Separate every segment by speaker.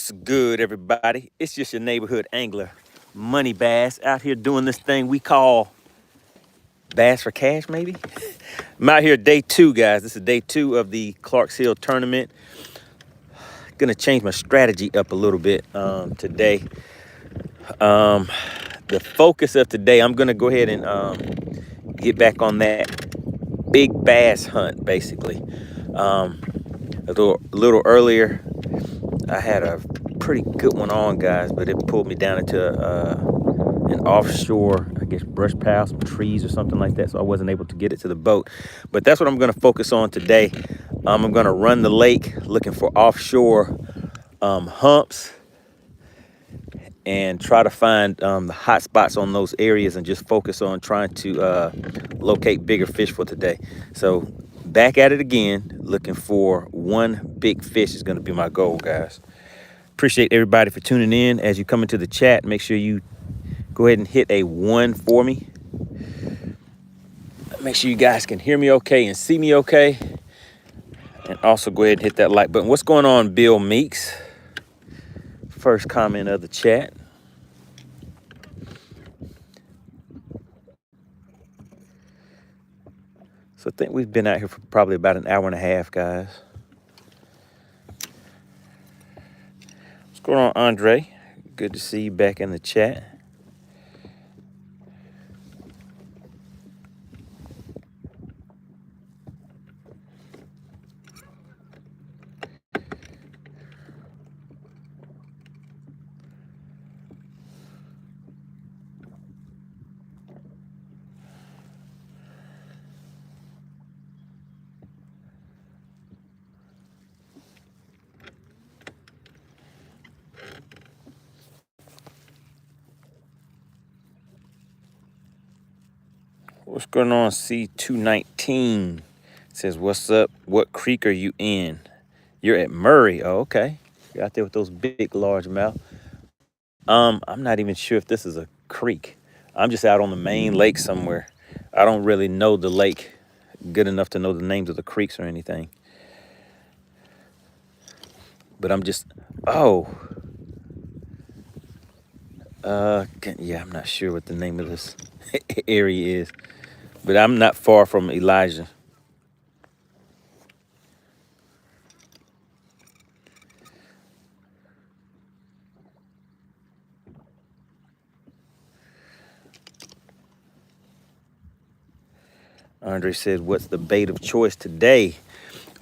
Speaker 1: What's good, everybody? It's just your neighborhood angler, MoneyBass, out here doing this thing we call Bass for Cash, maybe? I'm out here day 2, guys. This is day 2 of the Clarks Hill tournament. Gonna change my strategy up a little bit today. The focus of today, I'm gonna go ahead and get back on that big bass hunt, basically. A little earlier, I had a pretty good one on, guys, but it pulled me down into an offshore, I guess, brush pile, some trees or something like that, so I wasn't able to get it to the boat. But that's what I'm going to focus on today. I'm going to run the lake looking for offshore humps and try to find the hot spots on those areas and just focus on trying to locate bigger fish for today. So back at it again, looking for one big fish is going to be my goal, guys. Appreciate everybody for tuning in. As you come into the chat, make sure you go ahead and hit a 1 for me. Make sure you guys can hear me okay and see me okay. And also go ahead and hit that like button. What's going on, Bill Meeks? First comment of the chat. So I think we've been out here for probably about an hour and a half, guys. What's going on, Andre? Good to see you back in the chat. What's going on, C219? It says, what's up? What creek are you in? You're at Murray. Oh, okay. You're out there with those big, large mouth. I'm not even sure if this is a creek. I'm just out on the main lake somewhere. I don't really know the lake good enough to know the names of the creeks or anything. But I'm just, yeah, I'm not sure what the name of this area is. But I'm not far from Elijah. Andre said, what's the bait of choice today?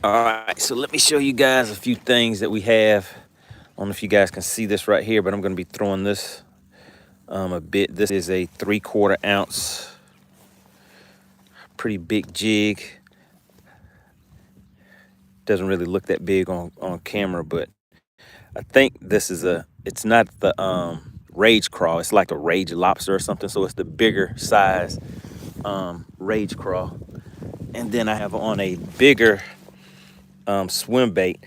Speaker 1: All right, so let me show you guys a few things that we have. I don't know if you guys can see this right here, but I'm going to be throwing this a bit. This is a 3/4 ounce, pretty big jig. Doesn't really look that big on camera, but I think this is it's not the rage crawl. It's like a rage lobster or something. So it's the bigger size rage crawl. And then I have on a bigger swim bait.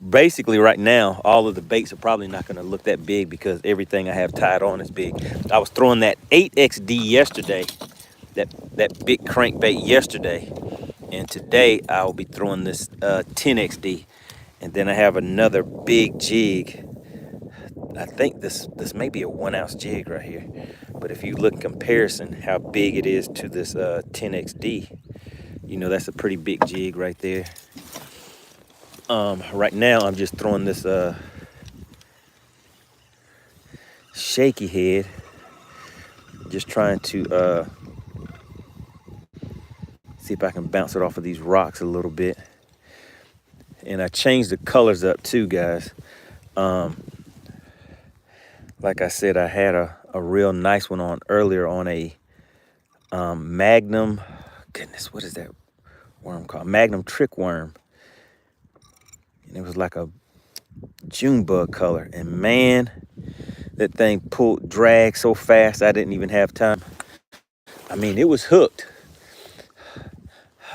Speaker 1: Basically right now, all of the baits are probably not going to look that big because everything I have tied on is big. I was throwing that 8XD yesterday, that big crankbait yesterday. And today I'll be throwing this 10XD. And then I have another big jig. I think this may be a 1 ounce jig right here. But if you look in comparison how big it is to this 10XD, you know that's a pretty big jig right there. Right now I'm just throwing this shaky head. Just trying to see if I can bounce it off of these rocks a little bit. And I changed the colors up too, guys. Like I said, I had a real nice one on earlier on a Magnum. Goodness, what is that worm called? Magnum trick worm. And it was like a June bug color. And man, that thing dragged so fast I didn't even have time. I mean, it was hooked,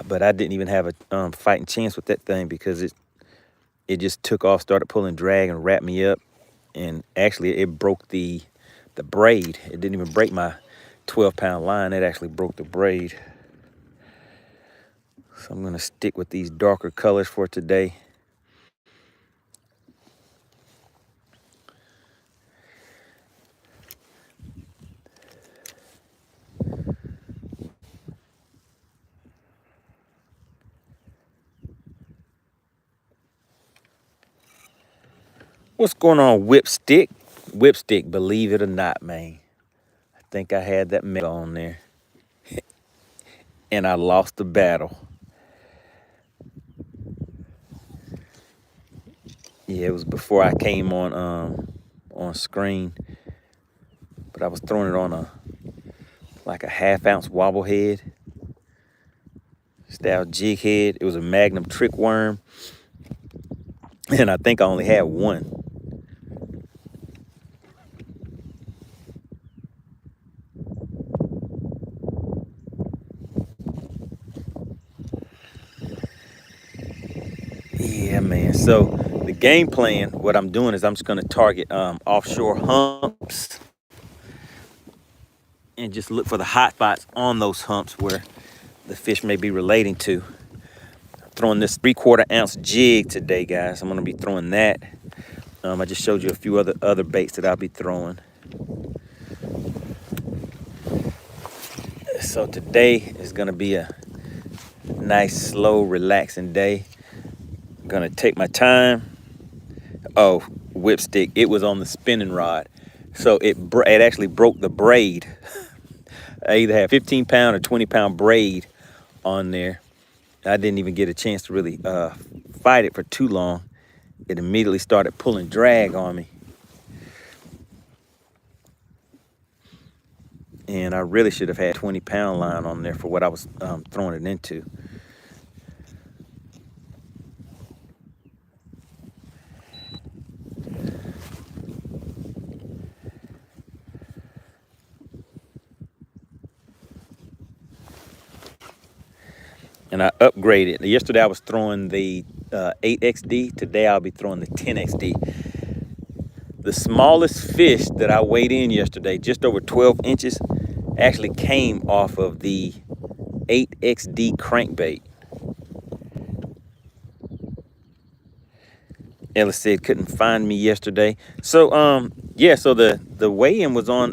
Speaker 1: but I didn't even have a fighting chance with that thing because it just took off, started pulling drag and wrapped me up. And actually it broke the braid. It didn't even break my 12-pound line. It actually broke the braid. So I'm gonna stick with these darker colors for today. What's going on, Whipstick? Whipstick, believe it or not, man. I think I had that mega on there. And I lost the battle. Yeah, it was before I came on screen. But I was throwing it on a half-ounce wobble head. Style jig head. It was a Magnum trick worm. And I think I only had one. Yeah, man. So the game plan, what I'm doing is I'm just going to target offshore humps and just look for the hot spots on those humps where the fish may be relating to. I'm throwing this 3/4 ounce jig today, guys. I'm going to be throwing that. I just showed you a few other baits that I'll be throwing. So today is going to be a nice, slow, relaxing day. I'm going to take my time. Oh, Whipstick, it was on the spinning rod. So it actually broke the braid. I either had 15-pound or 20-pound braid on there. I didn't even get a chance to really fight it for too long. It immediately started pulling drag on me. And I really should have had 20-pound line on there for what I was throwing it into. And I upgraded. Yesterday I was throwing the 8XD. Today I'll be throwing the 10XD. The smallest fish that I weighed in yesterday, just over 12 inches, actually came off of the 8XD crankbait. Ella said couldn't find me yesterday. So yeah, so the weigh-in was on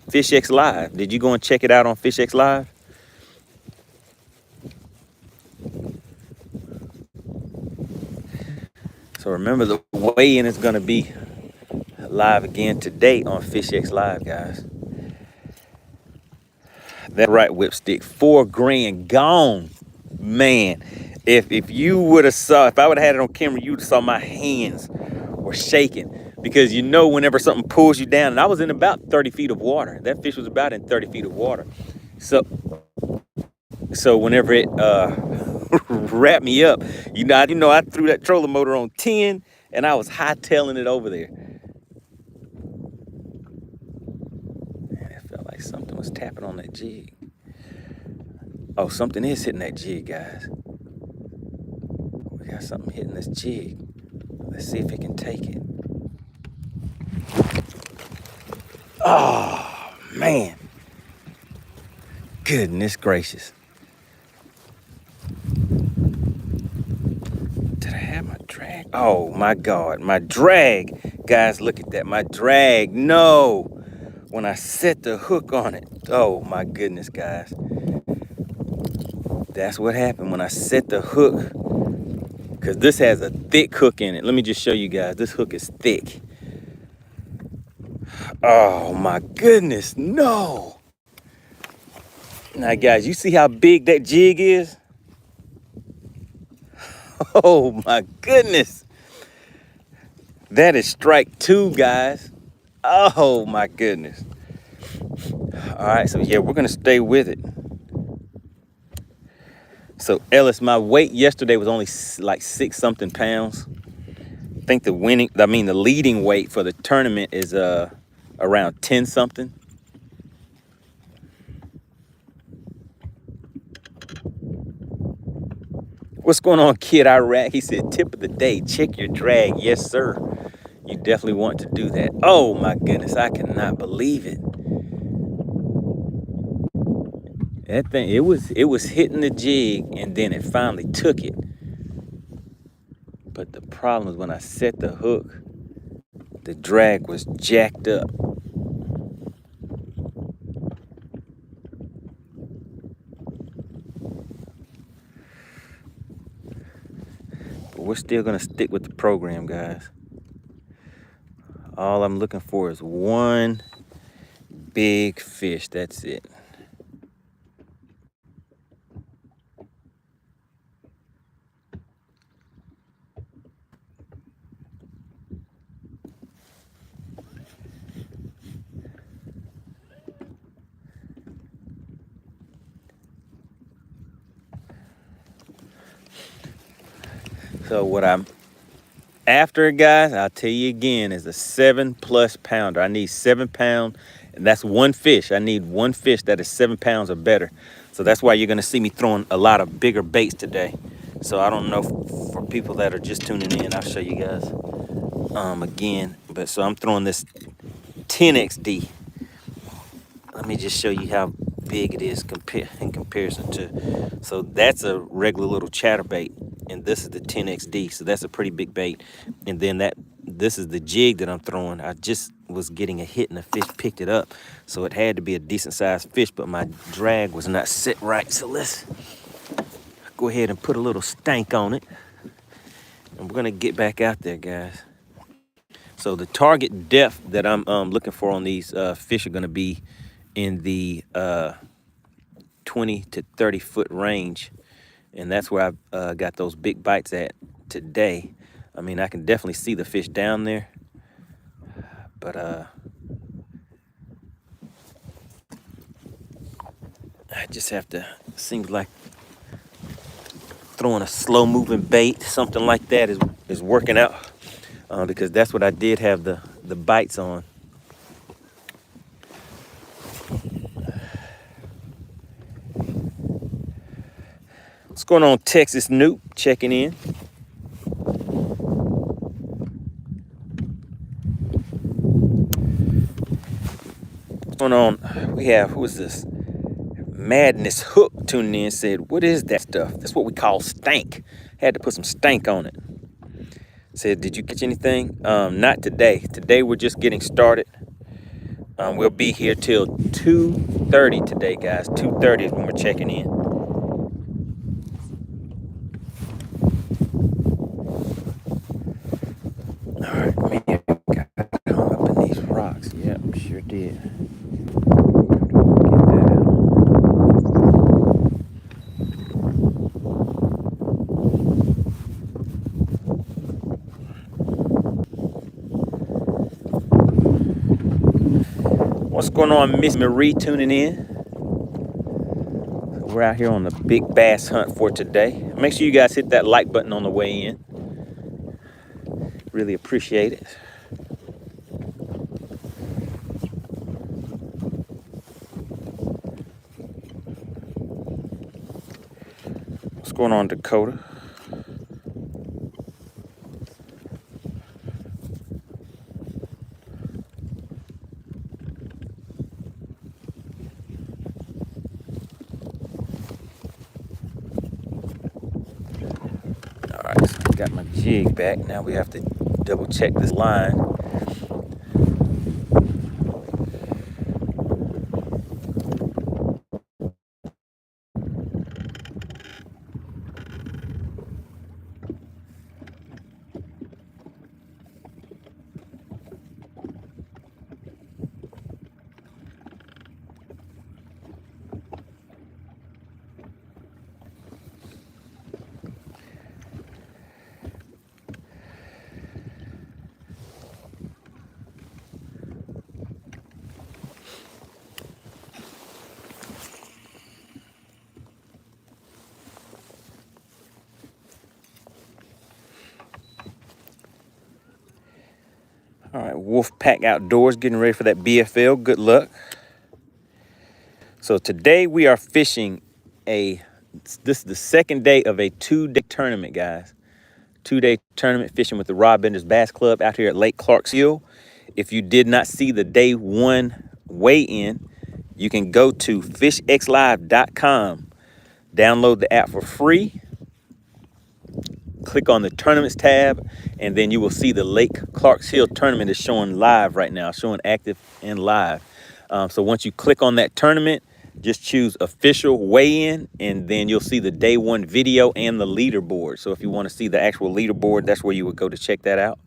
Speaker 1: FishXLive. Did you go and check it out on FishXLive? So remember, the weigh-in is going to be live again today on FishXLive, guys. That's right, Whipstick. $4 gone, man. If you would have saw, if I would have had it on camera, you'd have saw my hands were shaking, because you know whenever something pulls you down, and I was in about 30 feet of water. That fish was about in 30 feet of water. So whenever it wrapped me up, I threw that trolling motor on 10 and I was hightailing it over there. Man, it felt like something was tapping on that jig. Oh, something is hitting that jig, guys. We got something hitting this jig. Let's see if it can take it. Oh, man. Goodness gracious. Did I have my drag? Oh, my God. My drag. Guys, look at that. My drag. No. When I set the hook on it. Oh, my goodness, guys. That's what happened when I set the hook. Because this has a thick hook in it. Let me just show you guys. This hook is thick. Oh, my goodness. No. Now, guys, you see how big that jig is? Oh, my goodness. That is strike 2, guys. Oh, my goodness. All right, so, yeah, we're going to stay with it. So, Ellis, my weight yesterday was only like 6-something pounds. I think the leading weight for the tournament is around 10-something. What's going on, Kid Iraq? He said, tip of the day, check your drag. Yes, sir. You definitely want to do that. Oh, my goodness. I cannot believe it. That thing, it was hitting the jig, and then it finally took it. But the problem is when I set the hook, the drag was jacked up. But we're still going to stick with the program, guys. All I'm looking for is one big fish. That's it. So what I'm after, guys, I'll tell you again, is a 7+ pounder. I need 7 pounds, and that's one fish. I need one fish that is 7 pounds or better. So that's why you're gonna see me throwing a lot of bigger baits today. So I don't know, for people that are just tuning in, I'll show you guys again. But so I'm throwing this 10XD. Let me just show you how big it is in comparison to. So that's a regular little chatterbait, and this is the 10XD. So that's a pretty big bait. And then this is the jig that I'm throwing. I just was getting a hit and the fish picked it up. So it had to be a decent sized fish, but my drag was not set right. So let's go ahead and put a little stank on it. And we're gonna get back out there, guys. So the target depth that I'm looking for on these fish are gonna be in the 20 to 30 foot range, and that's where I've got those big bites at today. I mean, I can definitely see the fish down there, but I just have to, seems like throwing a slow moving bait, something like that is working out, because that's what I did have the bites on. What's going on, Texas Noop? Checking in. What's going on? We have, who is this? Madness Hook tuning in, said, what is that stuff? That's what we call stank. Had to put some stank on it. Said, did you catch anything? Not today. Today we're just getting started. We'll be here till 2:30 today, guys. 2:30 is when we're checking in. All right, man, got hung up in these rocks. Yep, sure did. Get that out. What's going on, Miss Marie tuning in? We're out here on the big bass hunt for today. Make sure you guys hit that like button on the way in. Really appreciate it. What's going on, Dakota? All right, so I got my jig back. Now we have to double check this line. All right, Wolfpack Outdoors getting ready for that BFL. Good luck. So today we are fishing this is the second day of a 2-day tournament, guys. 2-day tournament fishing with the Rod Benders Bass Club out here at Lake Clarksville. If you did not see the day one weigh-in, you can go to FishXLive.com, download the app for free, click on the tournaments tab, and then you will see the Lake Clarksville tournament is showing live right now, showing active and live. So once you click on that tournament, just choose official weigh-in, and then you'll see the day one video and the leaderboard. So if you want to see the actual leaderboard, that's where you would go to check that out.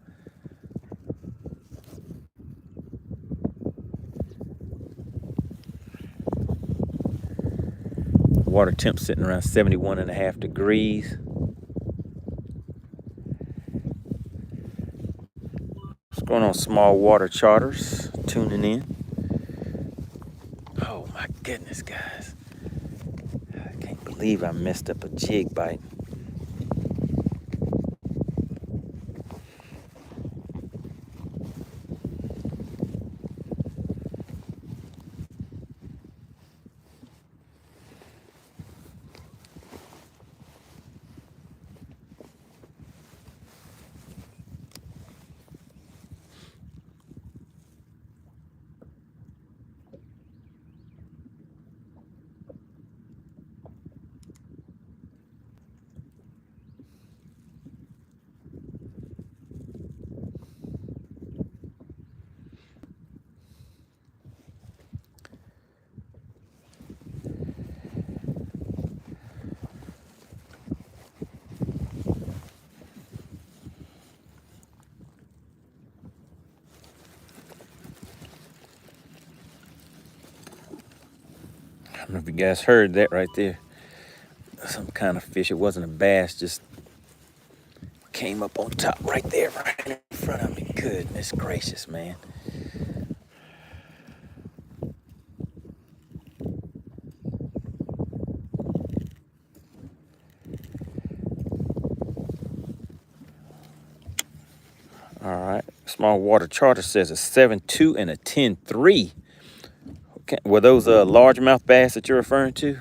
Speaker 1: Water temp sitting around 71.5 degrees. What's going on, small water charters? Tuning in. Oh my goodness, guys. I can't believe I messed up a jig bite. I don't know if you guys heard that right there. Some kind of fish. It wasn't a bass, just came up on top right there, right in front of me. Goodness gracious, man. All right. Small water charter says a 7.2 and a 10.3. Okay. Were those largemouth bass that you're referring to?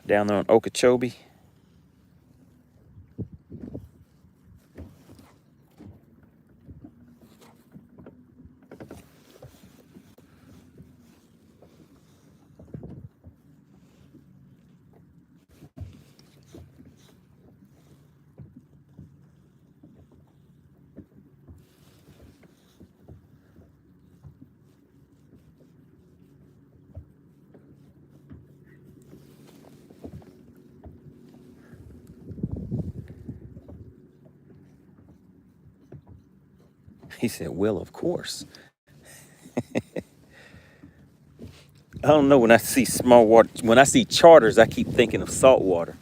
Speaker 1: Down there on Okeechobee? He said, well, of course. I don't know, when I see small water, when I see charters, I keep thinking of salt water.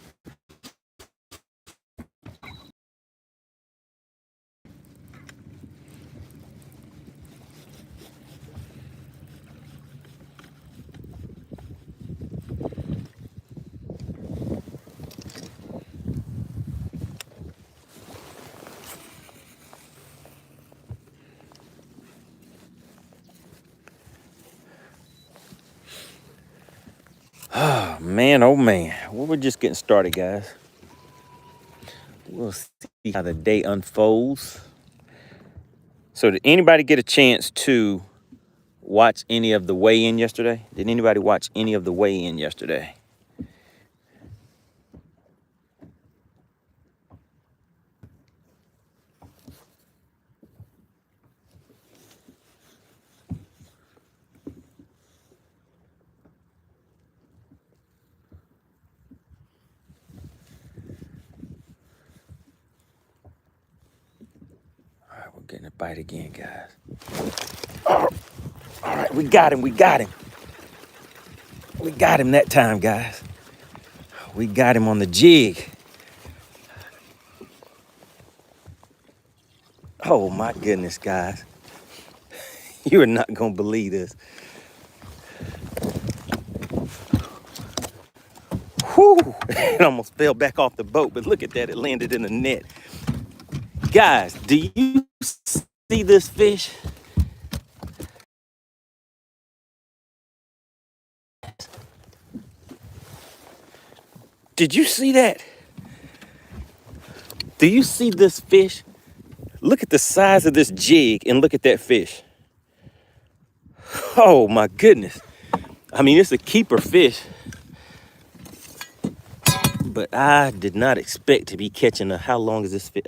Speaker 1: Oh man, well, we're just getting started, guys. We'll see how the day unfolds. So did anybody get a chance to watch any of the weigh-in yesterday? Did anybody watch any of the weigh-in yesterday? All right, we're getting a bite again, guys. Oh, all right, we got him. We got him that time, guys. We got him on the jig. Oh my goodness, guys. You are not gonna believe this. Whew, it almost fell back off the boat, but look at that, it landed in the net. Guys, do you see this fish? Did you see that? Do you see this fish? Look at the size of this jig and look at that fish. Oh my goodness. I mean, it's a keeper fish, but I did not expect to be catching how long is this fish?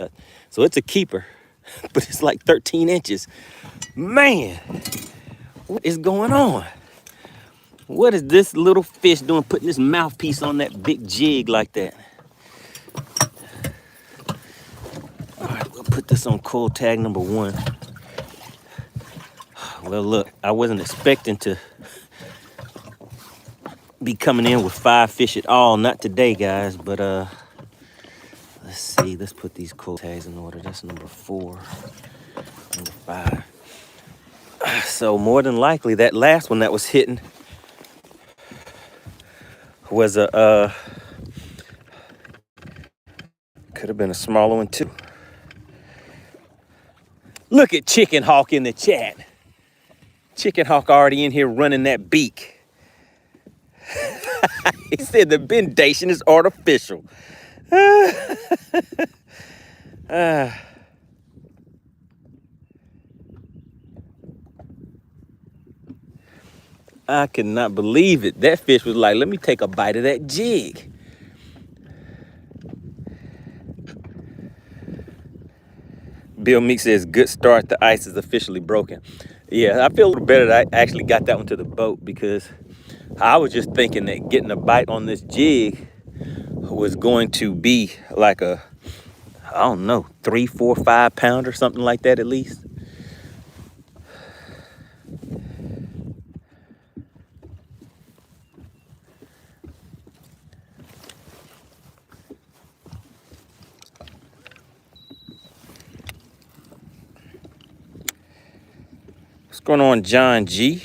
Speaker 1: So it's a keeper, but it's like 13 inches. Man, what is going on? What is this little fish doing putting this mouthpiece on that big jig like that? All right, we'll put this on coil tag number 1. Well, look, I wasn't expecting to be coming in with 5 fish at all. Not today, guys, but let's see. Let's put these cool tags in order. That's number 4, number 5. So more than likely, that last one that was hitting was a could have been a smaller one too. Look at Chicken Hawk in the chat. Chicken Hawk already in here running that beak. He said the bendation is artificial. I could not believe it. That fish was like, let me take a bite of that jig. Bill Meek says, good start. The ice is officially broken. Yeah, I feel a little better that I actually got that one to the boat, because I was just thinking that getting a bite on this jig was going to be like a, I don't know, 3, 4, 5 pound or something like that at least. What's going on, John G?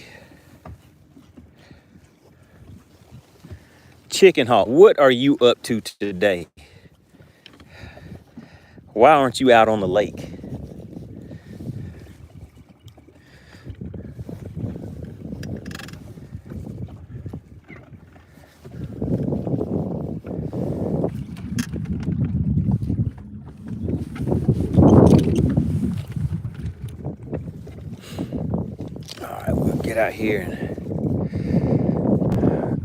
Speaker 1: Chicken Hawk, what are you up to today? Why aren't you out on the lake? All right, we'll get out here and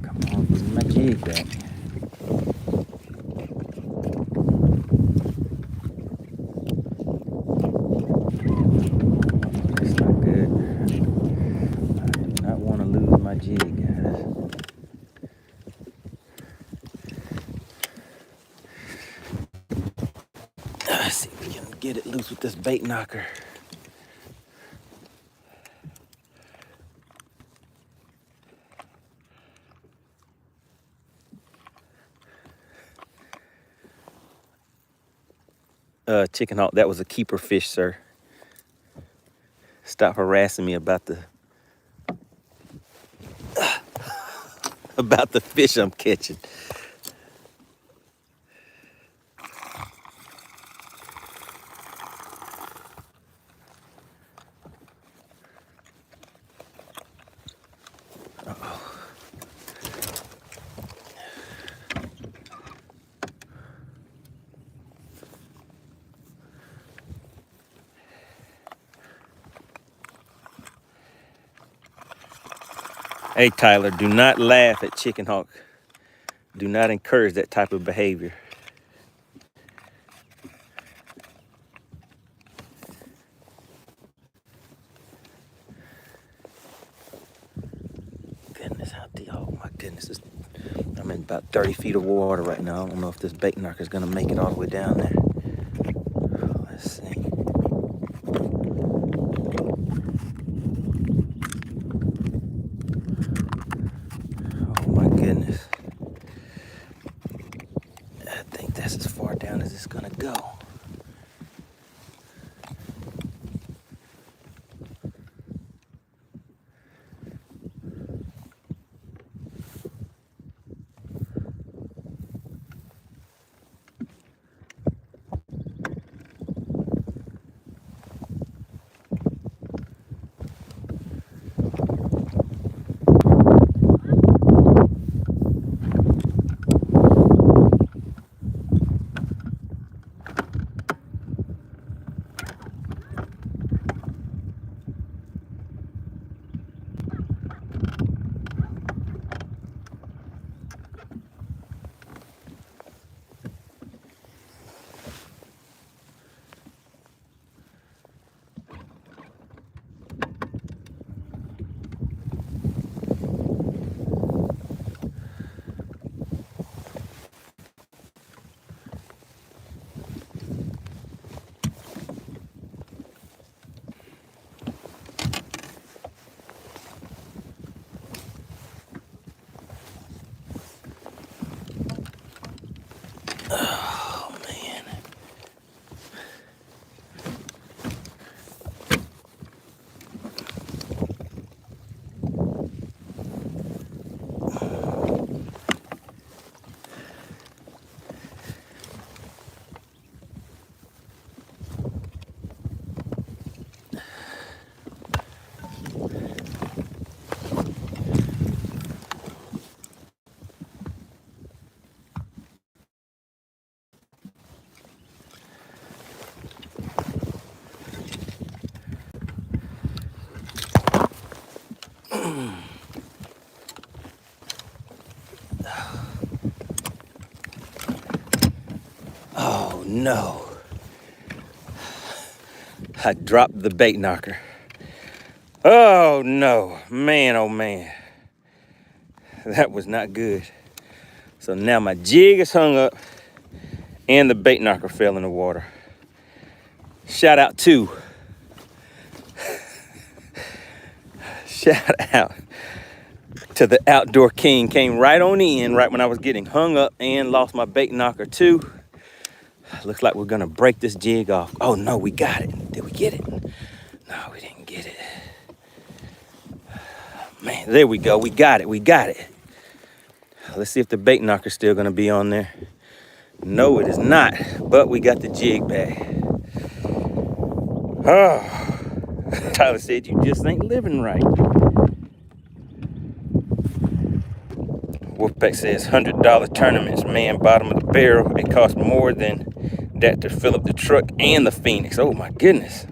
Speaker 1: come on, give me my jig back. That's not good. I do not want to lose my jig, guys. Let's see if we can get it loose with this bait knocker. Chicken Hawk, that was a keeper fish, sir. Stop harassing me about the fish I'm catching. Hey, Tyler, do not laugh at Chicken Hawk. Do not encourage that type of behavior. Goodness, how deep? Oh my goodness, I'm in about 30 feet of water right now. I don't know if this bait knocker is gonna make it all the way down there. Let's see. Oh my goodness. I think that's as far down as it's gonna go. no. I dropped the bait knocker. Oh no, man, oh man. That was not good. So now my jig is hung up and the bait knocker fell in the water. Shout out to the outdoor king. Came right on in right when I was getting hung up and lost my bait knocker too. Looks like we're gonna break this jig off. Oh no, we got it. Did we get it? No, we didn't get it. Man, there we go. We got it. We got it. Let's see if the bait knocker's still gonna be on there. No, it is not, but we got the jig back. Oh, Tyler said you just ain't living right. Wolfpack says $100 tournaments, man, bottom of the barrel. It costs more than that to fill up the truck and the Phoenix. Oh my goodness.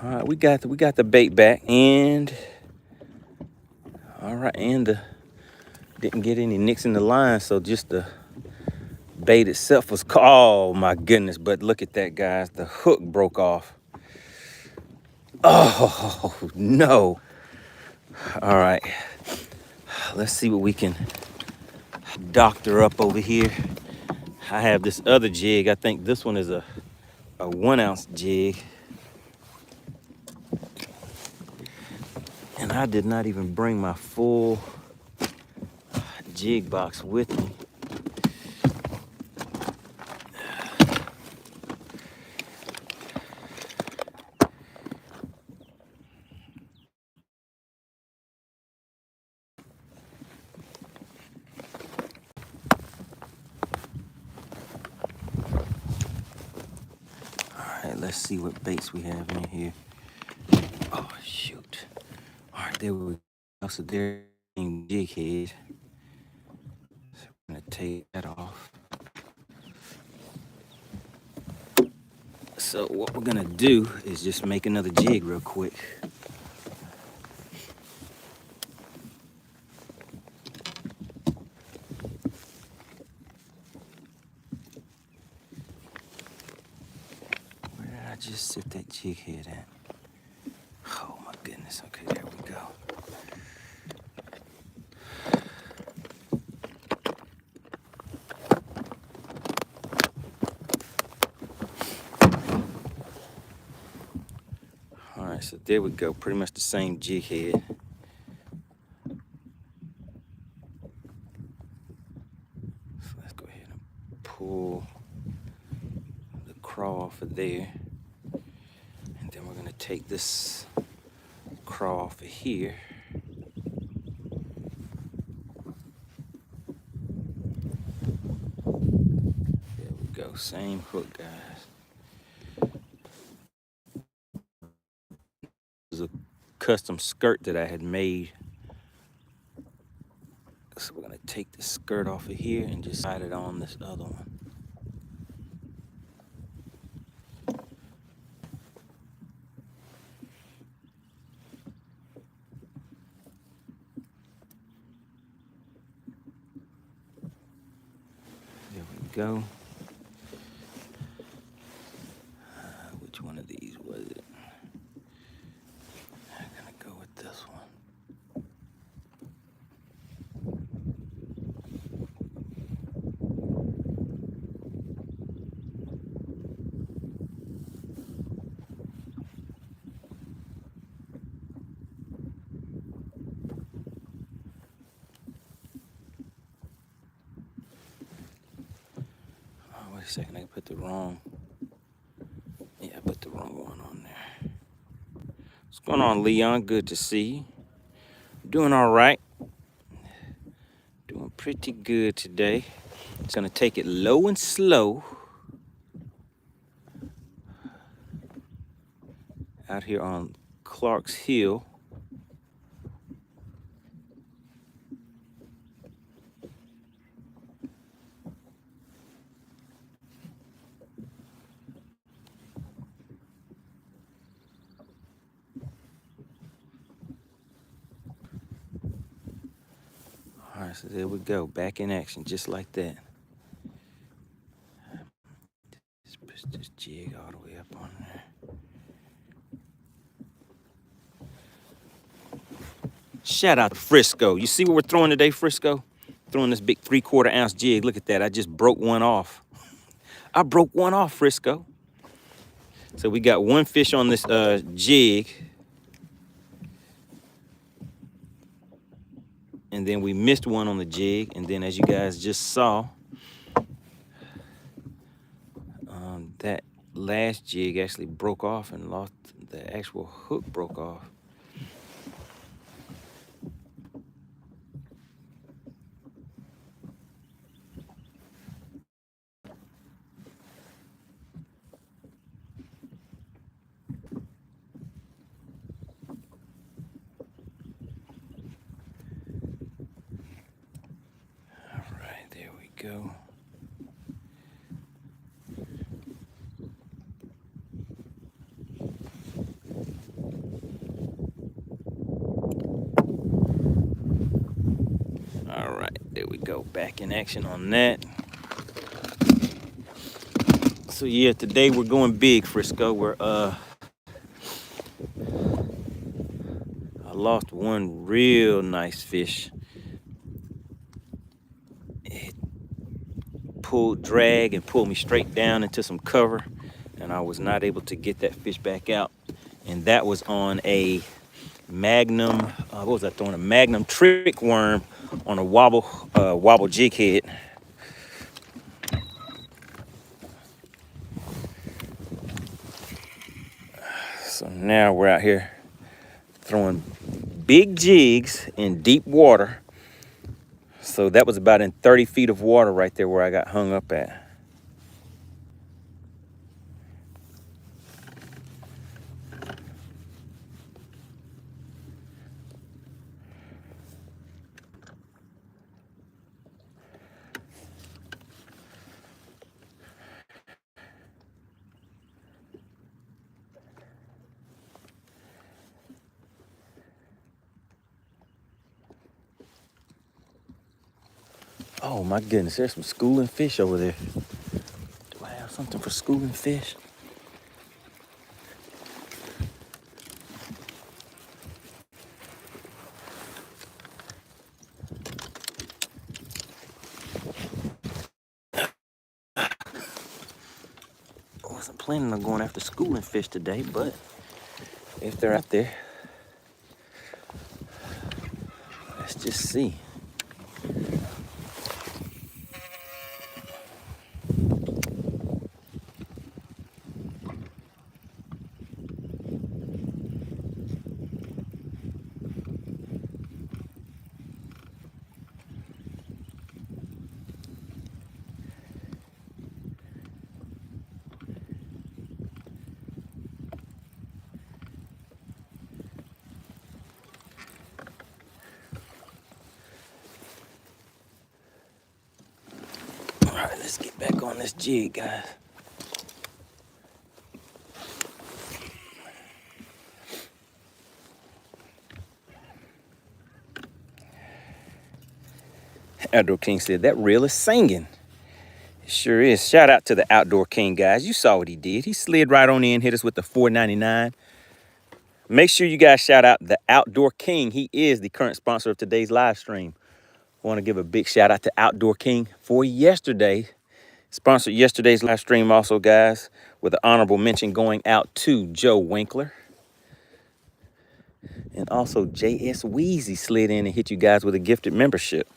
Speaker 1: All right, we got the bait back, and all right, and didn't get any nicks in the line, so just the bait itself was, oh my goodness. But look at that, guys, the hook broke off. Oh no. All right, let's see what we can doctor up over here. I have this other jig. I think this one is a 1 ounce jig, and I did not even bring my full jig box with me. All right, let's see what baits we have in here. Oh shoot. All right, there we go. So there's jig head. So we're gonna take that off. So what we're gonna do is just make another jig real quick. Where did I just set that jig head at? Oh my goodness, okay, there we go. All right, so there we go, pretty much the same jig head. So let's go ahead and pull the craw off of there. And then we're gonna take this craw off of here. There we go, same hook, guys. This is a custom skirt that I had made. So we're gonna take the skirt off of here and just slide it on this other one. There we go. Which one of these was it? I'm gonna go with this one. Oh, wait a second, I put the wrong. Yeah, I put the wrong one on there. What's going on, Leon? Good to see you. Doing all right. Doing pretty good today. Just gonna take it low and slow out here on Clark's Hill. All right, right, so there we go, back in action, just like that. Just push this jig all the way up on there. Shout out to Frisco. You see what we're throwing today, Frisco? Throwing this big 3/4 ounce jig. Look at that. I just broke one off. I broke one off, Frisco. So we got one fish on this jig. And then we missed one on the jig. And then as you guys just saw, that last jig actually broke off and lost, the actual hook broke off. All right, there we go. All right, there we go, back in action on that. So yeah, today we're going big, Frisco. I lost one real nice fish. It drag and pulled me straight down into some cover, and I was not able to get that fish back out. And that was on a Magnum, what was I throwing? A Magnum trick worm on a wobble jig head. So now we're out here throwing big jigs in deep water. So that was about in 30 feet of water right there where I got hung up at. Oh my goodness, there's some schooling fish over there. Do I have something for schooling fish? I wasn't planning on going after schooling fish today, but if they're out there, let's just see. All right, let's get back on this jig, guys. Outdoor King said, that reel is singing. It sure is. Shout out to the Outdoor King, guys. You saw what he did. He slid right on in, hit us with the $4.99. Make sure you guys shout out the Outdoor King. He is the current sponsor of today's live stream. I want to give a big shout out to Outdoor King for yesterday. Sponsored yesterday's live stream also, guys, with an honorable mention going out to Joe Winkler. And also J.S. Wheezy slid in and hit you guys with a gifted membership.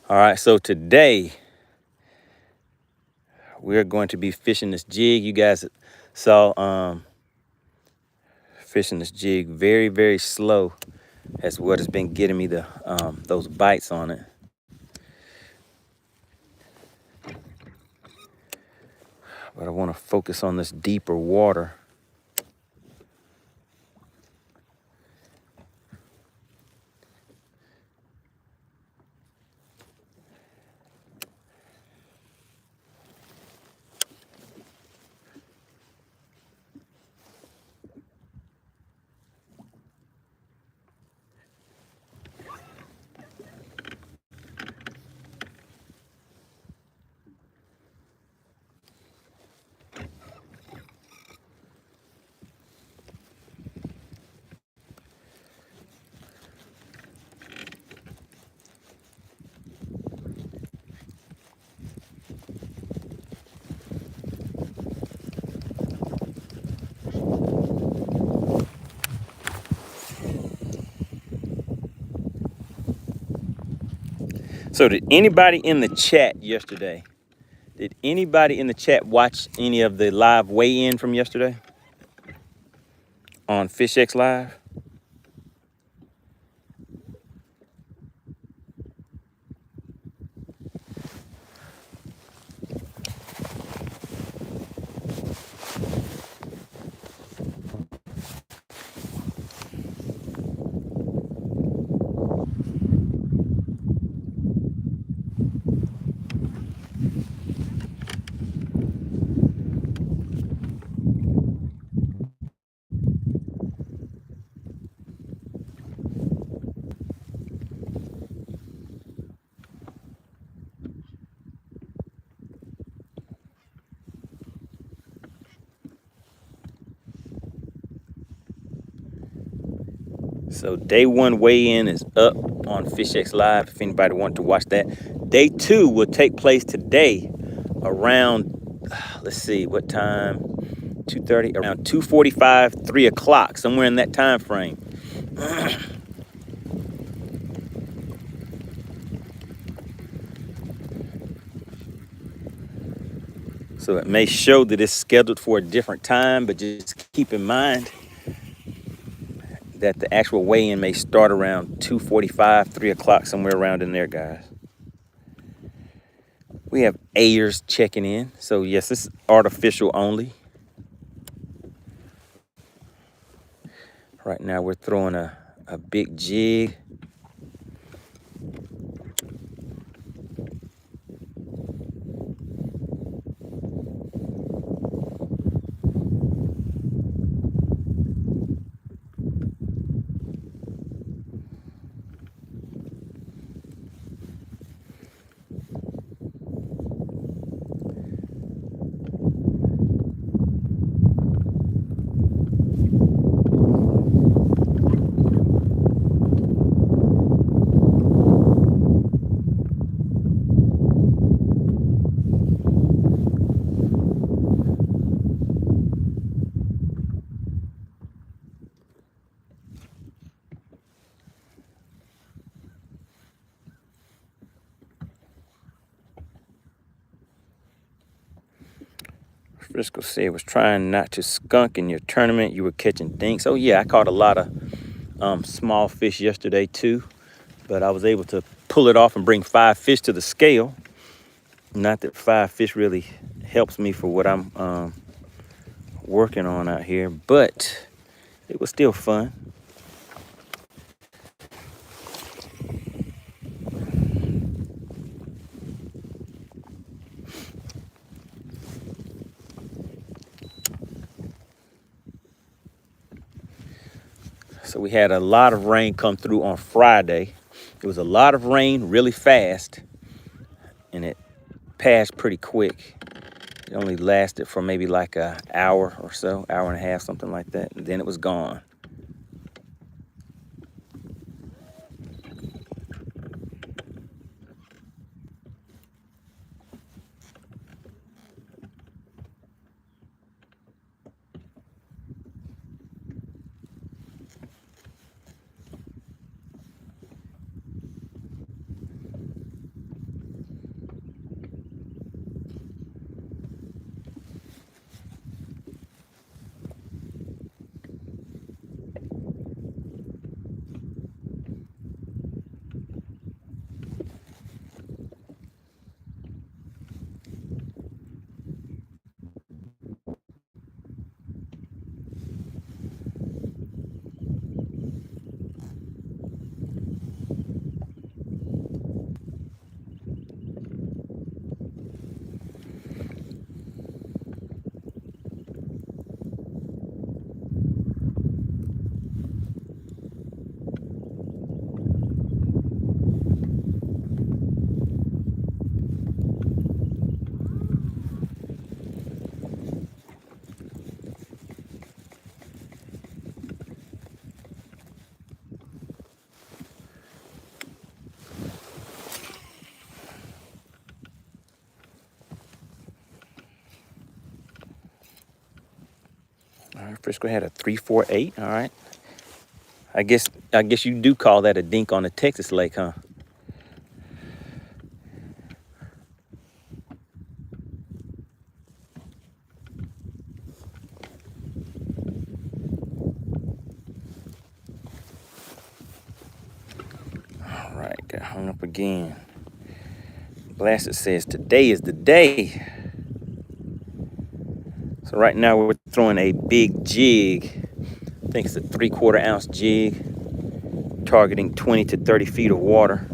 Speaker 1: All right, so today we're going to be fishing this jig. You guys saw fishing this jig very, very slow. That's what has been getting me the those bites on it. But I want to focus on this deeper water. So did anybody in the chat yesterday? Did anybody in the chat watch any of the live weigh-in from yesterday on FishXLive? So day one weigh-in is up on FishXLive if anybody wanted to watch that. Day two will take place today around, let's see, what time? 2:30, around 2:45, 3 o'clock, somewhere in that time frame. So it may show that it's scheduled for a different time, but just keep in mind that the actual weigh-in may start around 2:45, 3 o'clock, somewhere around in there, guys. We have Ayers checking in. So yes, this is artificial only. Right now we're throwing a big jig. Frisco said was trying not to skunk in your tournament. You were catching dinks. Oh yeah, I caught a lot of small fish yesterday too, but I was able to pull it off and bring 5 fish to the scale. Not that 5 fish really helps me for what I'm working on out here, but it was still fun. So we had a lot of rain come through on Friday. It was a lot of rain really fast, and it passed pretty quick. It only lasted for maybe like an hour or so, hour and a half, something like that, and then it was gone. All right, Frisco had a 348. All right. I guess you do call that a dink on the Texas lake, huh? right, got hung up again. Blasted says today is the day. So right now we're throwing a big jig. I think it's a 3/4 ounce jig, targeting 20 to 30 feet of water.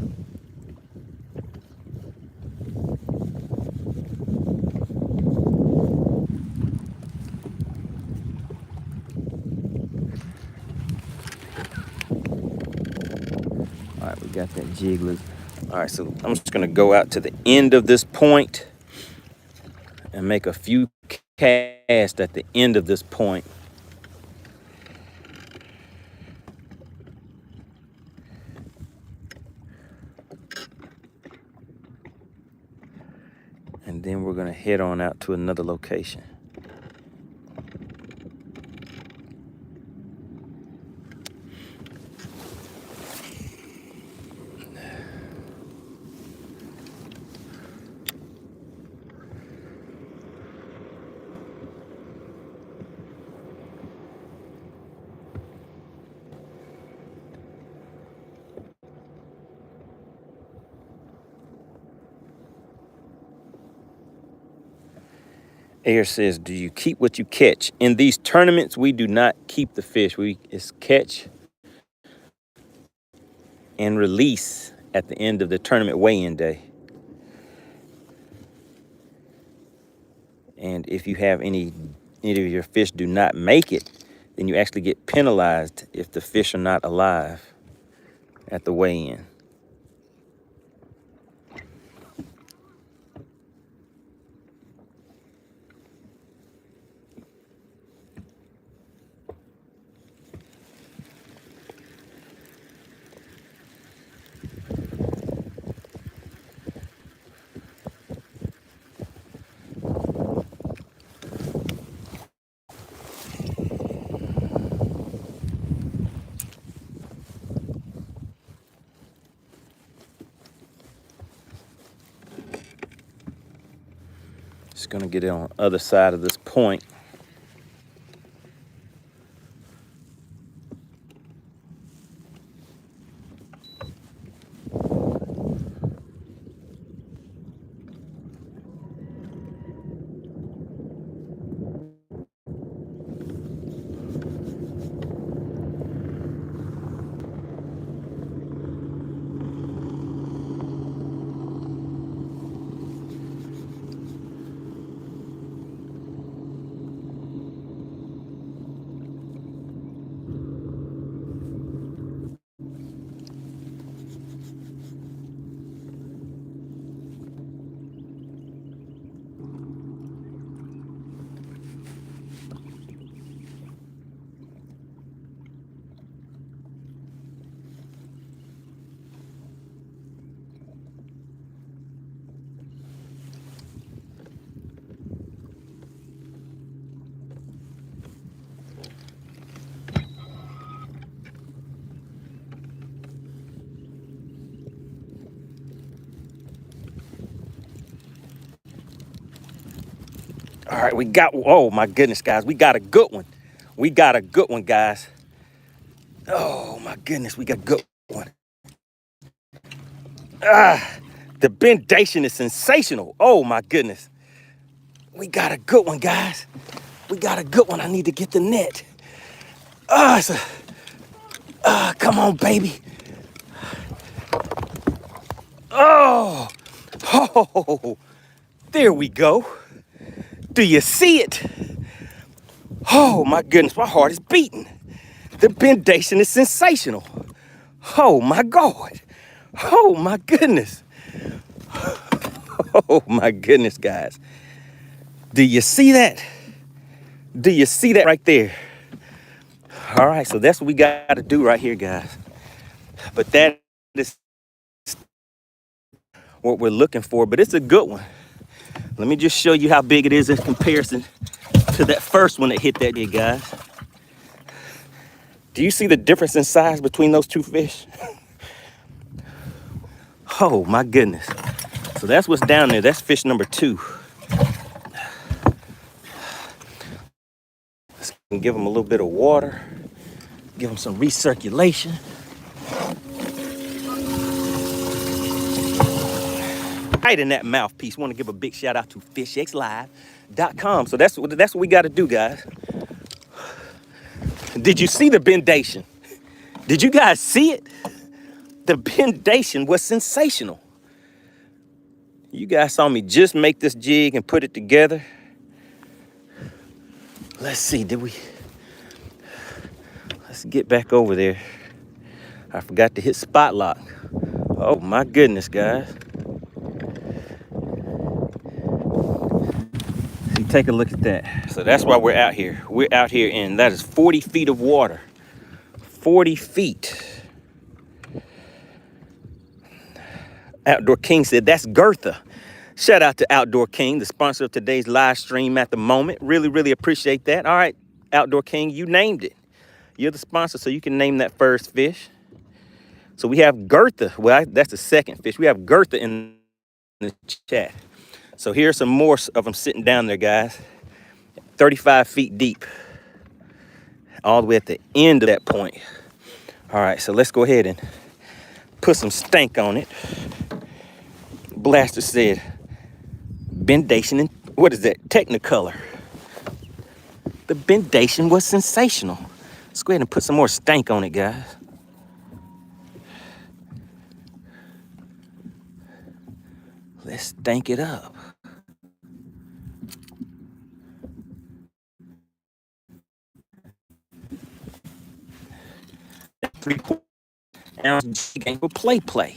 Speaker 1: All right, we got that jig loose. All right, so I'm just gonna go out to the end of this point and make a few casts at the end of this point. And then we're gonna head on out to another location. Air says, do you keep what you catch? In these tournaments, we do not keep the fish. It's catch and release at the end of the tournament weigh-in day. And if you have any of your fish do not make it, then you actually get penalized if the fish are not alive at the weigh-in. Just gonna get it on the other side of this point. All right, we got, oh my goodness, guys, we got a good one. We got a good one, guys. Oh my goodness, we got a good one. The bendation is sensational. Oh my goodness. We got a good one, guys. We got a good one. I need to get the net. Come on, baby. Oh, there we go. Do you see it? Oh my goodness, my heart is beating. The bendation is sensational. Oh my God. Oh my goodness. Oh my goodness, guys. Do you see that? Do you see that right there? All right, so that's what we got to do right here, guys. But that is what we're looking for, but it's a good one. Let me just show you how big it is in comparison to that first one that hit that big, guys. Do you see the difference in size between those two fish? Oh my goodness. So that's what's down there. That's fish number 2. Let's give them a little bit of water. Give them some recirculation. Right in that mouthpiece. Want to give a big shout out to FishXLive.com. So that's what we got to do, guys. Did you see the bendation? Did you guys see it? The bendation was sensational. You guys saw me just make this jig and put it together. Let's see, let's get back over there. I forgot to hit spot lock. Oh my goodness, guys. See, take a look at that. So that's why we're out here. We're out here in, that is 40 feet of water. 40 feet. Outdoor King said, that's Gertha. Shout out to Outdoor King, the sponsor of today's live stream at the moment. Really, really appreciate that. All right, Outdoor King, you named it. You're the sponsor, so you can name that first fish. So we have Gertha. Well, that's the second fish. We have Gertha in the chat. So here's some more of them sitting down there, guys. 35 feet deep. All the way at the end of that point. All right, so let's go ahead and put some stank on it. Blaster said, bendation and what is that? Technicolor. The bendation was sensational. Let's go ahead and put some more stank on it, guys. Let's stank it up. That 3/4 ounce game for play.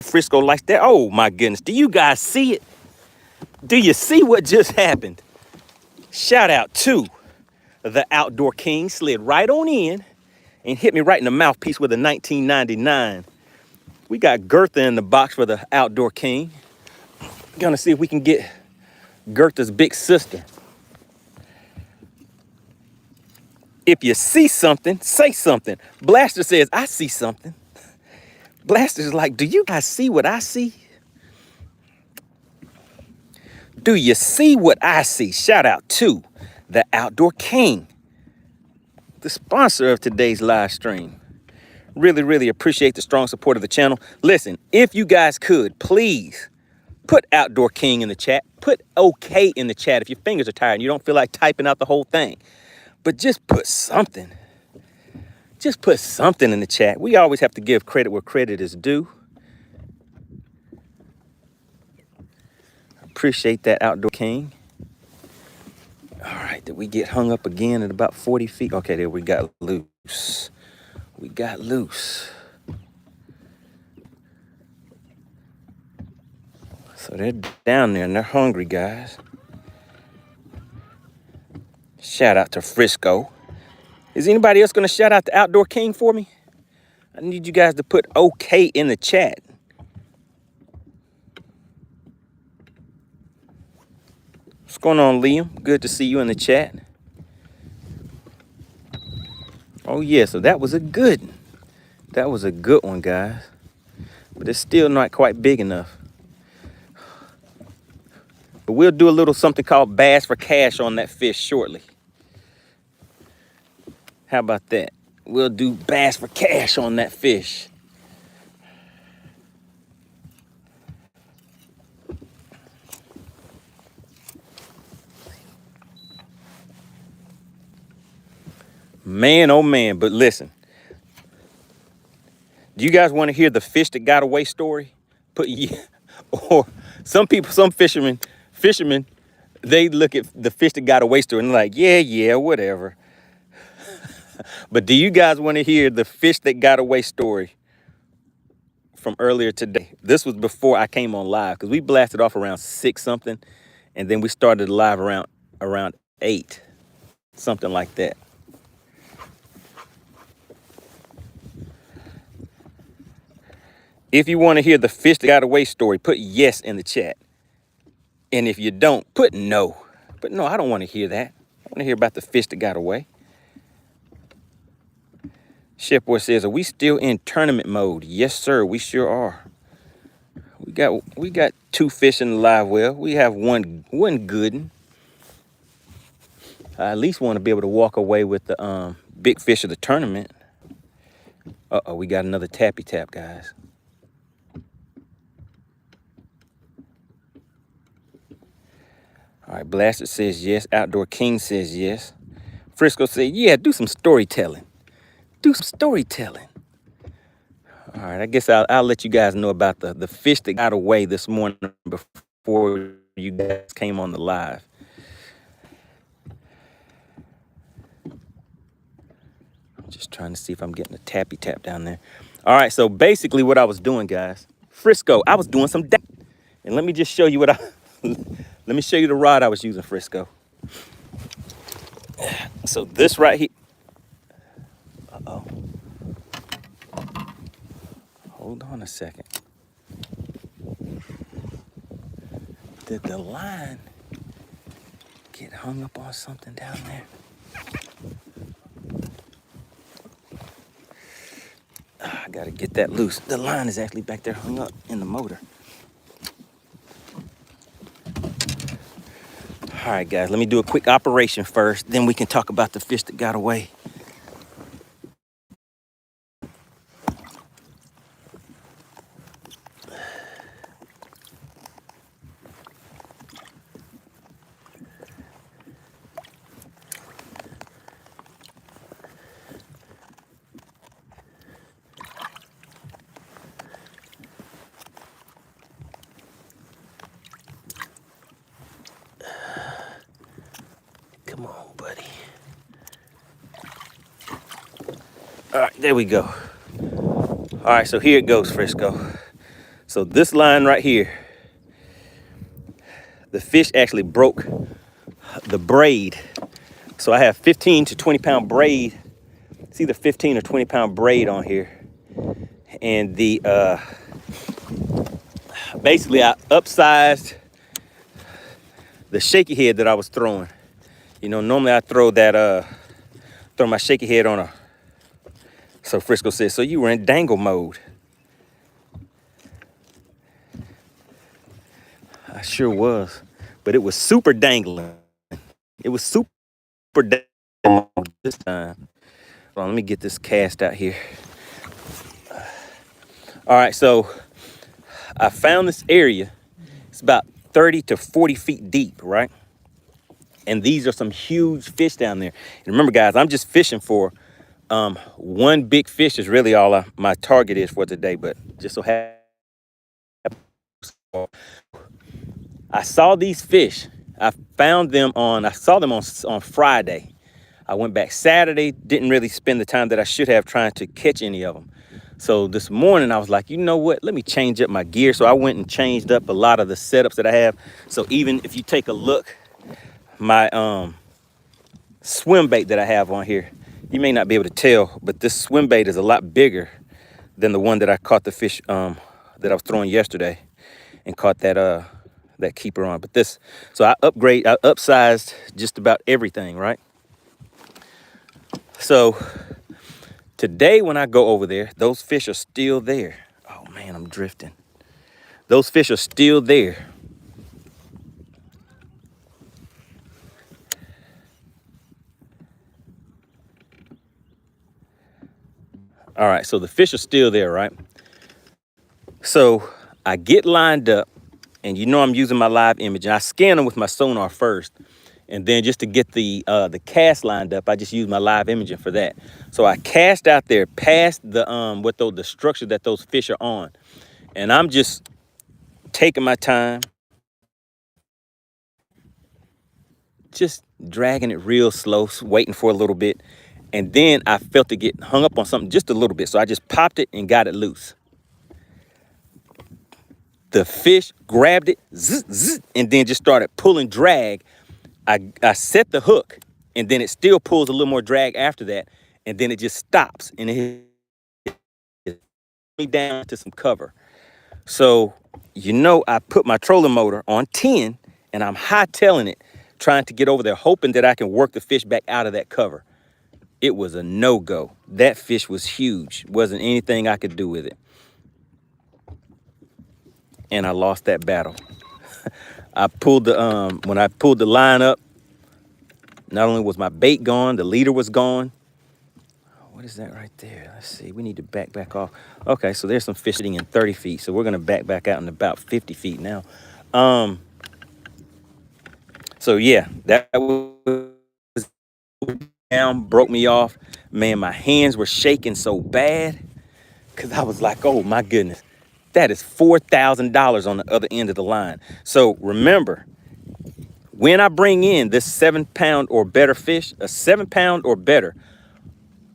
Speaker 1: Frisco likes that. Oh my goodness. Do you guys see it? Do you see what just happened? Shout out to the Outdoor King. Slid right on in and hit me right in the mouthpiece with a 1999. We got Gertha in the box for the Outdoor King. Gonna see if we can get Gertha's big sister. If you see something, say something. Blaster says, I see something. Blaster's like, do you guys see what I see? Do you see what I see? Shout out to the Outdoor King, the sponsor of today's live stream. Really, really appreciate the strong support of the channel. Listen, if you guys could, please put Outdoor King in the chat. Put okay in the chat if your fingers are tired and you don't feel like typing out the whole thing. But just put something. Just put something in the chat. We always have to give credit where credit is due. Appreciate that, Outdoor King. All right, did we get hung up again at about 40 feet? Okay, there we got loose. We got loose. So they're down there and they're hungry, guys. Shout out to Frisco. Is anybody else going to shout out the Outdoor King for me? I need you guys to put okay in the chat. What's going on, Liam? Good to see you in the chat. Oh, yeah, so that was a good one. That was a good one, guys. But it's still not quite big enough. But we'll do a little something called bass for cash on that fish shortly. How about that? We'll do bass for cash on that fish. Man, oh man, but listen. Do you guys want to hear the fish that got away story? Put yeah. Or some people, some fishermen, they look at the fish that got away story and they're like, yeah, whatever. But do you guys want to hear the fish that got away story from earlier today? This was before I came on live because we blasted off around 6 something, and then we started live around 8, something like that. If you want to hear the fish that got away story, put yes in the chat. And if you don't, put no. But no, I don't want to hear that. I want to hear about the fish that got away. Chef Boy says, are we still in tournament mode? Yes, sir, we sure are. We got 2 fish in the live well. We have one good one. I at least want to be able to walk away with the big fish of the tournament. Uh-oh, we got another tappy tap, guys. All right, Blaster says yes. Outdoor King says yes. Frisco said, yeah, do some storytelling. Do some storytelling. All right, I guess I'll let you guys know about the fish that got away this morning before you guys came on the live. I'm just trying to see if I'm getting a tappy tap down there. All right, so basically what I was doing, guys, Frisco, I was doing some and let me just show you what let me show you the rod I was using, Frisco. So this right here, uh-oh. Hold on a second. Did the line get hung up on something down there? I gotta get that loose. The line is actually back there hung up in the motor. All right, guys, let me do a quick operation first. Then we can talk about the fish that got away. Come on, buddy. All right, there we go. All right, so here it goes, Frisco. So this line right here, the fish actually broke the braid. So I have 15 to 20 pound braid. It's either 15 or 20 pound braid on here. And the, basically I upsized the shaky head that I was throwing. You know, normally I throw that, throw my shaky head on a, so Frisco says, so you were in dangle mode. I sure was, but it was super dangling. It was super dangling this time. Hold on, let me get this cast out here. All right, so I found this area. It's about 30 to 40 feet deep, right? And these are some huge fish down there. And remember, guys, I'm just fishing for one big fish is really all my target is for today, but just so happens I saw these fish. I saw them on Friday. I went back Saturday, didn't really spend the time that I should have trying to catch any of them. So this morning I was like, you know what? Let me change up my gear. So I went and changed up a lot of the setups that I have. So even if you take a look, my swim bait that I have on here, you may not be able to tell, but this swim bait is a lot bigger than the one that I caught the fish that I was throwing yesterday and caught that that keeper on. But this, so I upsized just about everything, right? So today when I go over there, those fish are still there. Oh man, I'm drifting. Those fish are still there. All right, so the fish are still there, right? So I get lined up, and you know I'm using my live image, and I scan them with my sonar first. And then just to get the cast lined up, I just use my live imaging for that. So I cast out there past the structure that those fish are on. And I'm just taking my time, just dragging it real slow, waiting for a little bit. And then I felt it get hung up on something just a little bit. So I just popped it and got it loose. The fish grabbed it, zzz, zzz, and then just started pulling drag. I set the hook, and then it still pulls a little more drag after that, and then it just stops, and it hits me down to some cover. So, you know, I put my trolling motor on 10, and I'm hightailing it, trying to get over there, hoping that I can work the fish back out of that cover. It was a no-go. That fish was huge. Wasn't anything I could do with it. And I lost that battle. I pulled the when I pulled the line up, not only was my bait gone, the leader was gone. What is that right there? Let's see. We need to back off. Okay, so there's some fish sitting in 30 feet. So we're gonna back out in about 50 feet now. So yeah, that was down, broke me off. Man, my hands were shaking so bad because I was like, oh my goodness, that is $4,000 on the other end of the line. So remember, when I bring in this 7-pound or better fish, a 7-pound or better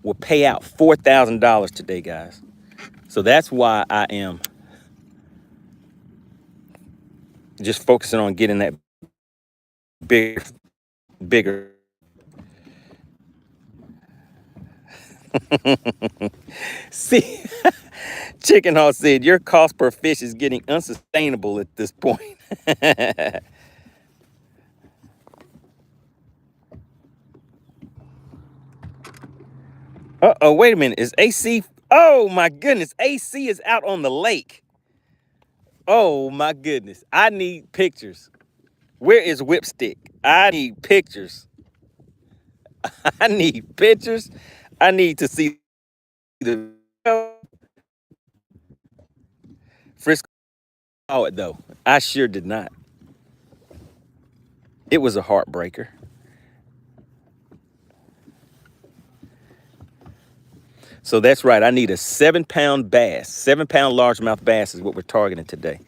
Speaker 1: will pay out $4,000 today, guys. So that's why I am just focusing on getting that bigger. See, Chicken Hawk said, your cost per fish is getting unsustainable at this point. Uh-oh, wait a minute. Is AC? Oh, my goodness. AC is out on the lake. Oh, my goodness. I need pictures. Where is Whipstick? I need pictures. I need pictures. I need to see the Frisco saw it, though. I sure did not. It was a heartbreaker. So that's right. I need a 7-pound bass. 7-pound largemouth bass is what we're targeting today.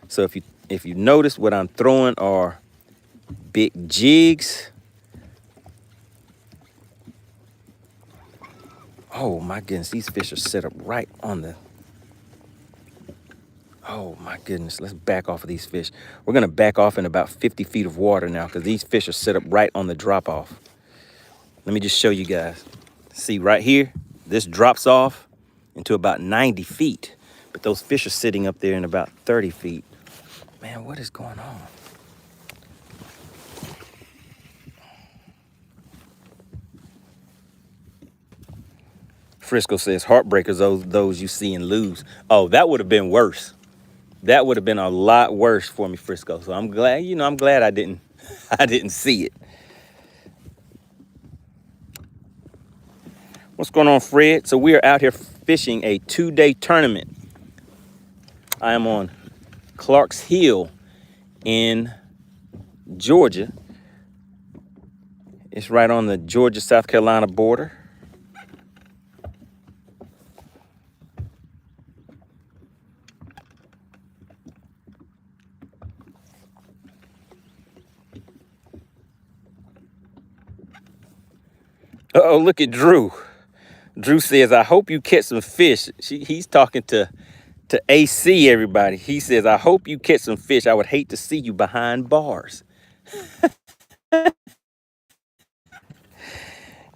Speaker 1: So if you notice, what I'm throwing are big jigs. Oh my goodness, these fish are set up right on the. Oh my goodness, let's back off of these fish. We're gonna back off in about 50 feet of water now because these fish are set up right on the drop off. Let me just show you guys. See right here, this drops off into about 90 feet, but those fish are sitting up there in about 30 feet. Man, what is going on? Frisco says heartbreakers, those you see and lose. Oh, that would have been worse. That would have been a lot worse for me, Frisco. So I'm glad, I'm glad I didn't I didn't see it. What's going on, Fred? So we are out here fishing a 2-day tournament. I am on Clark's Hill in Georgia. It's right on the Georgia-South Carolina border. Uh-oh, look at Drew. Drew says, I hope you catch some fish. He's talking to AC, everybody. He says, I hope you catch some fish. I would hate to see you behind bars.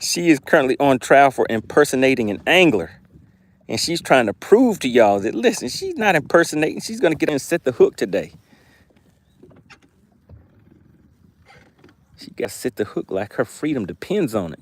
Speaker 1: She is currently on trial for impersonating an angler. And she's trying to prove to y'all that, listen, she's not impersonating. She's going to get in and set the hook today. She got to set the hook like her freedom depends on it.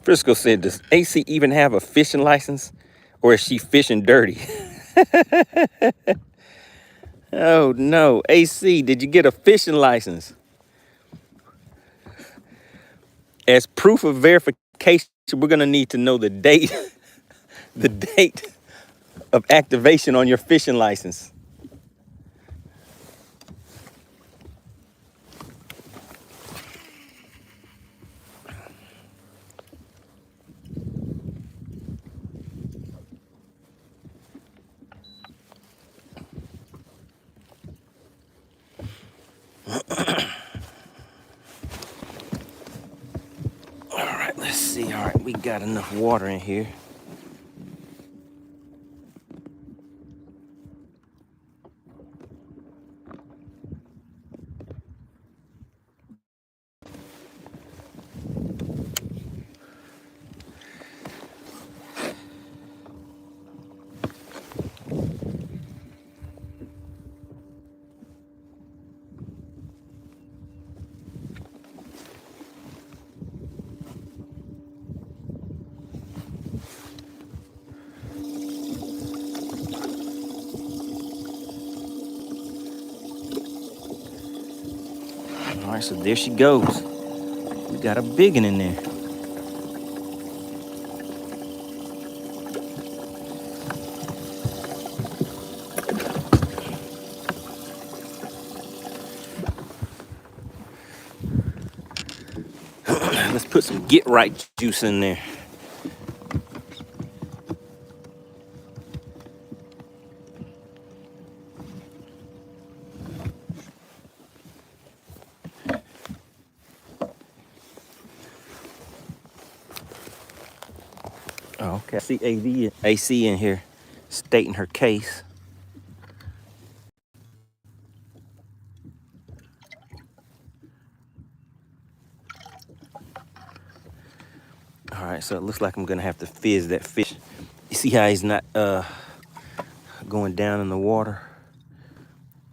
Speaker 1: Frisco said, does AC even have a fishing license? Or is she fishing dirty? Oh, no. AC, did you get a fishing license? As proof of verification, we're going to need to know the date, the date of activation on your fishing license. All right, let's see. All right, we got enough water in here. right, so there she goes. We got a big one in there. Let's put some get right juice in there. Oh, okay. I see AC in here stating her case. All right, so it looks like I'm gonna have to fizz that fish. You see how he's not going down in the water?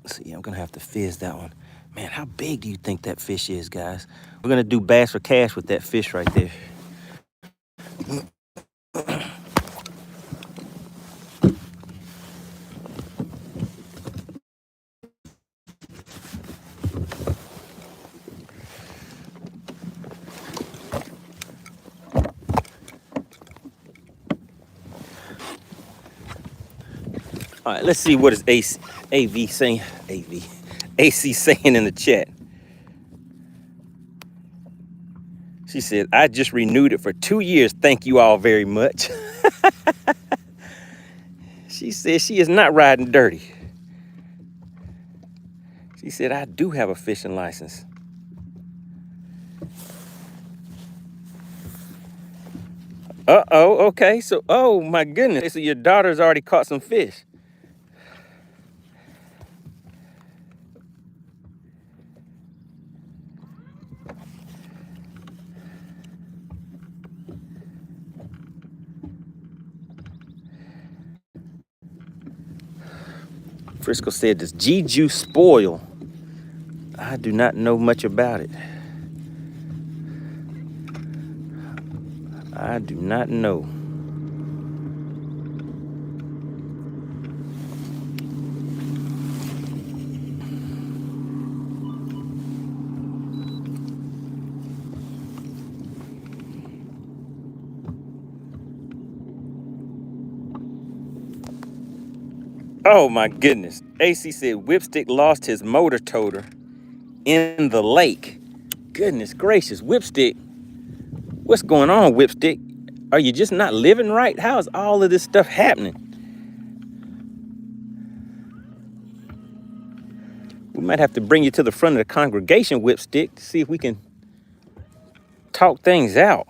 Speaker 1: Let's see, I'm gonna have to fizz that one. Man, how big do you think that fish is, guys? We're gonna do bass for cash with that fish right there. All right, let's see what is AC saying in the chat. She said, I just renewed it for 2 years. Thank you all very much. She said she is not riding dirty. She said, I do have a fishing license. Uh-oh, okay. So, oh my goodness. So your daughter's already caught some fish. Frisco said, does G-Juice spoil? I do not know much about it. I do not know. Oh my goodness. AC said Whipstick lost his motor toter in the lake. Goodness gracious, Whipstick. What's going on, Whipstick? Are you just not living right? How is all of this stuff happening? We might have to bring you to the front of the congregation, Whipstick, to see if we can talk things out.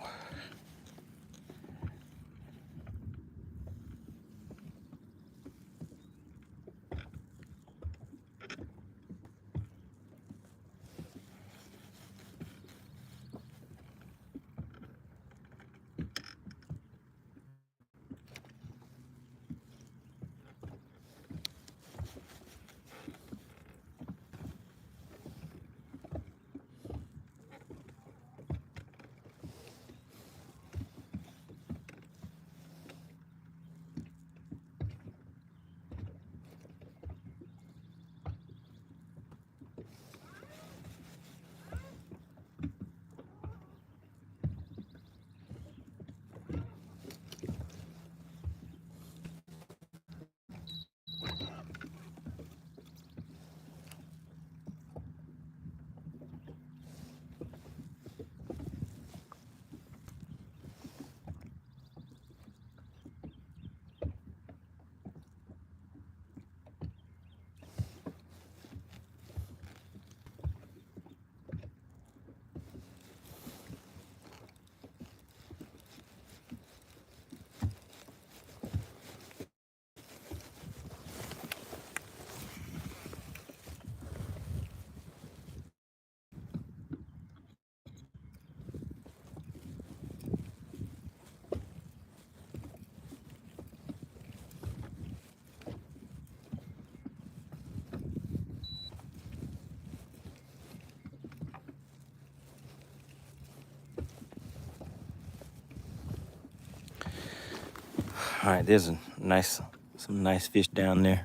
Speaker 1: All right, there's some nice fish down there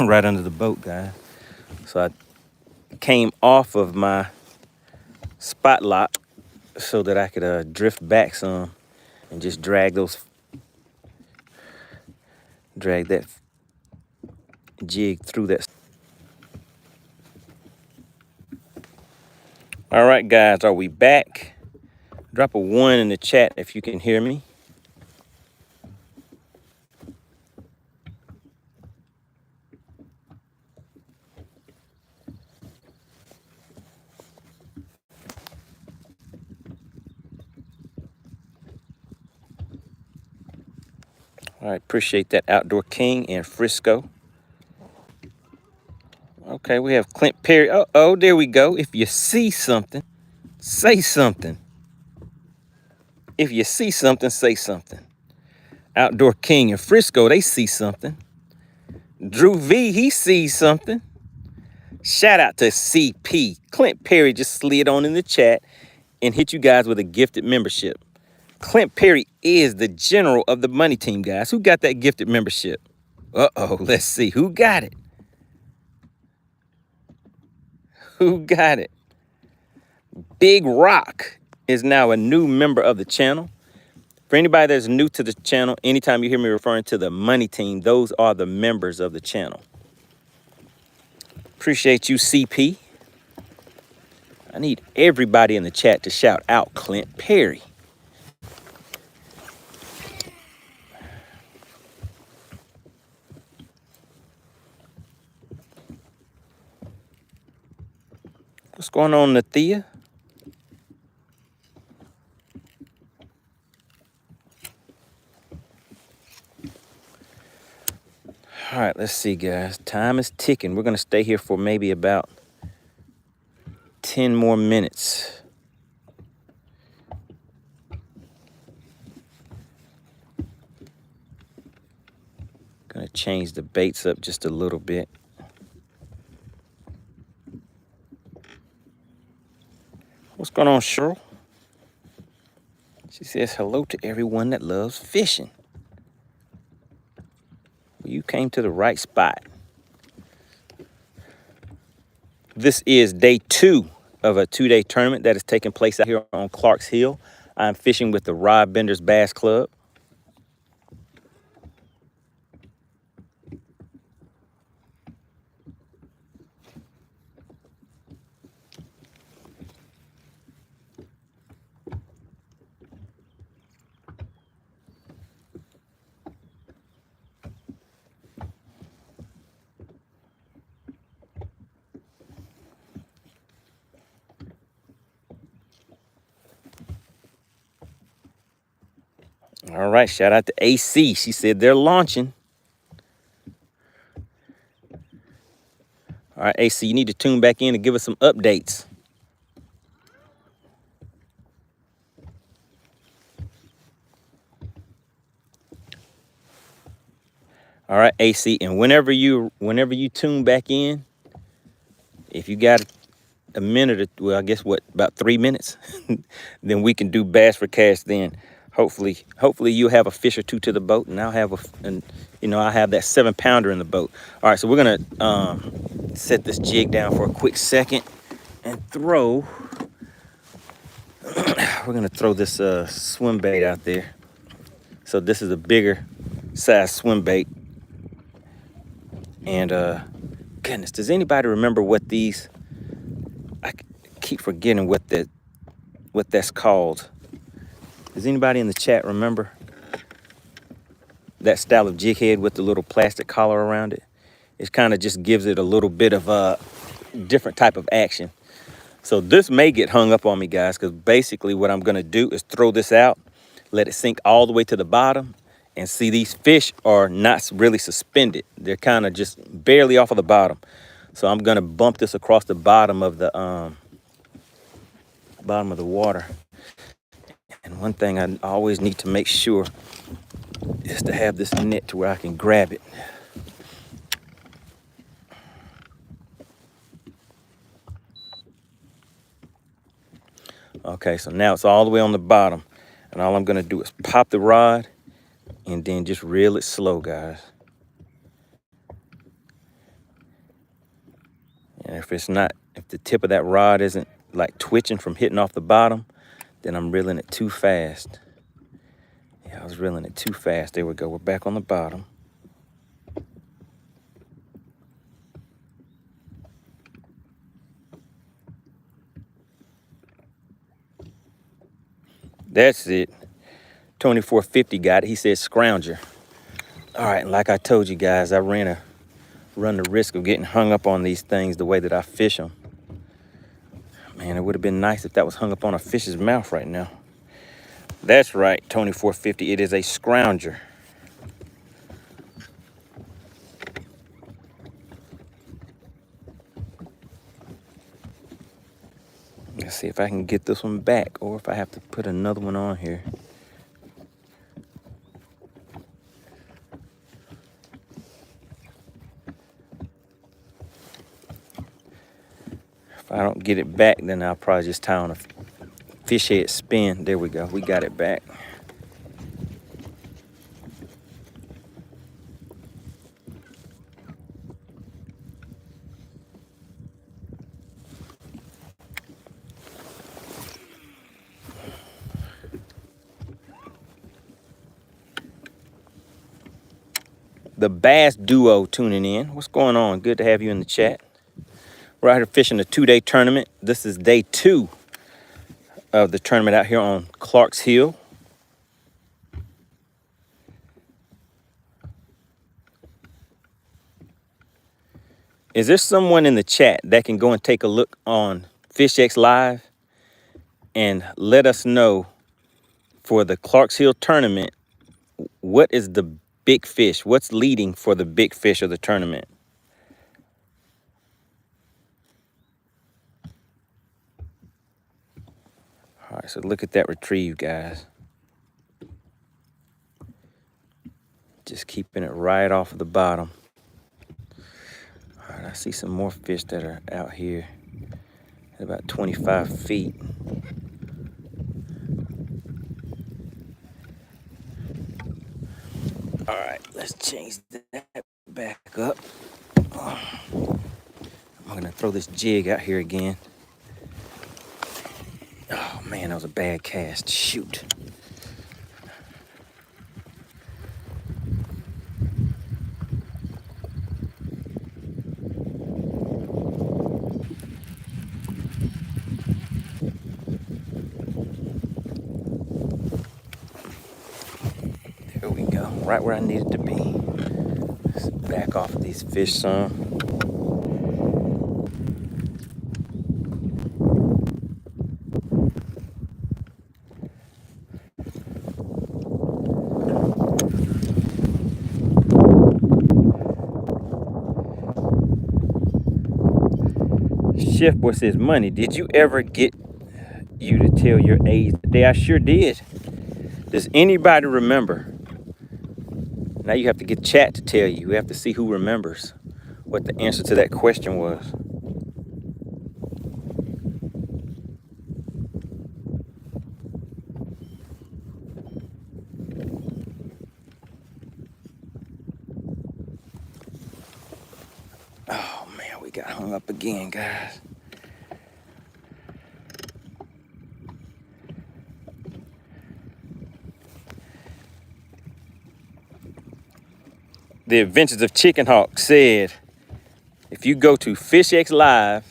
Speaker 1: right under the boat, guys. So I came off of my spot lock so that I could drift back some and just drag that jig through that. All right, guys, are we back? Drop a 1 in the chat if you can hear me. All right, appreciate that, Outdoor King and Frisco. Okay, we have Clint Perry. Oh, there we go. If you see something, say something. If you see something, say something. Outdoor King and Frisco, they see something. Drew V, he sees something. Shout out to CP. Clint Perry just slid on in the chat and hit you guys with a gifted membership. Clint Perry is the general of the Money Team, guys. Who got that gifted membership? Uh-oh, let's see. Who got it? Who got it? Big Rock is now a new member of the channel. For anybody that's new to the channel, anytime you hear me referring to the Money Team, those are the members of the channel. Appreciate you, CP. I need everybody in the chat to shout out Clint Perry. What's going on, Nathia? All right, let's see, guys. Time is ticking. We're going to stay here for maybe about 10 more minutes. Going to change the baits up just a little bit. What's going on, Cheryl? She says hello to everyone that loves fishing. Well, you came to the right spot. This is day 2 of a 2-day tournament that is taking place out here on Clark's Hill. I'm fishing with the Rod Benders Bass Club. All right, shout out to AC. She said they're launching. All right, AC, you need to tune back in and give us some updates. All right, AC, and whenever you tune back in, if you got a minute or, well, I guess about 3 minutes, then we can do Bass for Cash then. Hopefully you'll have a fish or two to the boat, and I'll have I have that 7-pounder in the boat. All right, so we're gonna set this jig down for a quick second and throw. We're gonna throw this swim bait out there. So this is a bigger size swim bait. And goodness, does anybody remember what these? I keep forgetting what that's called. Does anybody in the chat remember that style of jig head with the little plastic collar around it? It kind of just gives it a little bit of a different type of action. So this may get hung up on me, guys, because basically what I'm going to do is throw this out, let it sink all the way to the bottom, and see these fish are not really suspended. They're kind of just barely off of the bottom. So I'm going to bump this across the bottom of the water. And one thing I always need to make sure is to have this net to where I can grab it. Okay, so now it's all the way on the bottom. And all I'm going to do is pop the rod and then just reel it slow, guys. And if the tip of that rod isn't like twitching from hitting off the bottom, then I'm reeling it too fast. Yeah, I was reeling it too fast. There we go. We're back on the bottom. That's it. 2450 got it. He said scrounger. All right, and like I told you guys, I run the risk of getting hung up on these things the way that I fish them. Man, it would have been nice if that was hung up on a fish's mouth right now. That's right, 2450. It is a scrounger. Let's see if I can get this one back or if I have to put another one on here. If I don't get it back, then I'll probably just tie on a fish head spin. There we go. We got it back. The Bass Duo tuning in. What's going on? Good to have you in the chat. We're out here fishing a 2-day tournament. This is day 2 of the tournament out here on Clark's Hill. Is there someone in the chat that can go and take a look on FishXLive and let us know for the Clark's Hill tournament, what is the big fish? What's leading for the big fish of the tournament? All right, so look at that retrieve, guys. Just keeping it right off of the bottom. All right, I see some more fish that are out here at about 25 feet. All right, let's change that back up. I'm gonna throw this jig out here again. Oh man, that was a bad cast. Shoot. There we go, right where I needed to be. Let's back off of these fish some. Chef Boy says, Money, did you ever get you to tell your age today? I sure did. Does anybody remember? Now you have to get chat to tell you. We have to see who remembers what the answer to that question was. Oh man, we got hung up again, guys. The Adventures of Chicken Hawk said, if you go to FishXLive,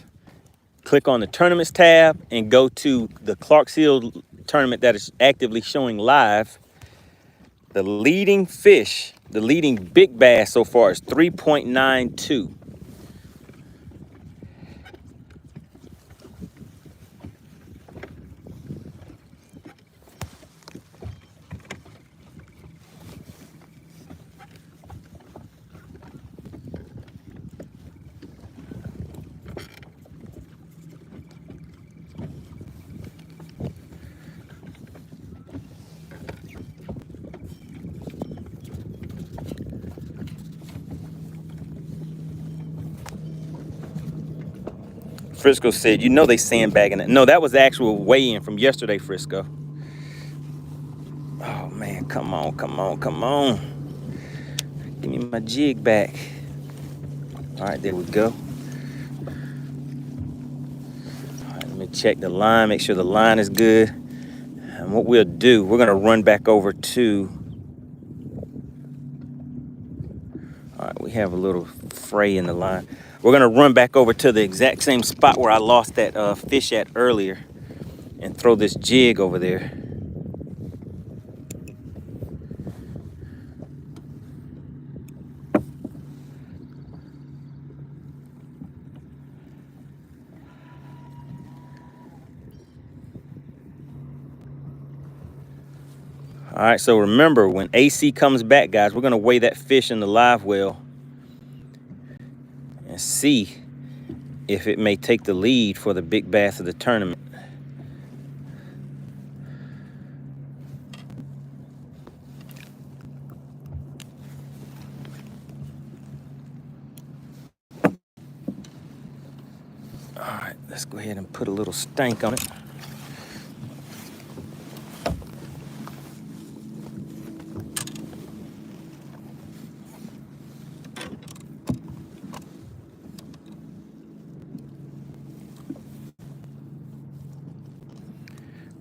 Speaker 1: click on the tournaments tab and go to the Clark's Hill tournament that is actively showing live, the leading fish, the leading big bass so far is 3.92. Frisco said, you know they sandbagging it. No, that was the actual weigh-in from yesterday, Frisco. Oh, man, come on, come on, come on. Give me my jig back. All right, there we go. All right, let me check the line, make sure the line is good. And what we'll do, we're gonna run back over to, all right, we have a little fray in the line. We're gonna run back over to the exact same spot where I lost that fish at earlier and throw this jig over there. All right, so remember, when AC comes back, guys, we're gonna weigh that fish in the live well and see if it may take the lead for the big bass of the tournament. All right, let's go ahead and put a little stank on it.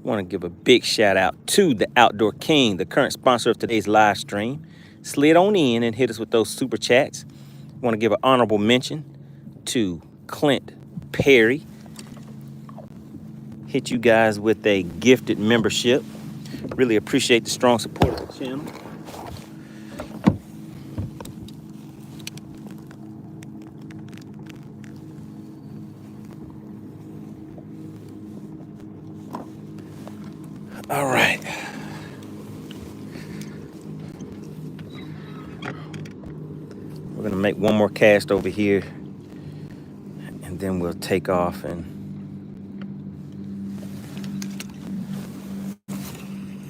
Speaker 1: Want to give a big shout out to the Outdoor King, the current sponsor of today's live stream. Slid on in and hit us with those super chats. Want to give an honorable mention to Clint Perry. Hit you guys with a gifted membership. Really appreciate the strong support of the channel. All right. We're gonna make one more cast over here and then we'll take off and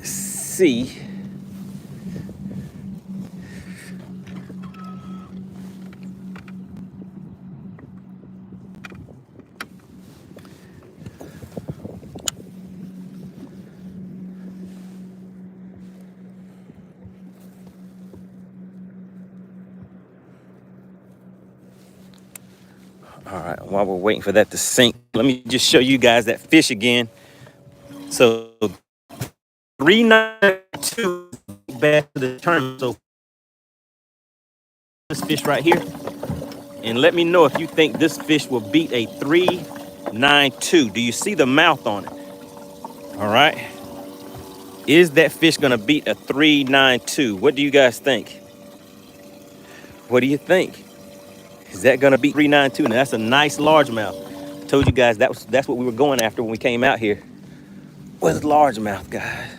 Speaker 1: see. All right, while we're waiting for that to sink, let me just show you guys that fish again. So 392 back to the tournament. So this fish right here, and let me know if you think this fish will beat a 392. Do you see the mouth on it? All right. Is that fish gonna beat a 392? What do you guys think? What do you think? Is that gonna beat 392? Now that's a nice largemouth. I told you guys that's what we were going after when we came out here. Was largemouth, guys.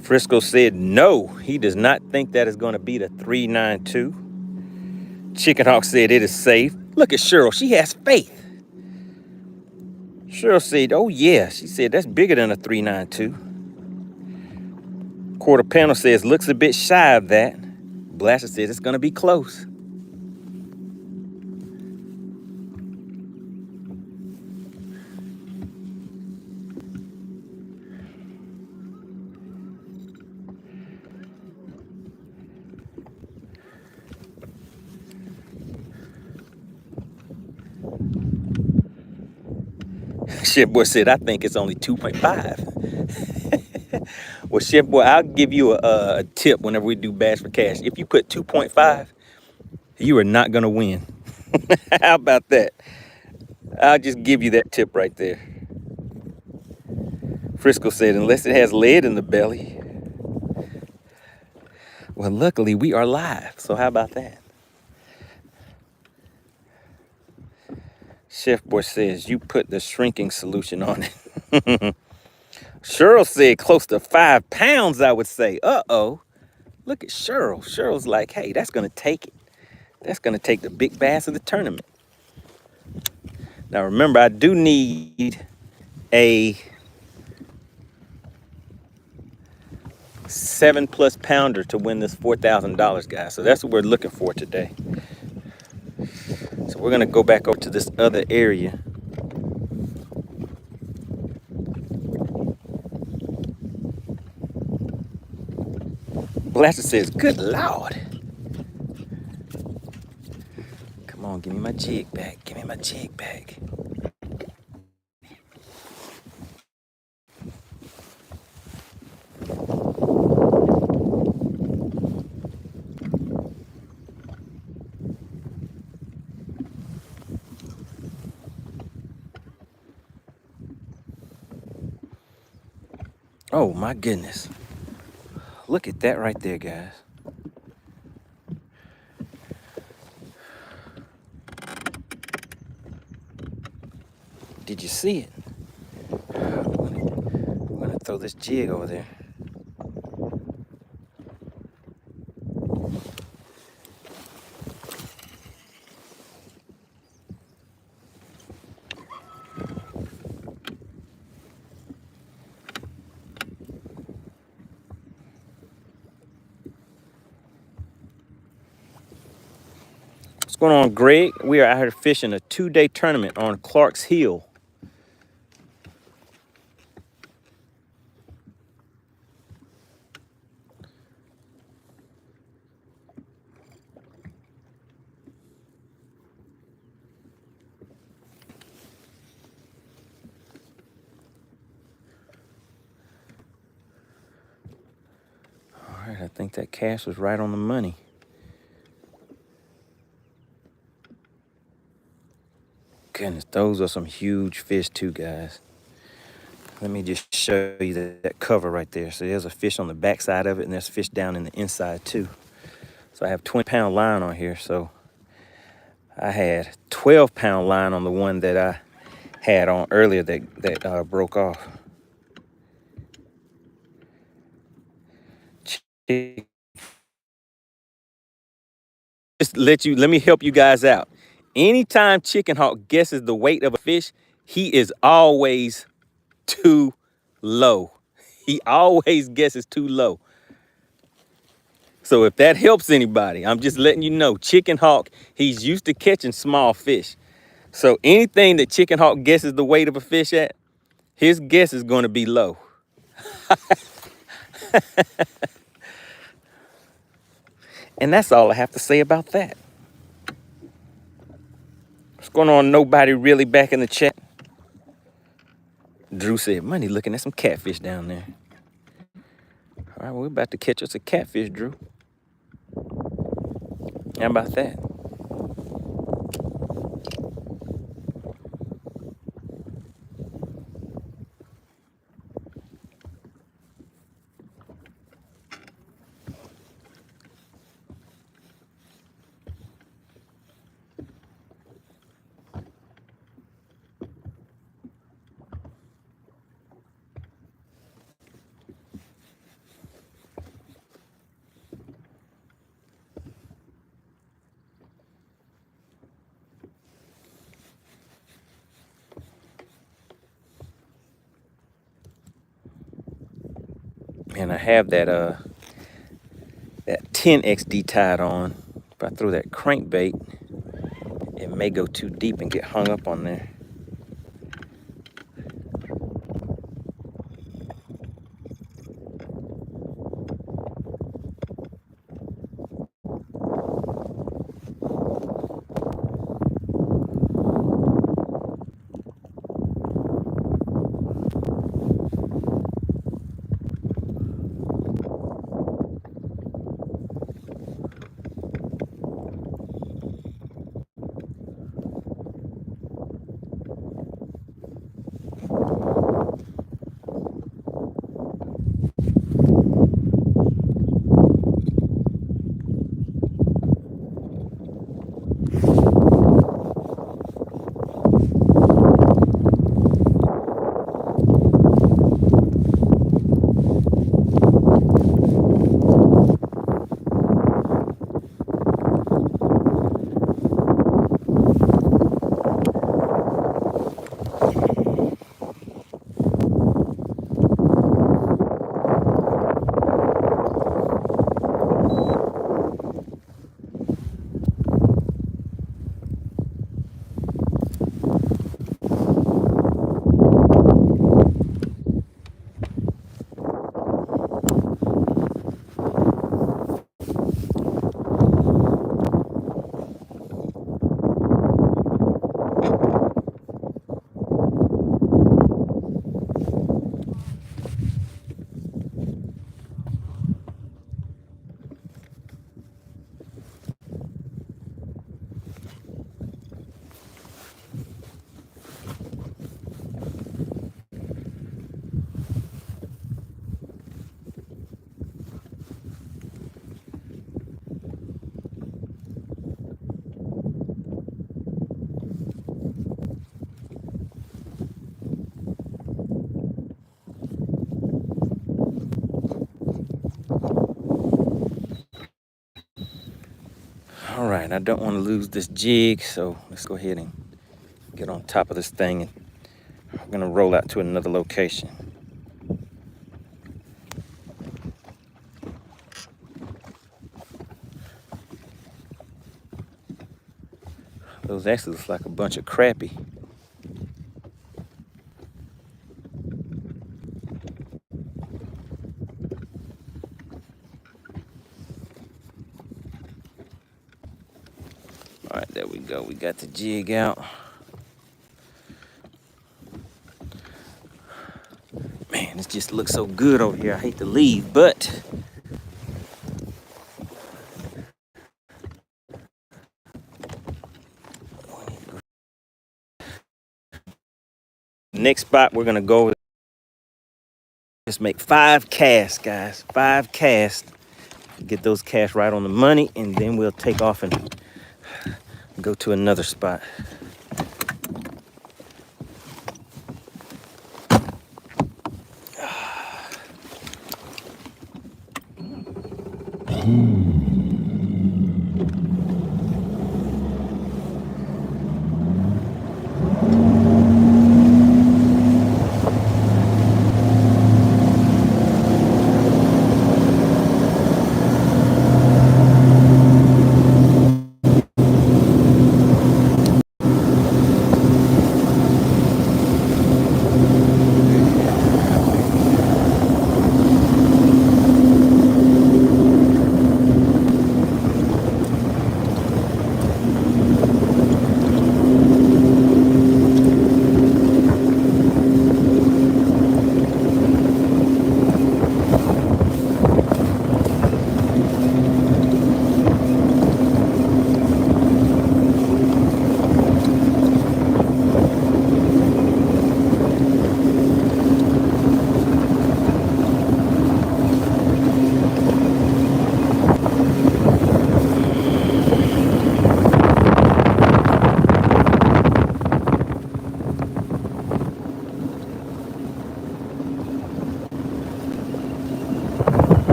Speaker 1: Frisco said no, he does not think that is gonna beat a 392. Chicken Hawk said it is safe. Look at Cheryl, she has faith. Cheryl said, oh yeah, she said that's bigger than a 392. Quarter Panel says, looks a bit shy of that. Blaster says it's gonna be close. Chef Boy said, I think it's only 2.5. Well, Chef Boy, I'll give you a tip whenever we do Bass for Cash. If you put 2.5, you are not going to win. How about that? I'll just give you that tip right there. Frisco said, unless it has lead in the belly. Well, luckily, we are live. So how about that? Chef Boy says, you put the shrinking solution on it. Cheryl said close to 5 pounds, I would say. Uh-oh. Look at Cheryl. Cheryl's like, hey, that's going to take it. That's going to take the big bass of the tournament. Now, remember, I do need a 7+ pounder to win this $4,000, guys. So that's what we're looking for today. So we're going to go back over to this other area. Blaster says, good Lord. give me my jig back. Give me my jig back. Oh my goodness. Look at that right there, guys. Did you see it? I'm gonna throw this jig over there. What's going on, Greg? We are out here fishing a 2-day tournament on Clark's Hill. All right, I think that cast was right on the money. Goodness, those are some huge fish too, guys. Let me just show you that cover right there. So there's a fish on the back side of it, and there's fish down in the inside too. So I have 20-pound line on here. So I had 12-pound line on the one that I had on earlier that broke off. Just let me help you guys out. Anytime Chicken Hawk guesses the weight of a fish, he is always too low. He always guesses too low. So if that helps anybody, I'm just letting you know, Chicken Hawk, he's used to catching small fish. So anything that Chicken Hawk guesses the weight of a fish at, his guess is going to be low. And that's all I have to say about that. What's going on? Nobody really back in the chat. Drew said, Money looking at some catfish down there. All right, well, we're about to catch us a catfish, Drew. How about that? And I have that 10XD tied on. If I throw that crankbait, it may go too deep and get hung up on there. right, I don't want to lose this jig, so let's go ahead and get on top of this thing, and I'm gonna roll out to another location. Those actually look like a bunch of crappie. All right, there we go. We got the jig out. Man, this just looks so good over here. I hate to leave, but next spot we're gonna go. Just make 5 casts, guys. 5 casts. Get those casts right on the money, and then we'll take off and go to another spot.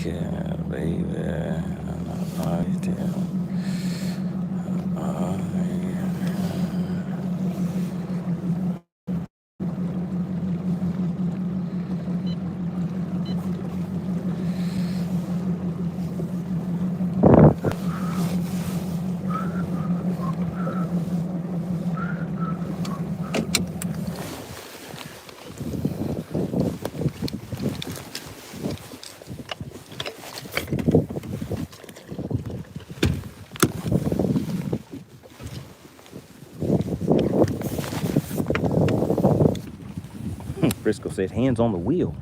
Speaker 1: Okay, baby. Frisco said hands on the wheel.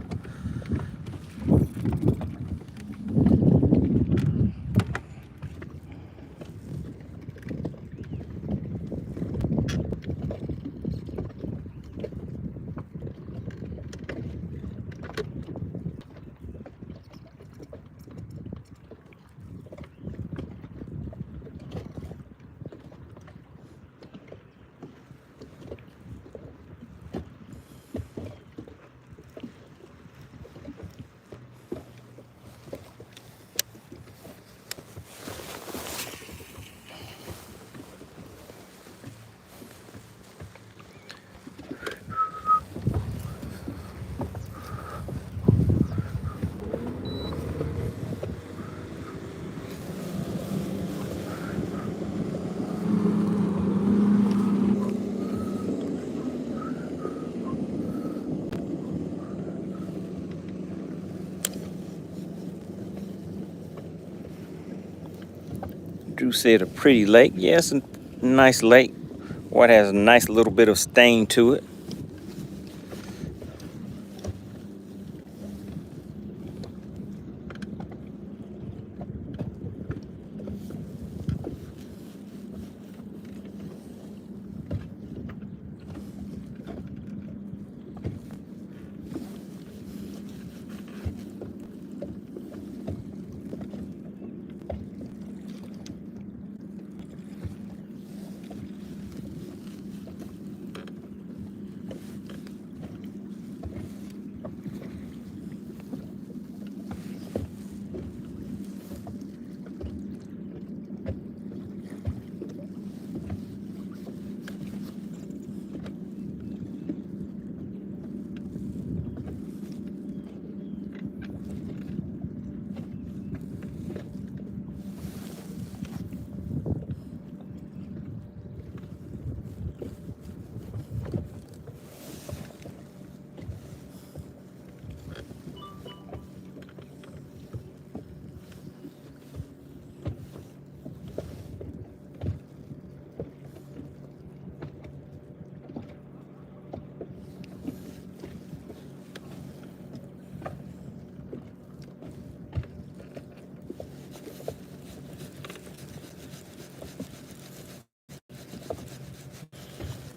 Speaker 1: Stu said a pretty lake. Yes, a nice lake. What has a nice little bit of stain to it.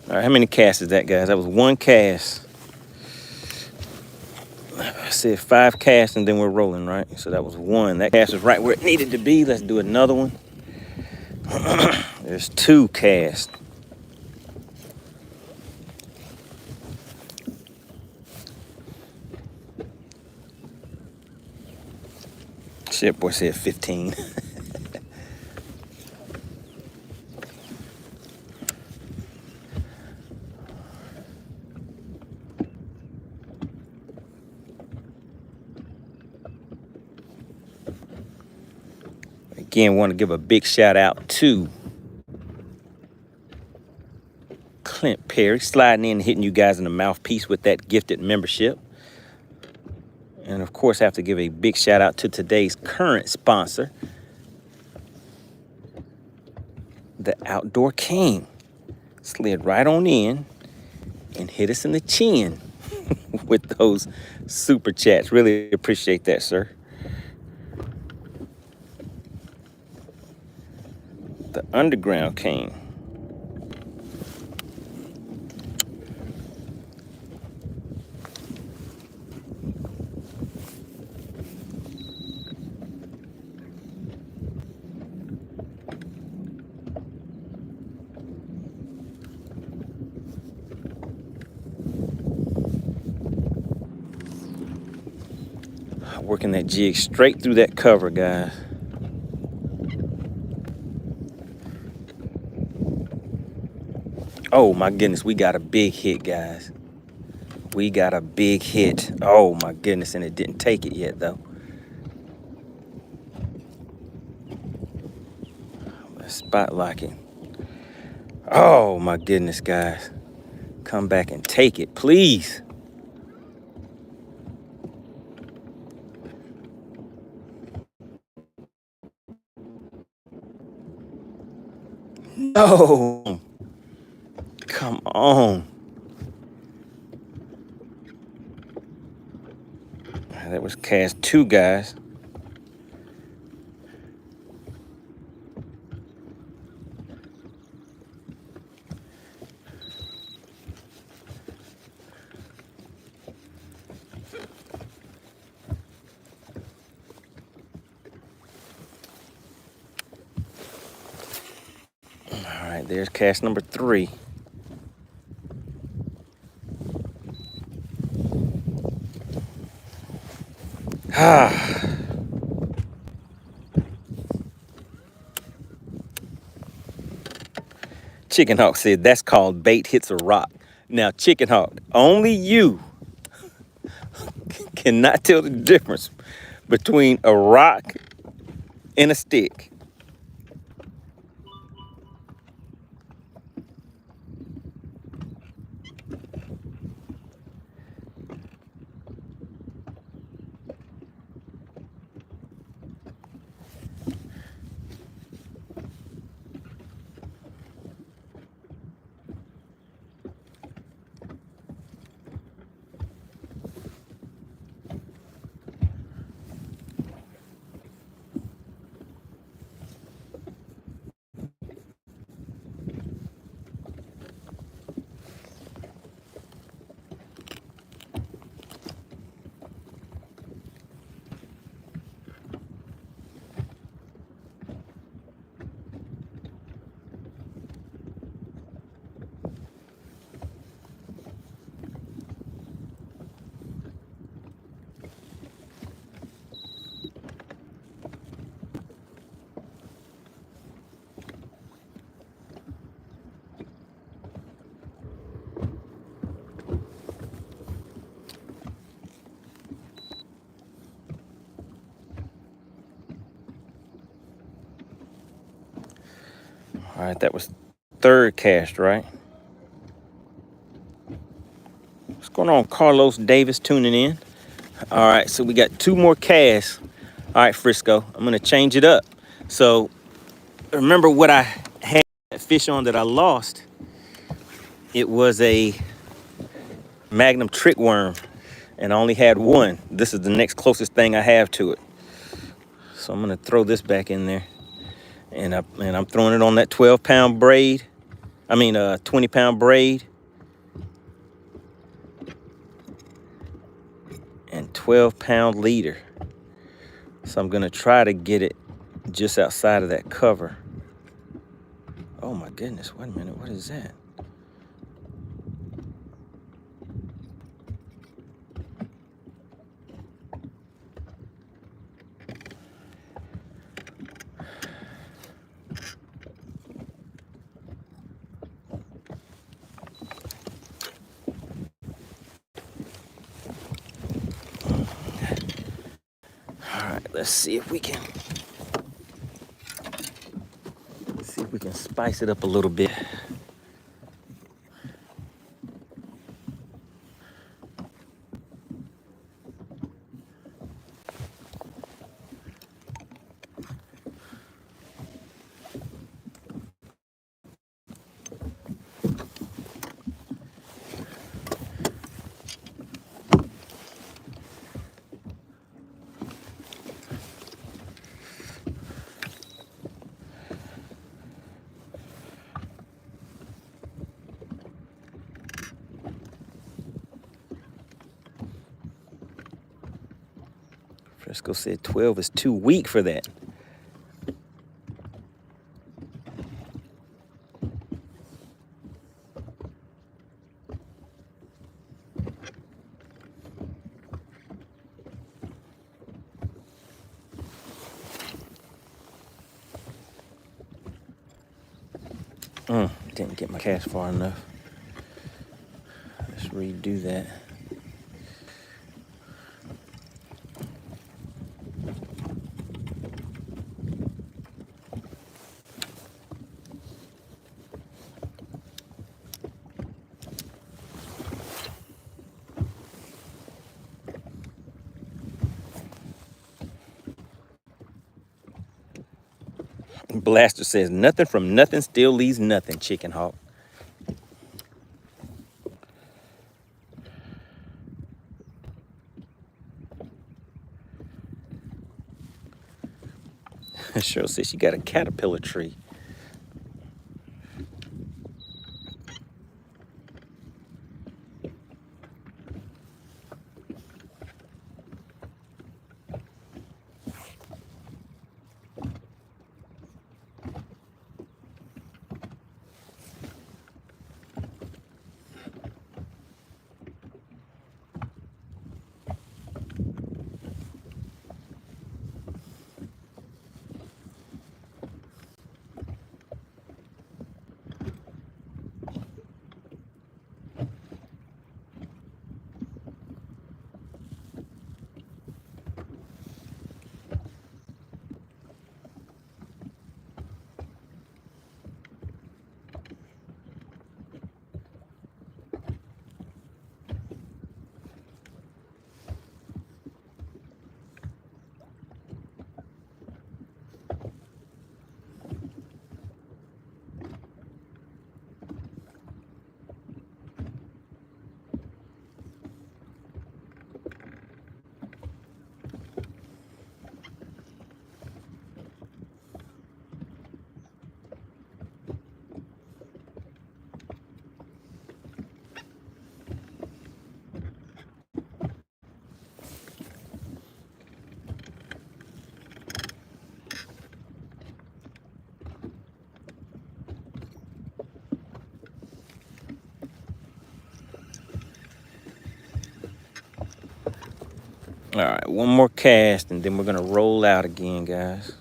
Speaker 1: All right, how many casts is that, guys? That was one cast. I said 5 casts and then we're rolling, right? So that was 1. That cast was right where it needed to be. Let's do another one. There's 2 casts. Shit, boy said 15. Again, want to give a big shout out to Clint Perry, sliding in, hitting you guys in the mouthpiece with that gifted membership. And of course, I have to give a big shout out to today's current sponsor, the Outdoor King. Slid right on in and hit us in the chin with those super chats. Really appreciate that, sir. The Underground King. Working that jig straight through that cover, guys. Oh my goodness, we got a big hit, guys. We got a big hit. Oh my goodness, and it didn't take it yet though. Let's spot lock it. Oh my goodness, guys. Come back and take it, please. No. Come on. That was cast 2, guys. All right, there's cast number 3. Chicken Hawk said that's called bait hits a rock. Now, Chicken Hawk, only you cannot tell the difference between a rock and a stick. right, that was third cast, right? What's going on, Carlos Davis tuning in? All right, so we got 2 more casts. All right, Frisco, I'm gonna change it up. So remember what I had that fish on that I lost? It was a Magnum trick worm, and I only had 1. This is the next closest thing I have to it. So I'm gonna throw this back in there, and I'm throwing it on that 12-pound braid. 20-pound braid and 12-pound leader. So I'm gonna try to get it just outside of that cover. Oh my goodness, wait a minute, what is that? All right, let's see if we can spice it up a little bit. Fresco said 12 is too weak for that. Didn't get my cast far enough. Let's redo that. Blaster says nothing from nothing still leaves nothing, Chicken Hawk. Cheryl says she got a caterpillar tree. All right, one more cast, and then we're gonna roll out again, guys.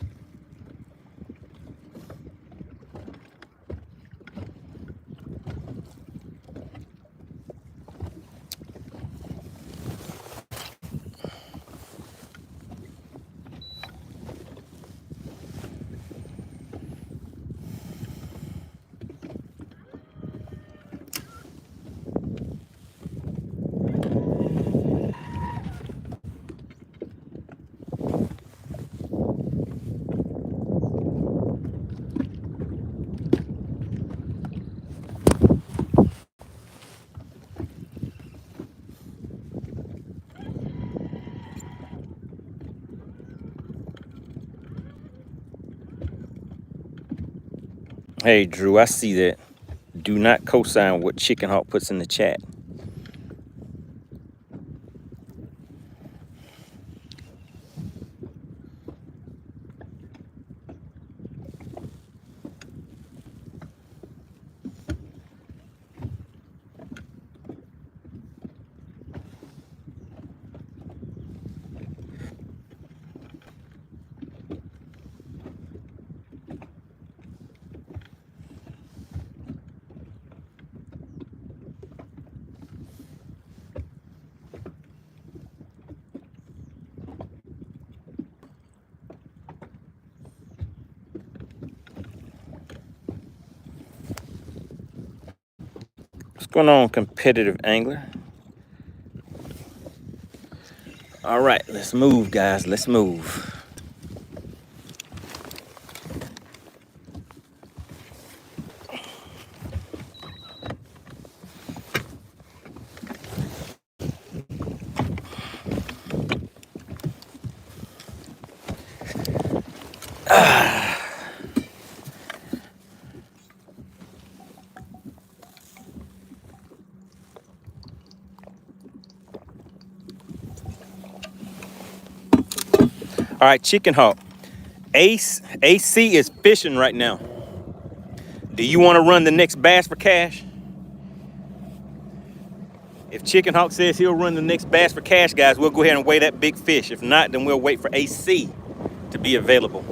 Speaker 1: Hey, Drew, I see that. Do not co-sign what Chicken Hawk puts in the chat. What's going on, competitive angler? All right, let's move, guys. Let's move. All right, Chicken Hawk. AC is fishing right now. Do you want to run the next Bass for Cash? If Chicken Hawk says he'll run the next Bass for Cash, guys, we'll go ahead and weigh that big fish. If not, then we'll wait for AC to be available.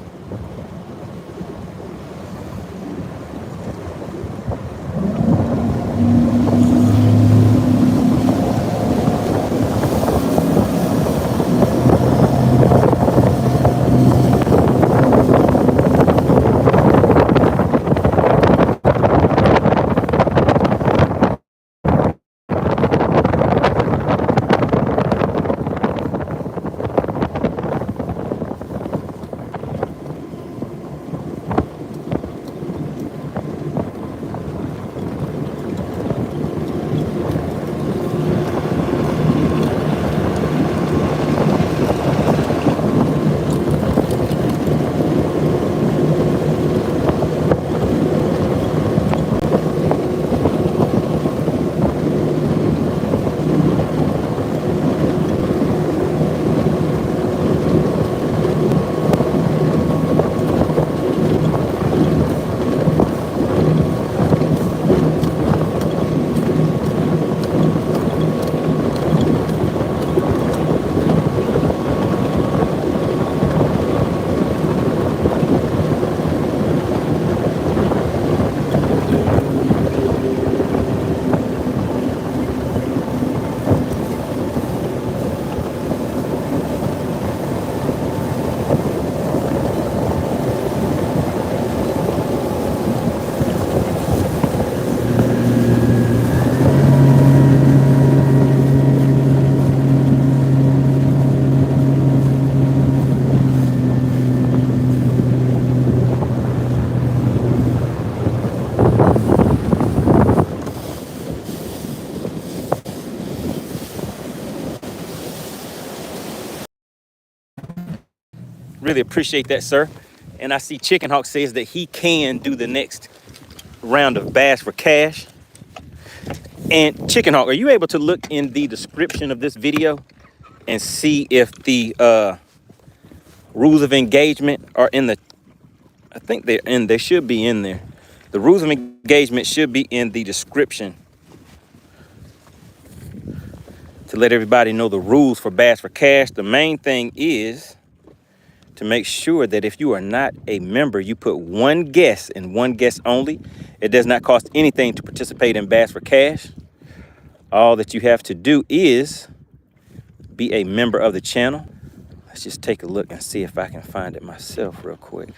Speaker 1: Really appreciate that, sir. And I see Chicken Hawk says that he can do the next round of Bass for Cash. And Chicken Hawk, are you able to look in the description of this video and see if the rules of engagement are in the, I think they should be in there. The rules of engagement should be in the description to let everybody know the rules for Bass for Cash. The main thing is to make sure that if you are not a member, you put one guess and one guess only. It does not cost anything to participate in Bass for Cash. All that you have to do is be a member of the channel. Let's just take a look and see if I can find it myself real quick.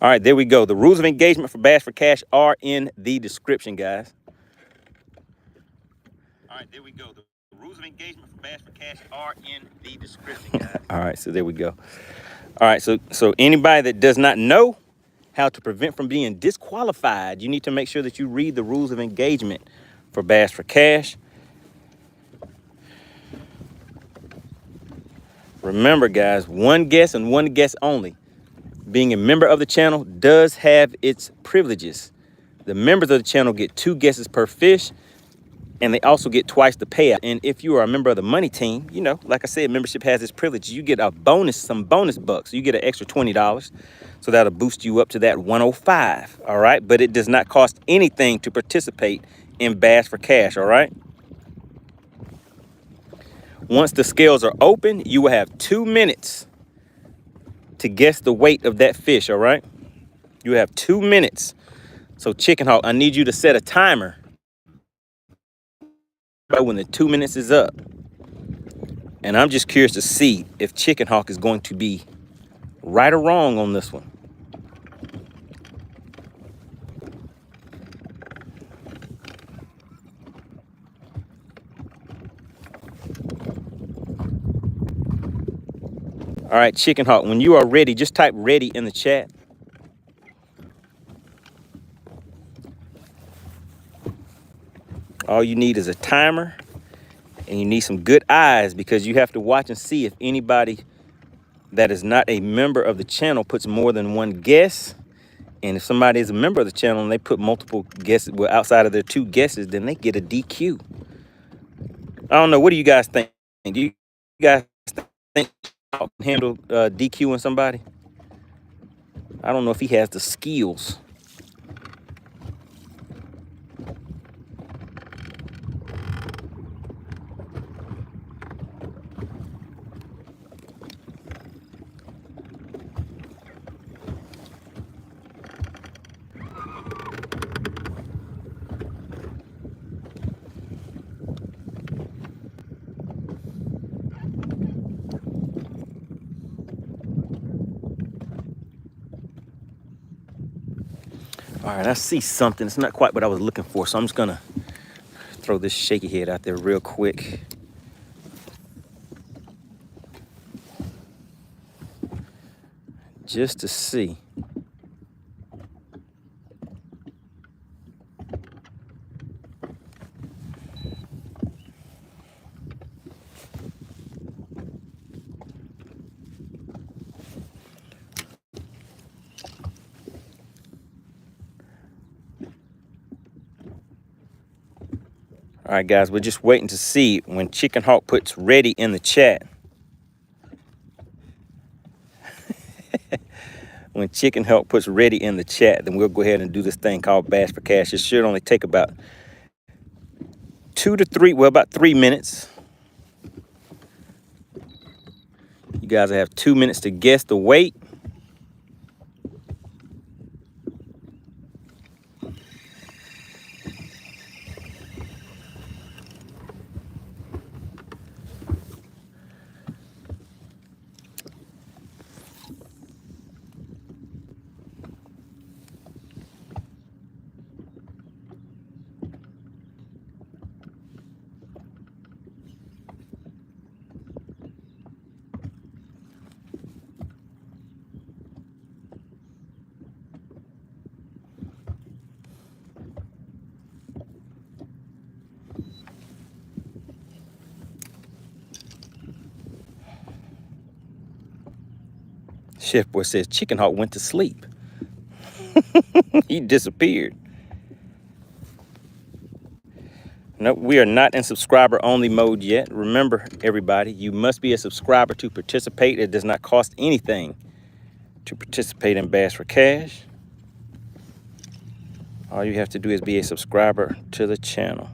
Speaker 1: All right, there we go. The rules of engagement for Bass for Cash are in the description, guys. All right, there we go. The rules of engagement for Bass for Cash are in the description, guys. All right, so there we go. All right, so anybody that does not know how to prevent from being disqualified, you need to make sure that you read the rules of engagement for Bass for Cash. Remember, guys, one guess and one guess only. Being a member of the channel does have its privileges. The members of the channel get 2 guesses per fish, and they also get twice the payout. And if you are a member of the Money Team, you know, like I said, membership has its privileges. You get a bonus, some bonus bucks. You get an extra $20. So that'll boost you up to that 105, all right? But it does not cost anything to participate in Bass for Cash, all right? Once the scales are open, you will have 2 minutes to guess the weight of that fish, all right? You have 2 minutes. So Chicken Hawk, I need you to set a timer when the 2 minutes is up. And I'm just curious to see if Chicken Hawk is going to be right or wrong on this one. All right, Chicken Hawk, when you are ready, just type ready in the chat. All you need is a timer, and you need some good eyes, because you have to watch and see if anybody that is not a member of the channel puts more than one guess. And if somebody is a member of the channel and they put multiple guesses, well, outside of their 2 guesses, then they get a DQ. I don't know. What do you guys think? Do you guys think I can handle DQing somebody? I don't know if he has the skills. All right, I see something. It's not quite what I was looking for, so I'm just gonna throw this shaky head out there real quick. Just to see. All right, guys, we're just waiting to see when Chicken Hawk puts ready in the chat. When Chicken Hawk puts ready in the chat, then we'll go ahead and do this thing called Bass for Cash. It should only take about 2 to 3, well, about 3 minutes. You guys have 2 minutes to guess the weight. Chef Boy says Chicken Hawk went to sleep. He disappeared. No, we are not in subscriber only mode yet. Remember, everybody, you must be a subscriber to participate. It does not cost anything to participate in Bass for Cash. All you have to do is be a subscriber to the channel.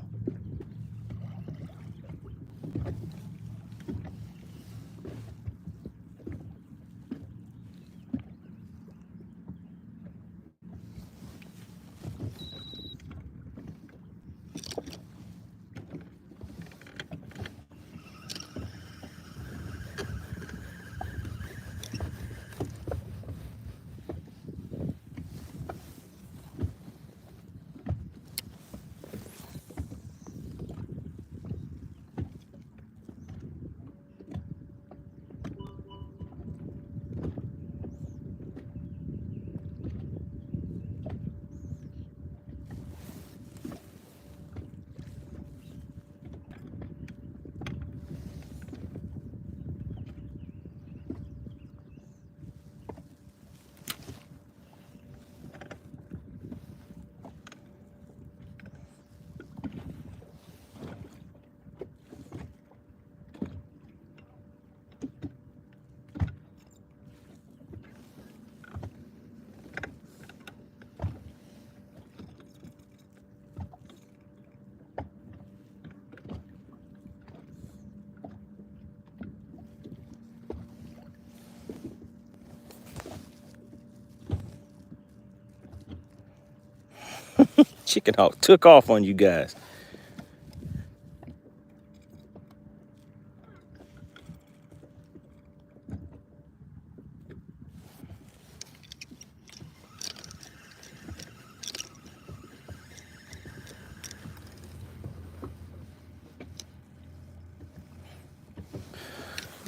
Speaker 1: chicken hawk took off on you guys.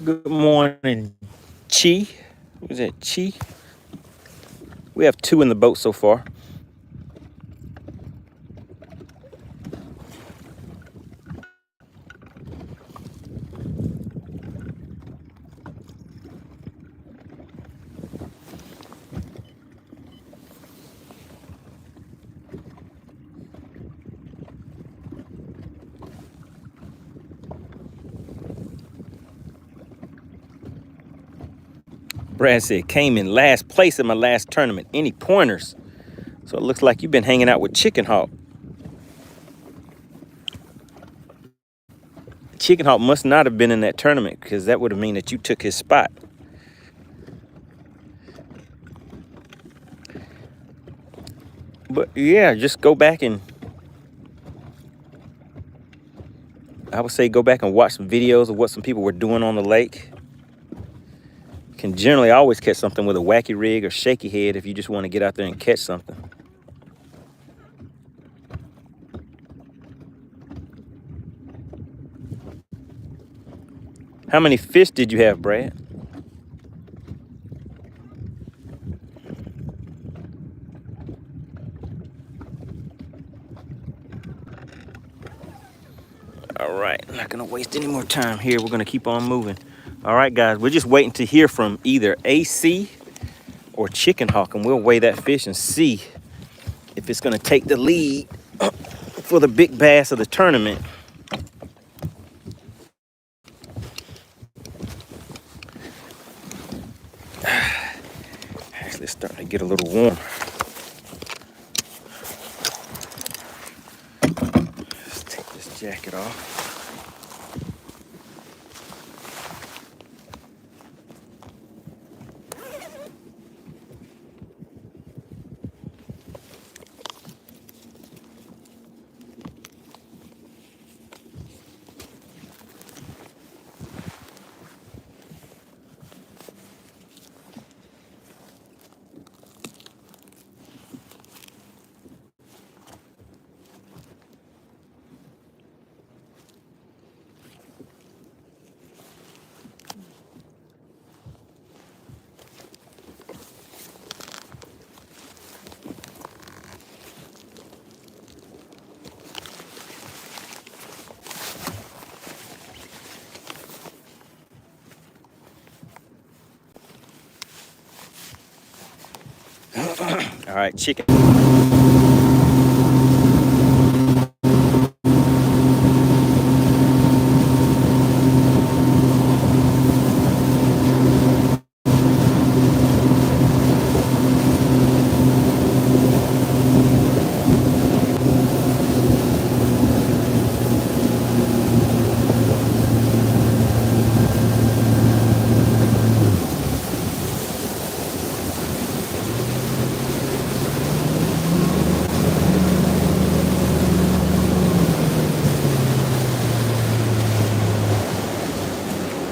Speaker 1: Good morning, Chi. Who's that, Chi? We have 2 in the boat so far. Brad said, came in last place in my last tournament. Any pointers? So it looks like you've been hanging out with Chicken Hawk. Chicken Hawk must not have been in that tournament because that would have mean that you took his spot. But yeah, just go back and I would say go back and watch some videos of what some people were doing on the lake. You can generally always catch something with a wacky rig or shaky head if you just want to get out there and catch something. How many fish did you have, Brad? All right, I'm not gonna waste any more time here. We're gonna keep on moving. All right, guys, we're just waiting to hear from either AC or Chicken Hawk, and we'll weigh that fish and see if it's gonna take the lead for the big bass of the tournament. Actually, it's starting to get a little warm. Let's take this jacket off. All right, chicken.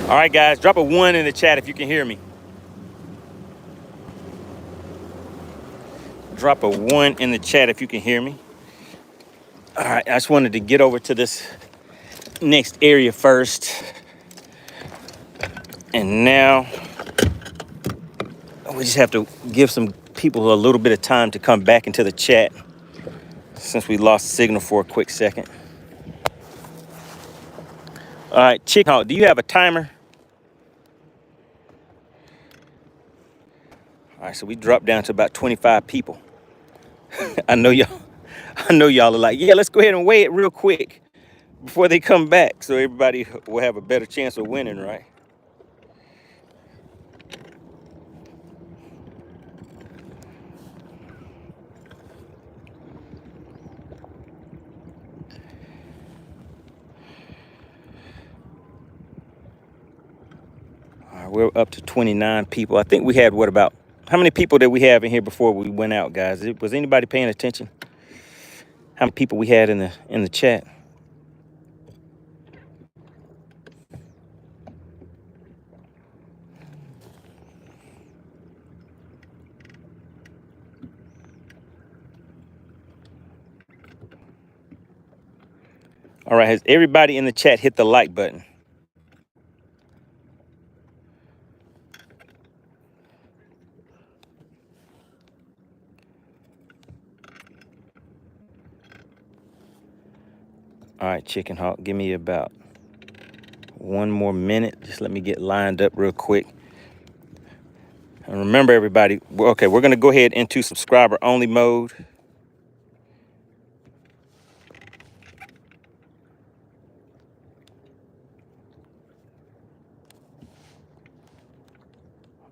Speaker 1: All right, guys, drop a 1 in the chat if you can hear me. Drop a 1 in the chat if you can hear me. All right, I just wanted to get over to this next area first. And now we just have to give some people a little bit of time to come back into the chat since we lost signal for a quick second. All right, Chicken Hawk, do you have a timer? All right, so we dropped down to about 25 people. I know y'all are like, yeah, let's go ahead and weigh it real quick before they come back so everybody will have a better chance of winning, right? All right, we're up to 29 people. I think we had, how many people did we have in here before we went out, guys? Was anybody paying attention? how many people we had in the chat. All right, has everybody in the chat hit the like button? All right, Chicken Hawk, give me about 1 more minute. Just let me get lined up real quick. And remember, everybody, okay, we're going to go ahead into subscriber only mode.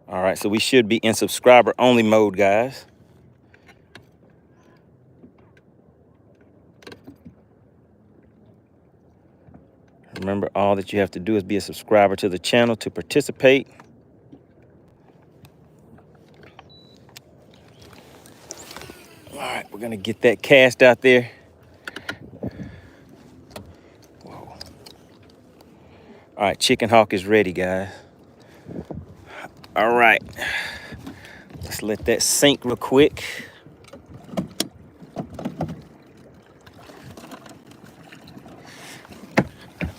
Speaker 1: All right, so we should be in subscriber only mode, guys. Remember, all that you have to do is be a subscriber to the channel to participate. All right, we're going to get that cast out there. Whoa. All right, Chicken Hawk is ready, guys. All right, let's let that sink real quick.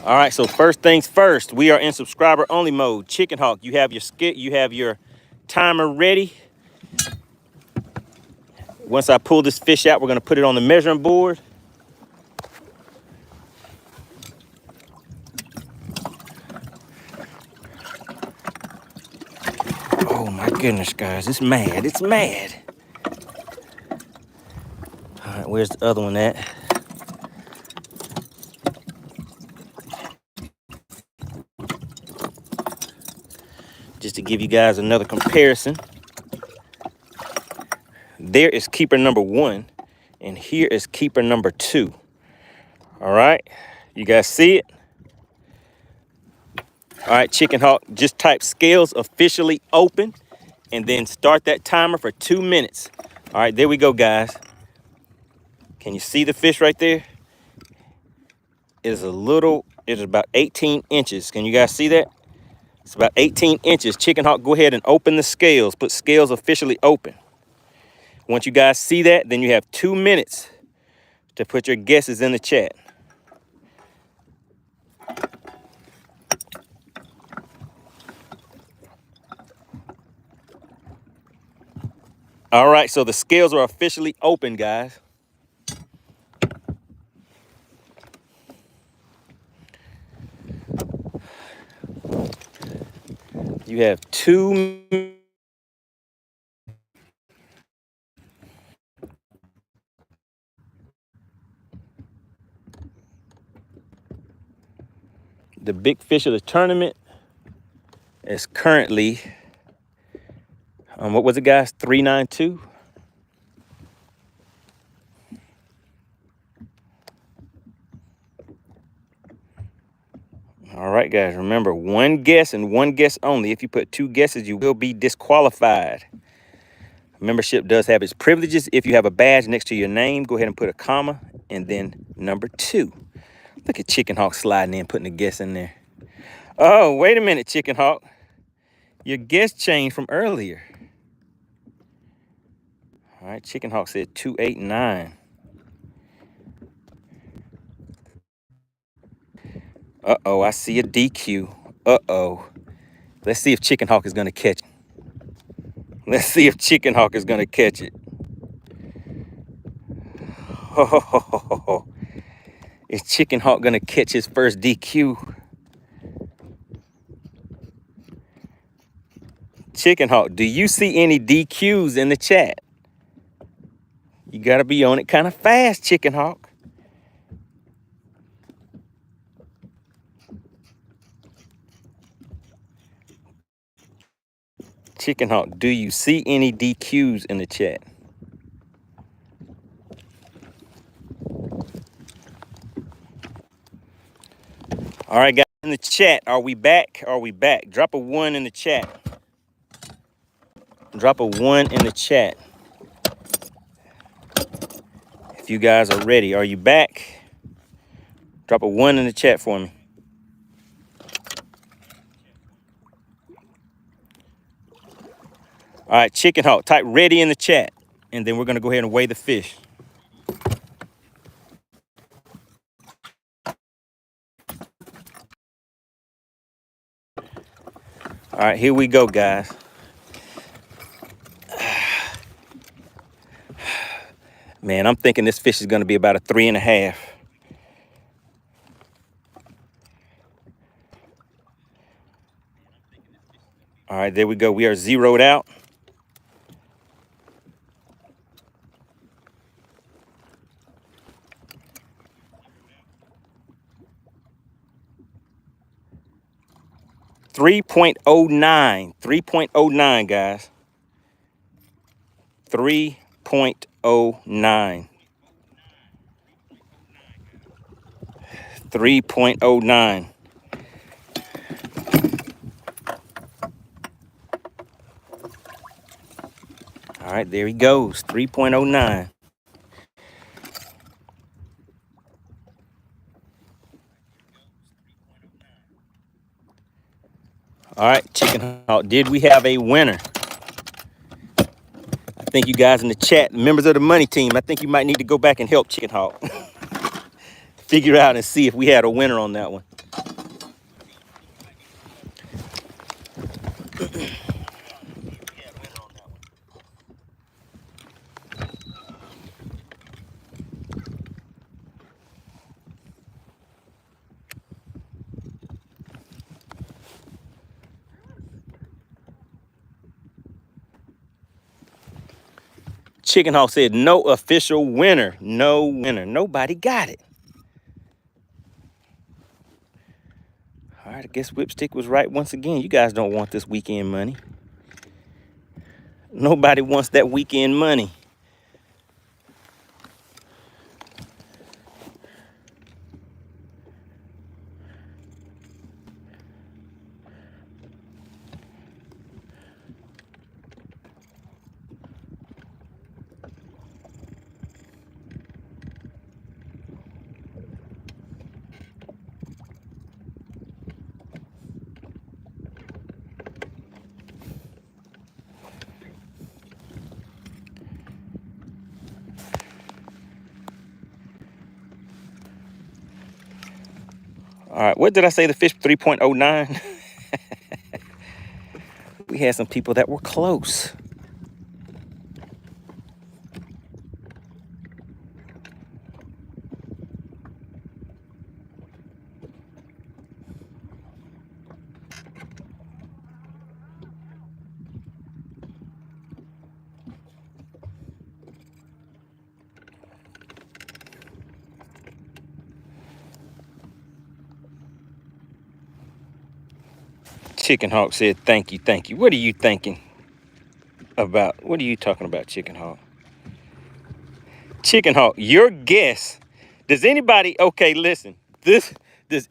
Speaker 1: All right, so first things first, we are in subscriber only mode. Chicken Hawk, you have your timer ready. Once I pull this fish out, we're gonna put it on the measuring board. Oh my goodness, guys, it's mad, it's mad. All right, where's the other one at? Just to give you guys another comparison. There is keeper number 1, and here is keeper number 2. All right, you guys see it? All right, Chicken Hawk, just type scales officially open and then start that timer for 2 minutes. All right, there we go, guys. Can you see the fish right there? It is about 18 inches. Can you guys see that? It's about 18 inches. Chicken Hawk, go ahead and open the scales. Put scales officially open. Once you guys see that, then you have 2 minutes to put your guesses in the chat. All right, so the scales are officially open, guys. You have 2 minutes. The big fish of the tournament is currently, what was it, guys? 392. All right, guys, remember, 1 guess and 1 guess only. If you put 2 guesses, you will be disqualified. Membership does have its privileges. If you have a badge next to your name, go ahead and put a comma and then number 2. Look at Chicken Hawk sliding in, putting a guess in there. Oh, wait a minute, Chicken Hawk. Your guess changed from earlier. All right, Chicken Hawk said 289. Uh-oh, I see a DQ. Uh-oh. Let's see if Chicken Hawk is going to catch it. Let's see if Chicken Hawk is going to catch it. Oh, is Chicken Hawk going to catch his first DQ? Chicken Hawk, do you see any DQs in the chat? You got to be on it kind of fast, Chicken Hawk. Chicken Hawk, do you see any DQs in the chat? All right, guys, in the chat, are we back? Are we back? Drop a 1 in the chat. Drop a 1 in the chat you guys are ready. Are you back? Drop a 1 in the chat for me. All right, Chicken Hawk, type ready in the chat, and then we're going to go ahead and weigh the fish. All right, here we go, guys. Man, I'm thinking this fish is going to be about a 3.5. All right, there we go. We are zeroed out. $3.09. 3.09, guys. 3.09. 3.09. All right, there he goes. 3.09. All right, Chicken Hawk, did we have a winner? I think you guys in the chat, members of the money team, I think you might need to go back and help Chicken Hawk figure out and see if we had a winner on that one. Chicken Hawk said no official winner. No winner. Nobody got it. All right, I guess Whipstick was right once again. You guys don't want this weekend money. Nobody wants that weekend money. All right, what did I say? The fish 3.09? We had some people that were close. Chicken Hawk said, thank you, thank you. What are you thinking about? What are you talking about, Chicken Hawk? Chicken Hawk, your guess. Does anybody, okay, listen. Does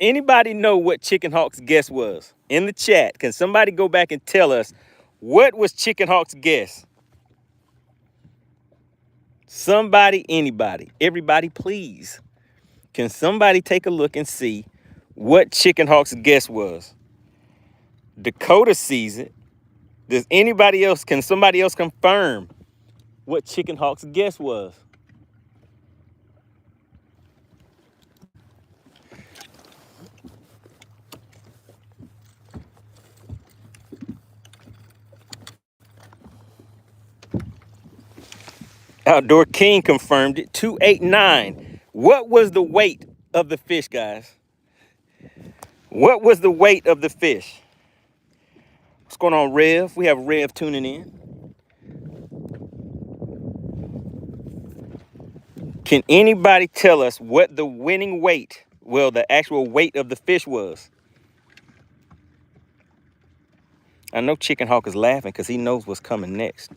Speaker 1: anybody know what Chicken Hawk's guess was? In the chat, can somebody go back and tell us what was Chicken Hawk's guess? Somebody, anybody, everybody, please. Can somebody take a look and see what Chicken Hawk's guess was? Dakota sees it. Does anybody else, can somebody else confirm what Chicken Hawk's guess was? Outdoor King confirmed it, 289. What was the weight of the fish, guys? What was the weight of the fish? What's going on, Rev? We have Rev tuning in. Can anybody tell us what the winning weight, well, the actual weight of the fish was? I know Chicken Hawk is laughing because he knows what's coming next.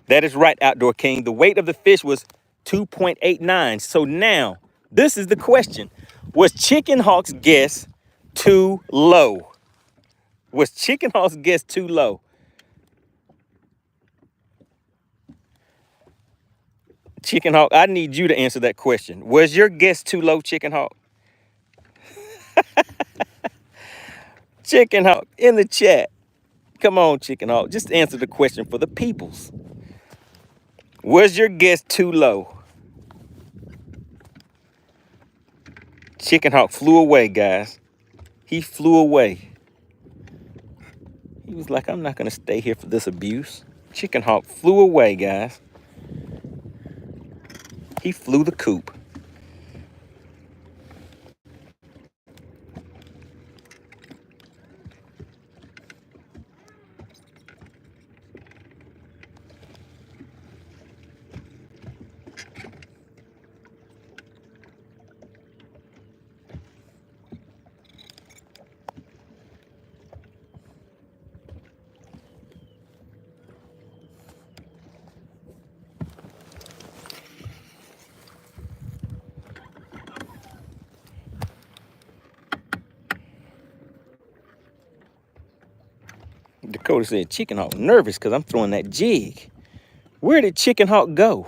Speaker 1: That is right, Outdoor King. The weight of the fish was 2.89. So now, this is the question. Was Chicken Hawk's guess too low? Was Chicken Hawk's guess too low? Chicken Hawk, I need you to answer that question. Was your guess too low, Chicken Hawk? Chicken Hawk, in the chat. Come on, Chicken Hawk. Just answer the question for the peoples. Was your guess too low? Chicken Hawk flew away, guys. He flew away. He was like, I'm not going to stay here for this abuse. Chicken Hawk flew away, guys. He flew the coop. Dakota said, Chicken Hawk nervous because I'm throwing that jig. Where did Chicken Hawk go?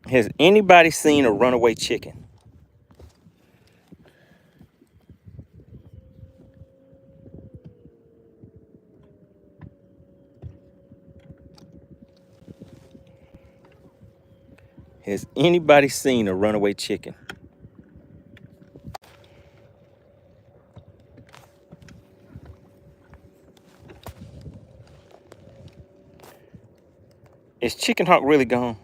Speaker 1: Has anybody seen a runaway chicken? Has anybody seen a runaway chicken? Is Chicken Hawk really gone?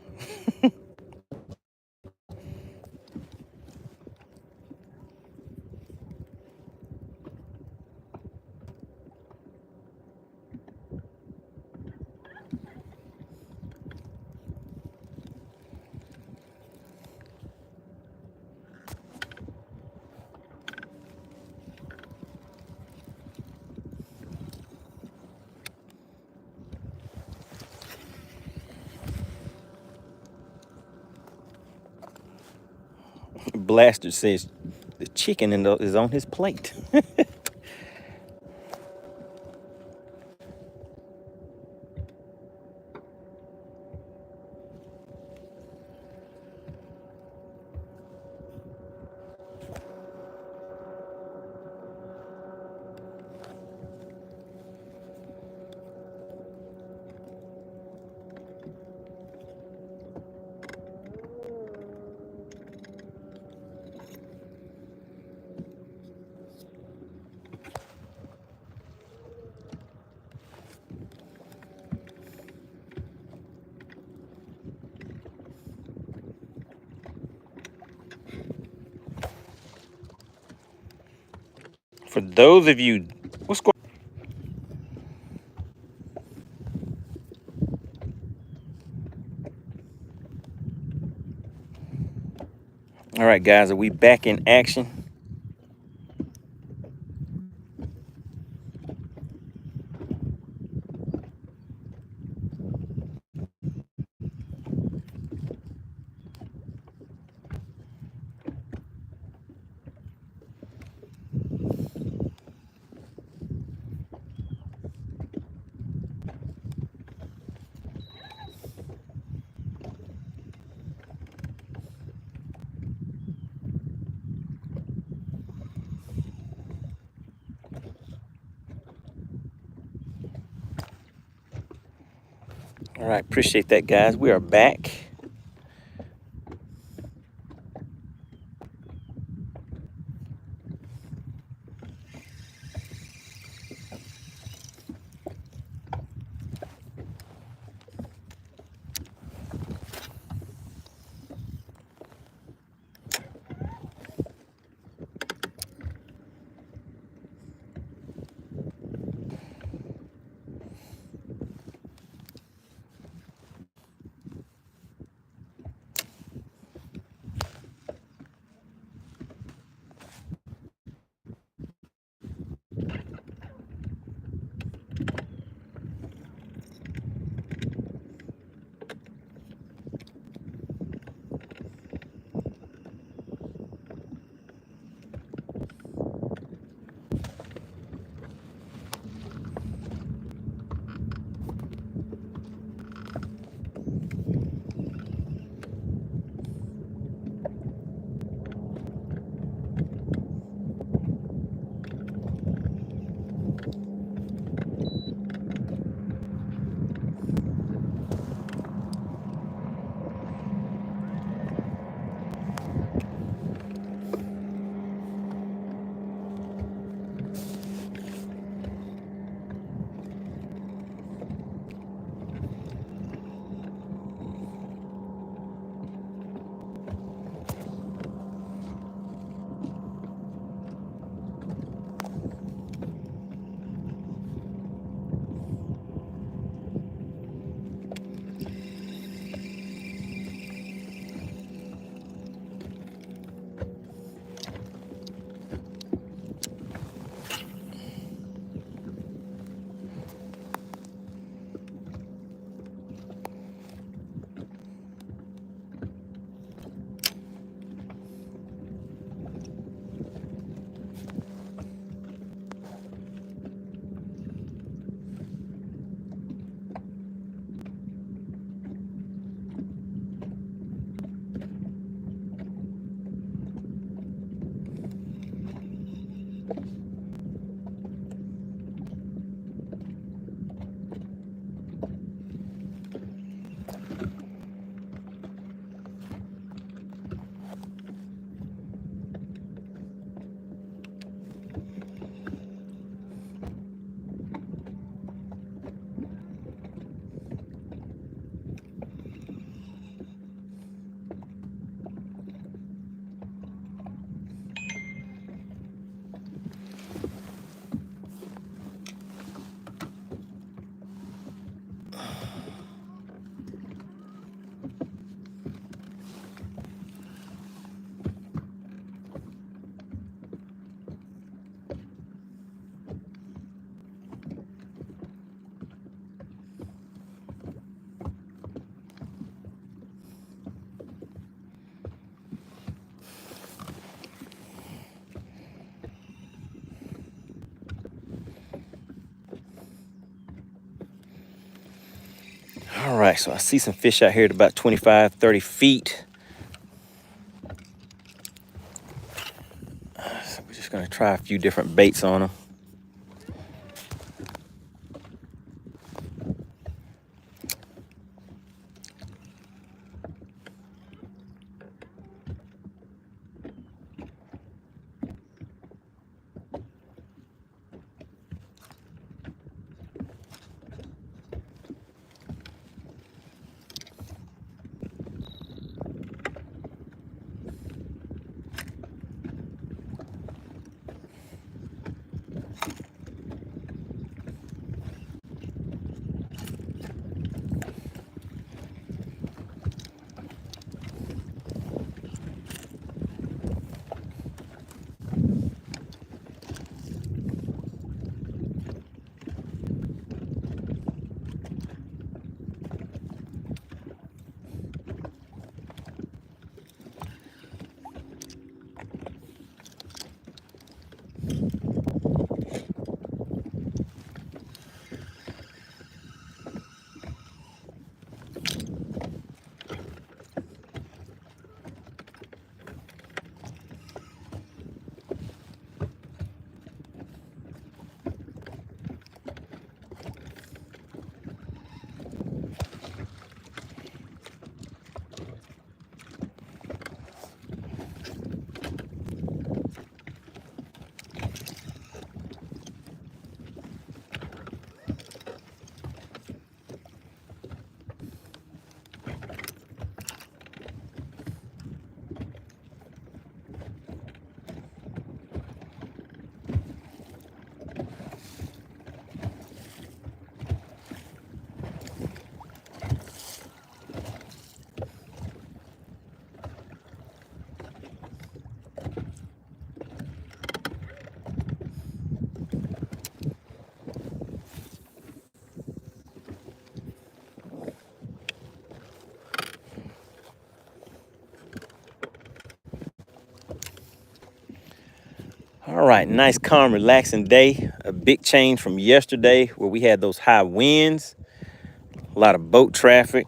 Speaker 1: Blaster says the chicken is on his plate. For those of you, what's going on? All right, guys, are we back in action? All right, appreciate that, guys. We are back. All right, so I see some fish out here at about 25, 30 feet. So we're just gonna try a few different baits on them. All right, nice, calm, relaxing day. A big change from yesterday where we had those high winds, a lot of boat traffic.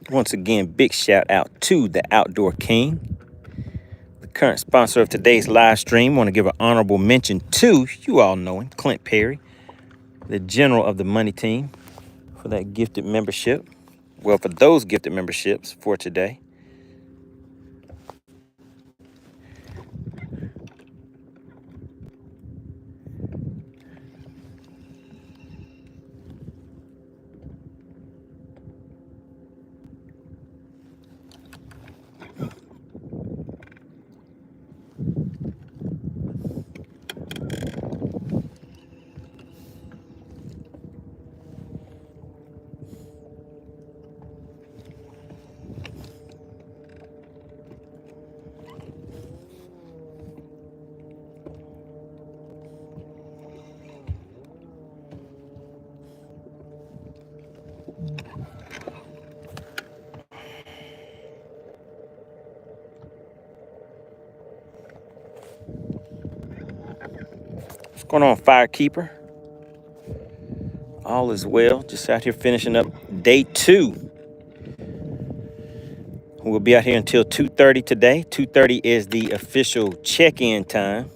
Speaker 1: Once again, big shout out to the Outdoor King, the current sponsor of today's live stream. Want to give an honorable mention to, you all know him, Clint Perry, the general of the Money Team, for that gifted membership. Well, for those gifted memberships for today. What's going on, Firekeeper? All is well. Just out here finishing up day 2. We'll be out here until 2:30 today. 2:30 is the official check-in time.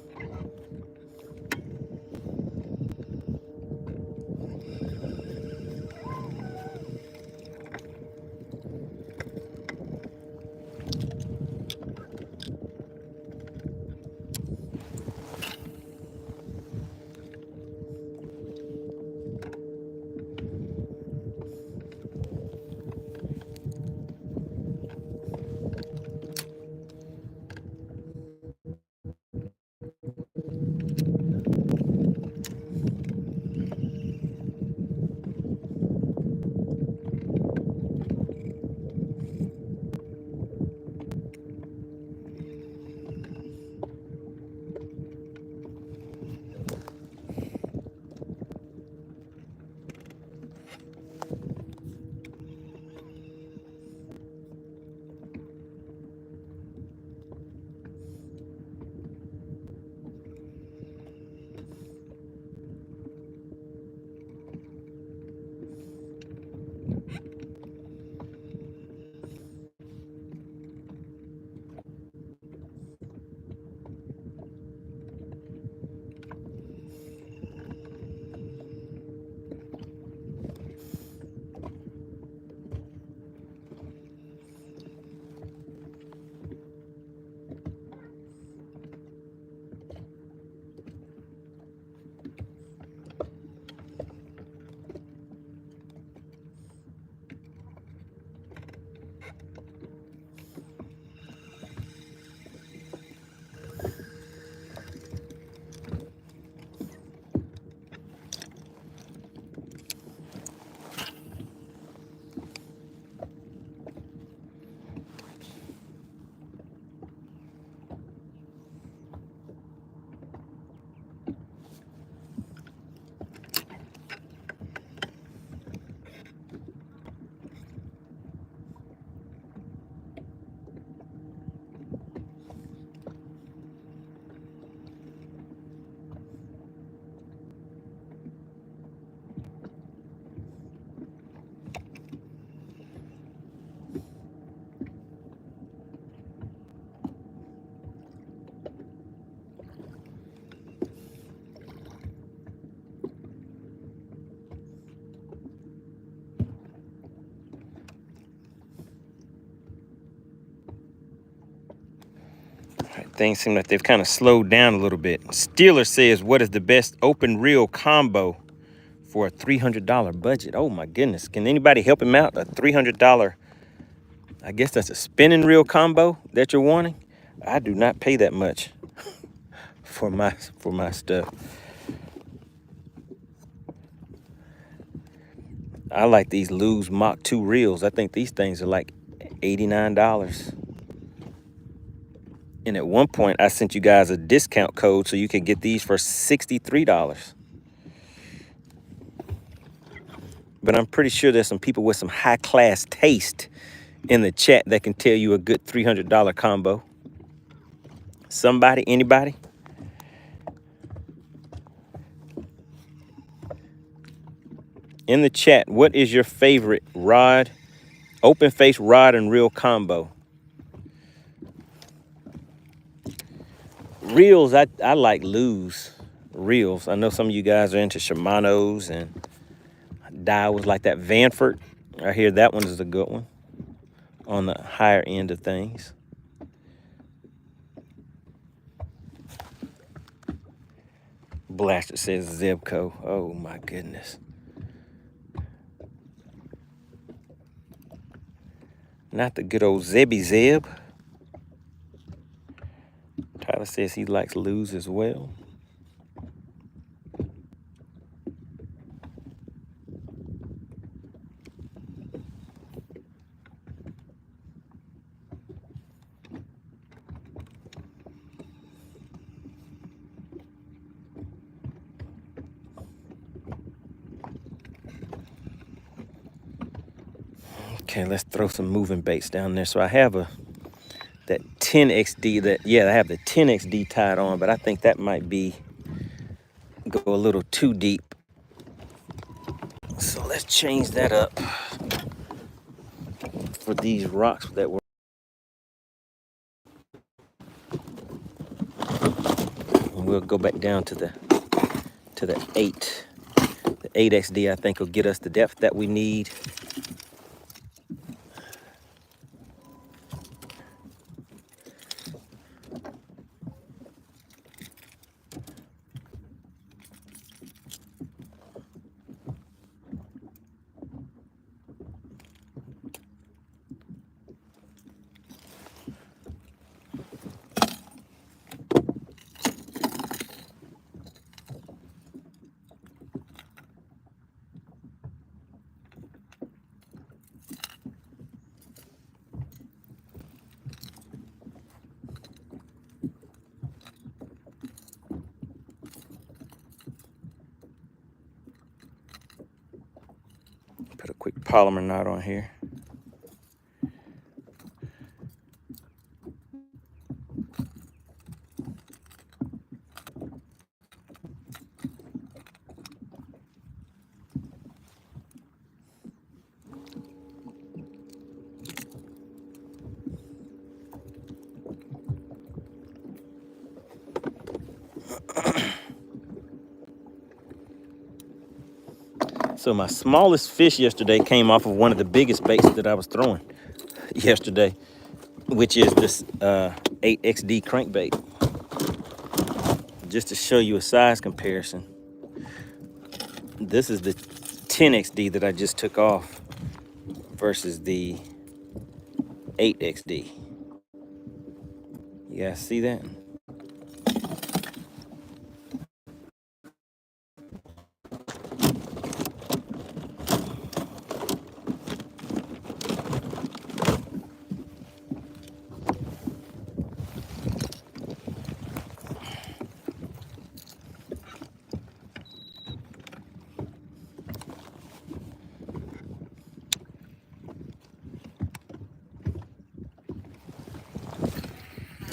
Speaker 1: Things seem like they've kind of slowed down a little bit. Steeler says, what is the best open reel combo for a $300 budget? Oh my goodness. Can anybody help him out? A $300, I guess that's a spinning reel combo that you're wanting? I do not pay that much for my stuff. I like these Lose Mach 2 reels. I think these things are like $89. And at one point, I sent you guys a discount code so you could get these for $63. But I'm pretty sure there's some people with some high-class taste in the chat that can tell you a good $300 combo. Somebody? Anybody? In the chat, what is your favorite rod, open face rod and reel combo? Reels, I like Lose reels. I know some of you guys are into Shimano's and Daiwas like that Vanford. I hear that one is a good one on the higher end of things. Blaster says Zebco. Oh my goodness. Not the good old Zebby Zeb. Tyler says he likes Lose as well. Okay, let's throw some moving baits down there. So I have that 10XD I have the 10XD tied on, but I think that might go a little too deep. So let's change that up for these rocks that we're we'll go back down to the 8. The 8XD, I think, will get us the depth that we need. Put a quick polymer knot on here. So my smallest fish yesterday came off of one of the biggest baits that I was throwing yesterday, which is this 8XD crankbait. Just to show you a size comparison, this is the 10XD that I just took off versus the 8XD. You guys see that?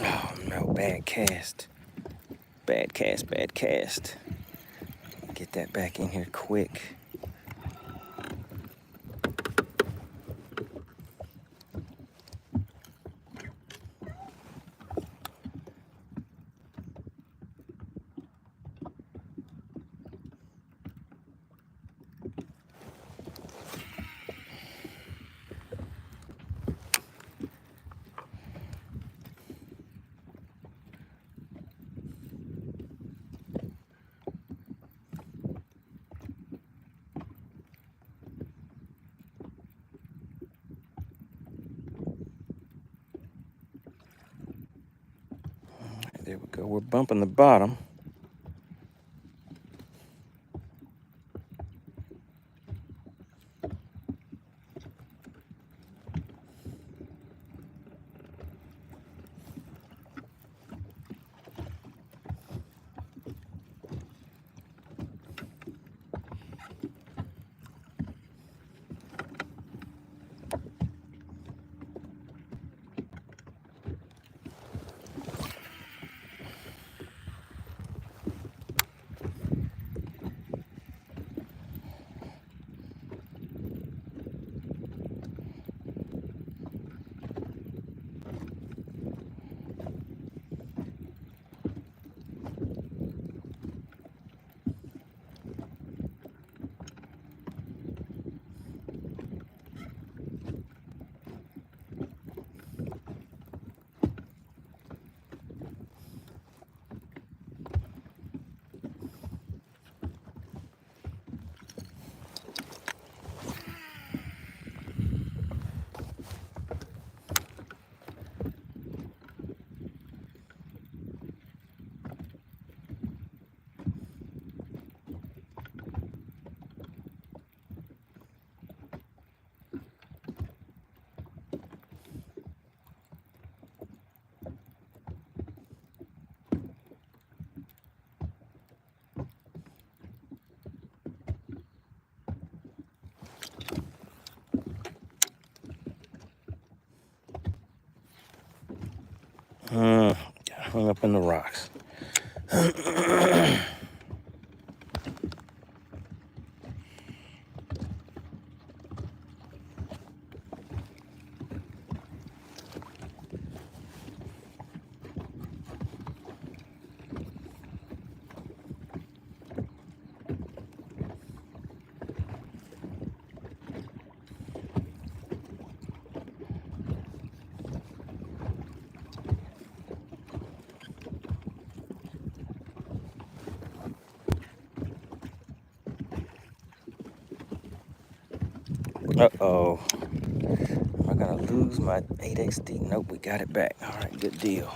Speaker 1: Oh no, bad cast. Bad cast, bad cast. Get that back in here quick. There we go. We're bumping the bottom. Hung up in the rocks. Uh-oh. Am I gonna lose my 8XD? Nope, we got it back. All right, good deal.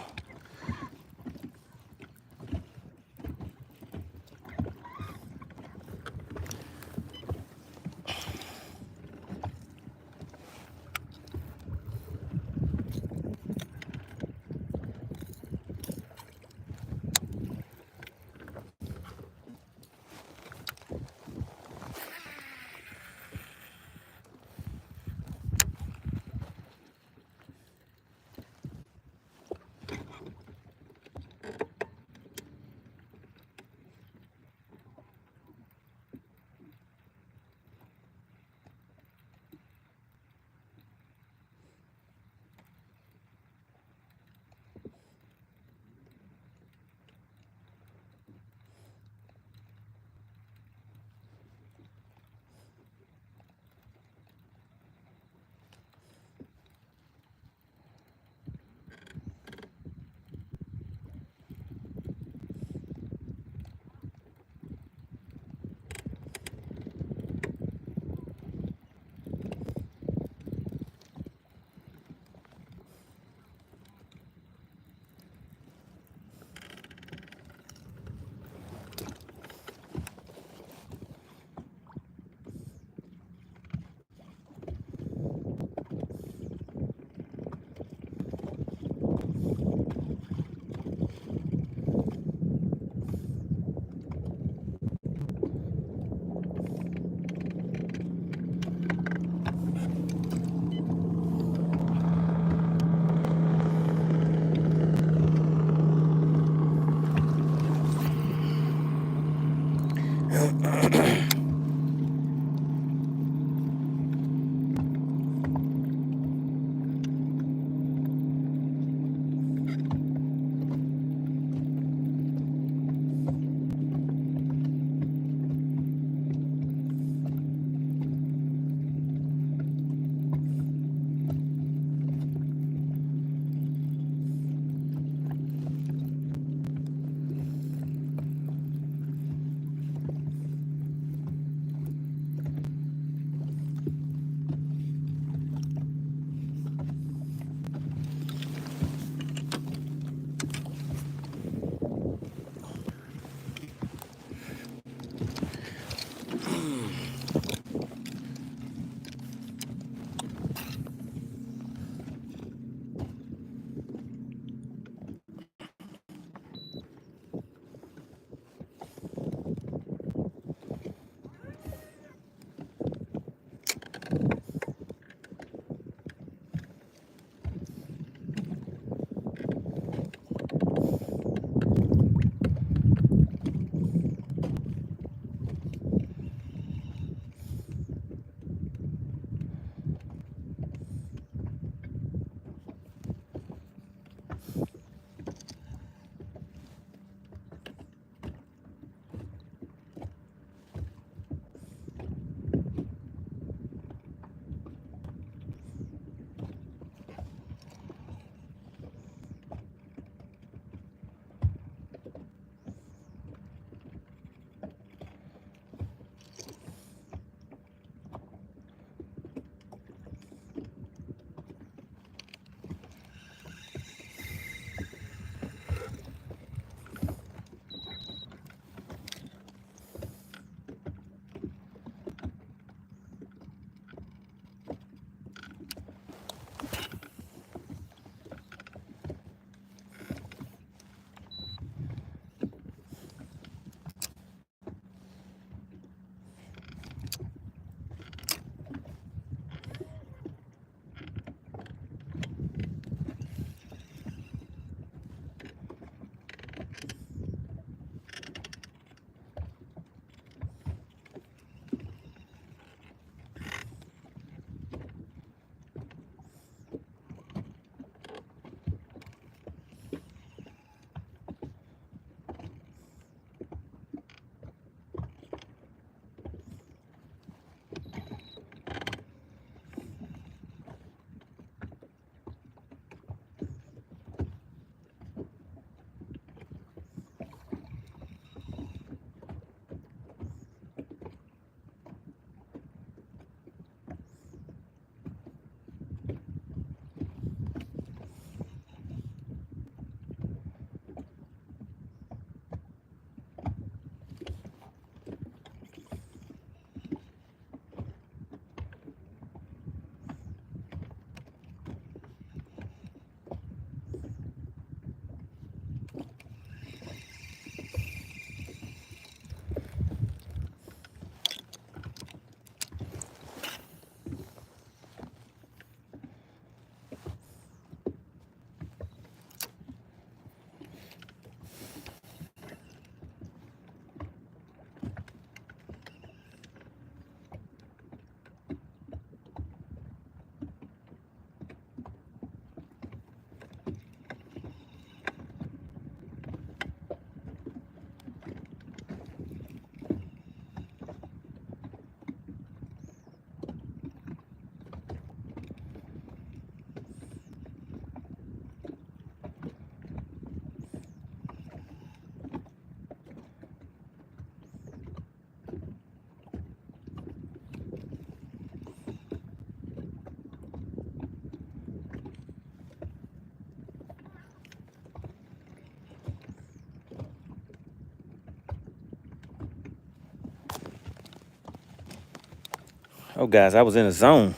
Speaker 1: Oh, guys, I was in a zone.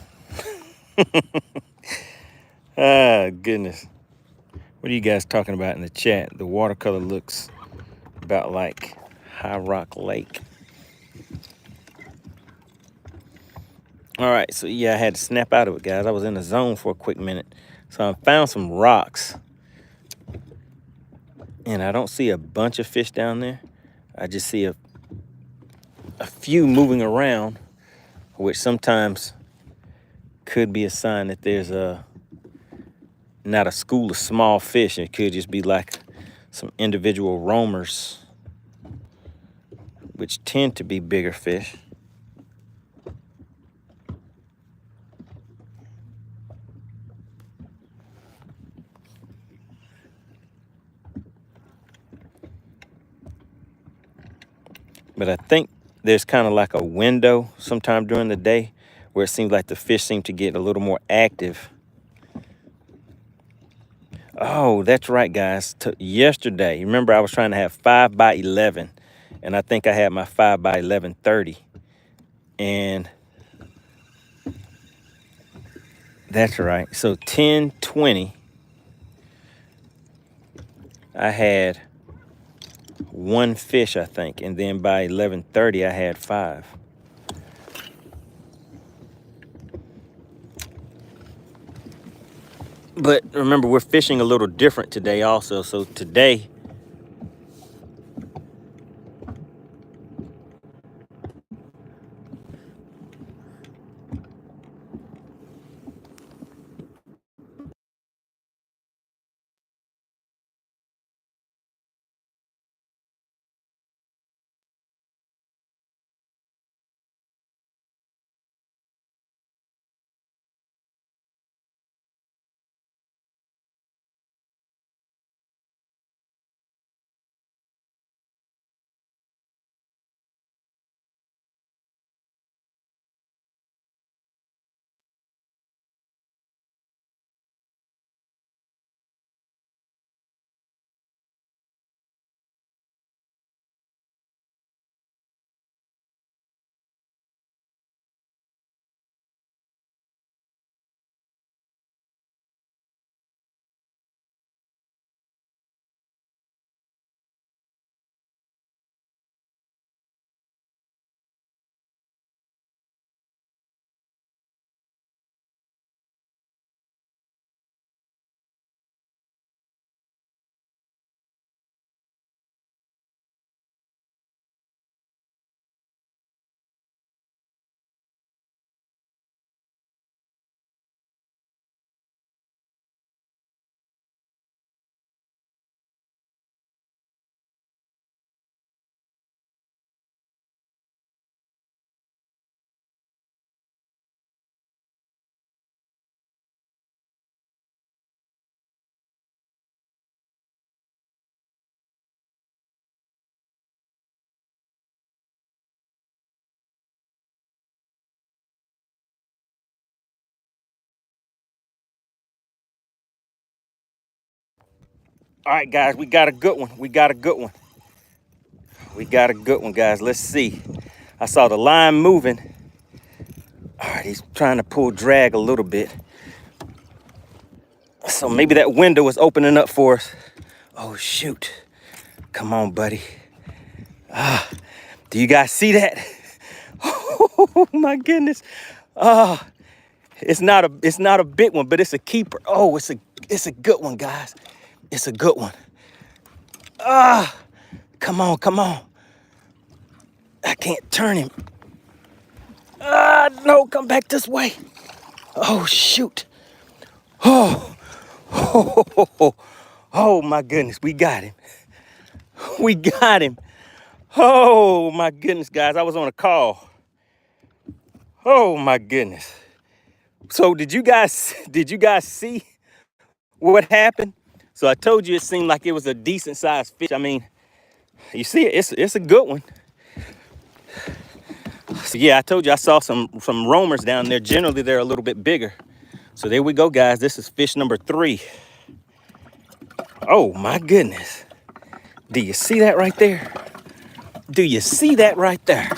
Speaker 1: Ah, goodness. What are you guys talking about in the chat? The watercolor looks about like High Rock Lake. All right, so yeah, I had to snap out of it, guys. I was in a zone for a quick minute. So I found some rocks. And I don't see a bunch of fish down there. I just see a few moving around, which sometimes could be a sign that there's not a school of small fish. It could just be like some individual roamers, which tend to be bigger fish. But I think there's kind of like a window sometime during the day where it seems like the fish seem to get a little more active. Oh, that's right, guys. Yesterday, remember I was trying to have 5 by 11, and I think I had my 5 by 11:30. And that's right. So 10:20, I had 1 fish, I think. And then by 11:30, I had 5. But remember, we're fishing a little different today also. So today, all right, guys, we got a good one. We got a good one. We got a good one, guys. Let's see. I saw the line moving. All right, he's trying to pull drag a little bit. So maybe that window is opening up for us. Oh, shoot. Come on, buddy. Do you guys see that? Oh, my goodness. It's not a big one, but it's a keeper. Oh, it's a good one, guys. It's a good one. Come on, come on. I can't turn him. No, come back this way. Oh, shoot. Oh, oh, my goodness, we got him. We got him. Oh, my goodness, guys, I was on a call. Oh, my goodness. So did you guys see what happened? So I told you it seemed like it was a decent sized fish. I mean, you see it, it's a good one. So yeah, I told you I saw some roamers down there. Generally, they're a little bit bigger. So there we go, guys. This is fish number 3. Oh, my goodness. Do you see that right there? Do you see that right there?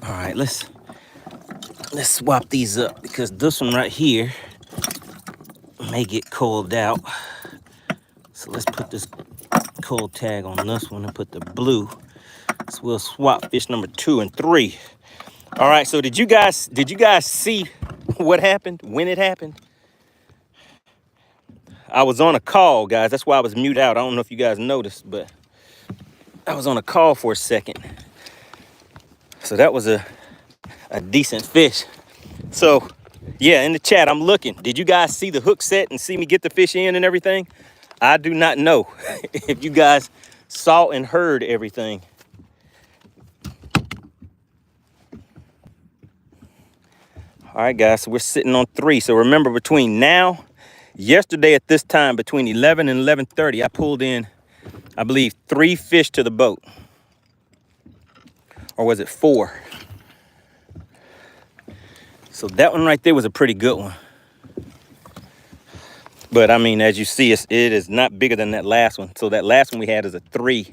Speaker 1: All right, right, let's swap these up because this one right here may get coiled out. So let's put this coil tag on this one and put the blue. So we'll swap fish number 2 and 3. All right, so did you guys see what happened when it happened? I was on a call, guys. That's why I was mute out. I don't know if you guys noticed, but I was on a call for a second. So that was a decent fish. So yeah, in the chat, I'm looking. Did you guys see the hook set and see me get the fish in and everything? I do not know if you guys saw and heard everything. All right, guys, so we're sitting on 3. So remember, between now, yesterday at this time, between 11 and 11:30, I pulled in, I believe, 3 fish to the boat. Or was it 4? So that one right there was a pretty good one. But I mean, as you see, it is not bigger than that last one. So that last one we had is a 3.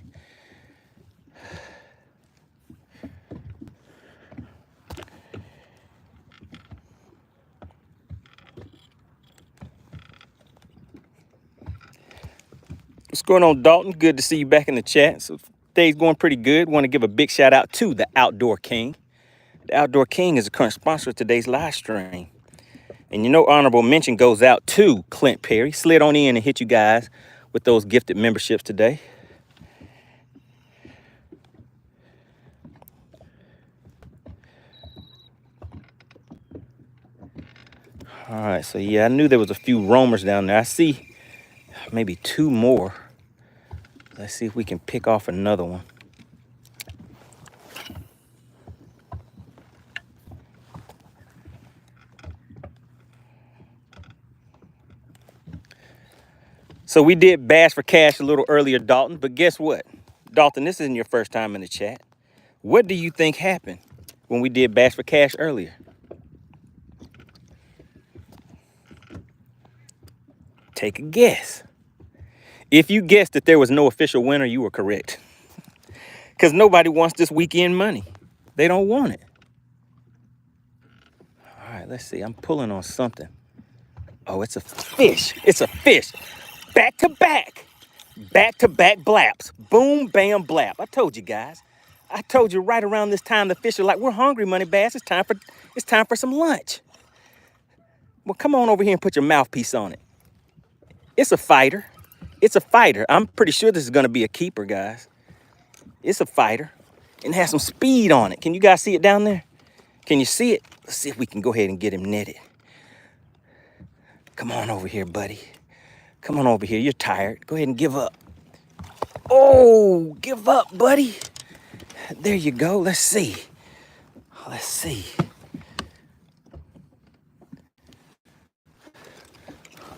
Speaker 1: What's going on, Dalton? Good to see you back in the chat. So day's going pretty good. Want to give a big shout out to the Outdoor King. The Outdoor King is the current sponsor of today's live stream. And you know, honorable mention goes out to Clint Perry. Slid on in and hit you guys with those gifted memberships today. All right, so yeah, I knew there was a few roamers down there. I see maybe 2 more. Let's see if we can pick off another one. So we did Bass for Cash a little earlier, Dalton, but guess what? Dalton, this isn't your first time in the chat. What do you think happened when we did Bass for Cash earlier? Take a guess. If you guessed that there was no official winner, you were correct. Because nobody wants this weekend money. They don't want it. All right, let's see. I'm pulling on something. Oh, it's a fish. It's a fish. Back to back. Back to back blaps. Boom, bam, blap. I told you guys. I told you right around this time the fish are like, we're hungry, MoneyBass. It's time for some lunch. Well, come on over here and put your mouthpiece on it. It's a fighter. It's a fighter. I'm pretty sure this is going to be a keeper, guys. It's a fighter and it has some speed on it. Can you guys see it down there? Can you see it? Let's see if we can go ahead and get him netted. Come on over here, buddy. Come on over here. You're tired. Go ahead and give up. Oh, give up, buddy. There you go. Let's see. Let's see.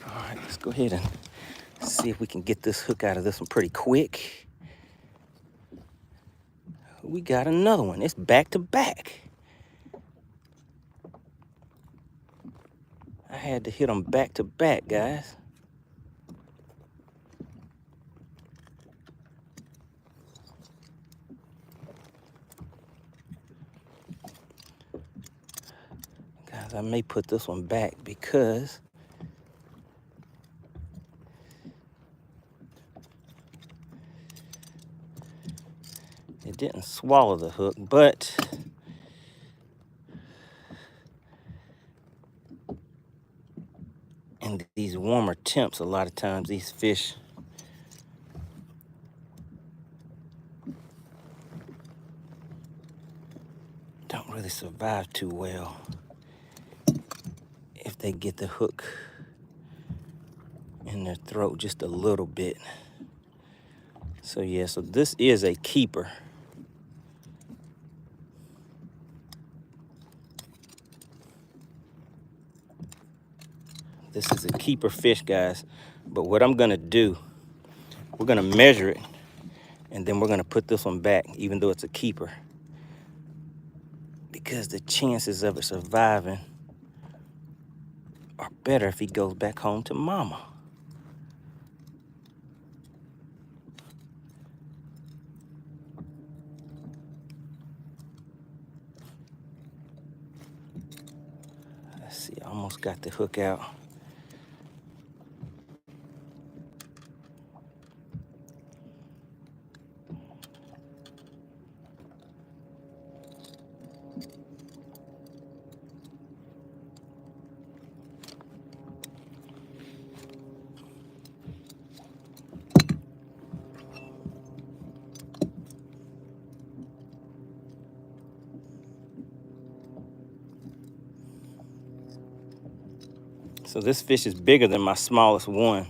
Speaker 1: All right, let's go ahead and see if we can get this hook out of this one pretty quick. We got another one. It's back to back. I had to hit them back to back, guys. Guys, I may put this one back because it didn't swallow the hook, but in these warmer temps, a lot of times these fish don't really survive too well if they get the hook in their throat just a little bit. So yeah, so this is a keeper. This is a keeper fish, guys. But what I'm gonna do, we're gonna measure it and then we're gonna put this one back, even though it's a keeper, because the chances of it surviving are better if he goes back home to mama. Almost got the hook out. So this fish is bigger than my smallest one.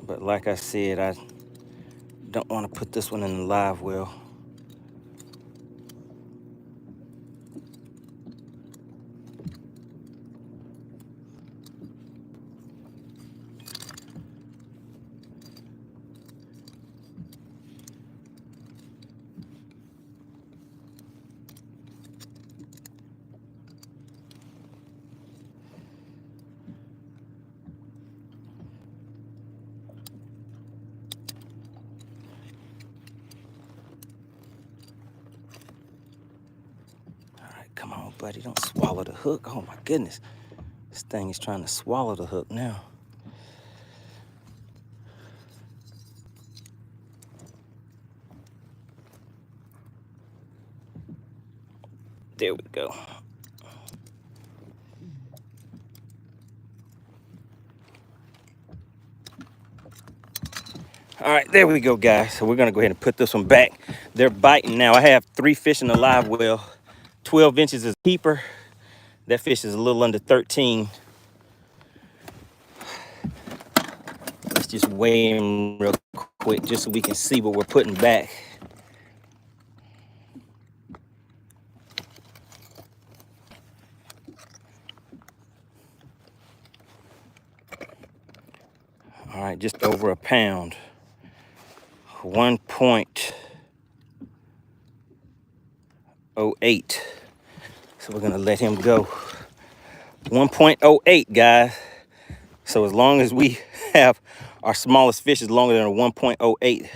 Speaker 1: But like I said, I don't want to put this one in the live well. Come on, buddy, don't swallow the hook. Oh my goodness. This thing is trying to swallow the hook now. There we go. All right, there we go, guys. So we're gonna go ahead and put this one back. They're biting now. I have 3 fish in the live well. 12 inches is a keeper. That fish is a little under 13. Let's just weigh him real quick just so we can see what we're putting back. All right, just over a pound. 1.08. So we're gonna let him go. 1.08, guys. So as long as we have our smallest fish is longer than a 1.08.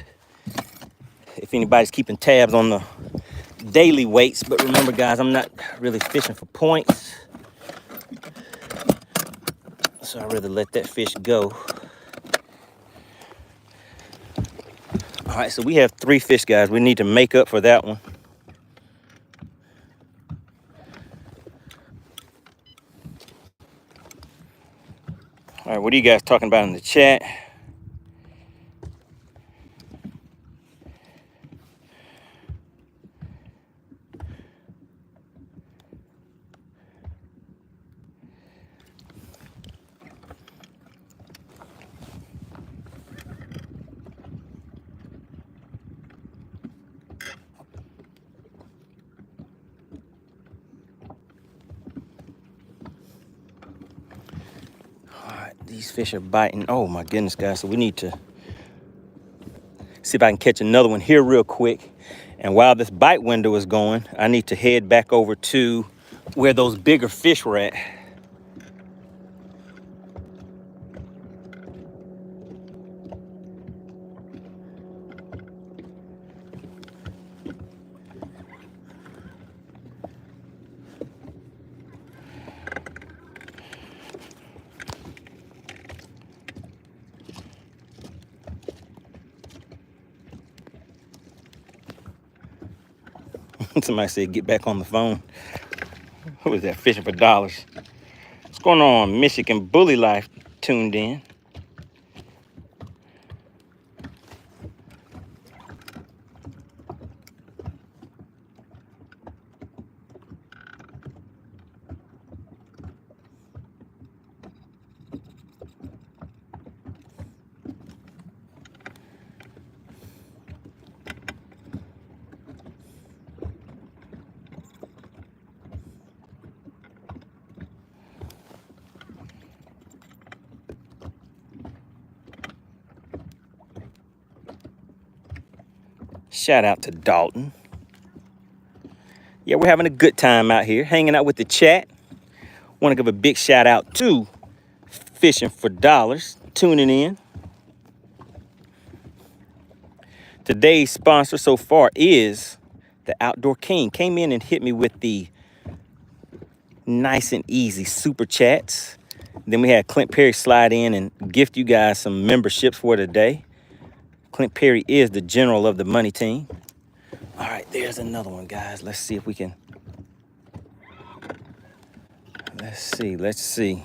Speaker 1: If anybody's keeping tabs on the daily weights, but remember, guys, I'm not really fishing for points. So I'd rather let that fish go. All right, so we have 3 fish, guys. We need to make up for that one. All right, what are you guys talking about in the chat? These fish are biting. Oh my goodness, guys. So we need to see if I can catch another one here real quick. And while this bite window is going, I need to head back over to where those bigger fish were at. Somebody said, get back on the phone. Who is that? Fishing for dollars. What's going on? Michigan Bully Life tuned in. Shout out to Dalton. Yeah, we're having a good time out here, hanging out with the chat. Want to give a big shout out to Fishing for Dollars, tuning in. Today's sponsor so far is the Outdoor King. Came in and hit me with the Nice and easy super chats. Then we had Clint Perry slide in and gift you guys some memberships for today. Clint Perry is the general of the money team. All right, there's another one, guys. Let's see if we can. Let's see.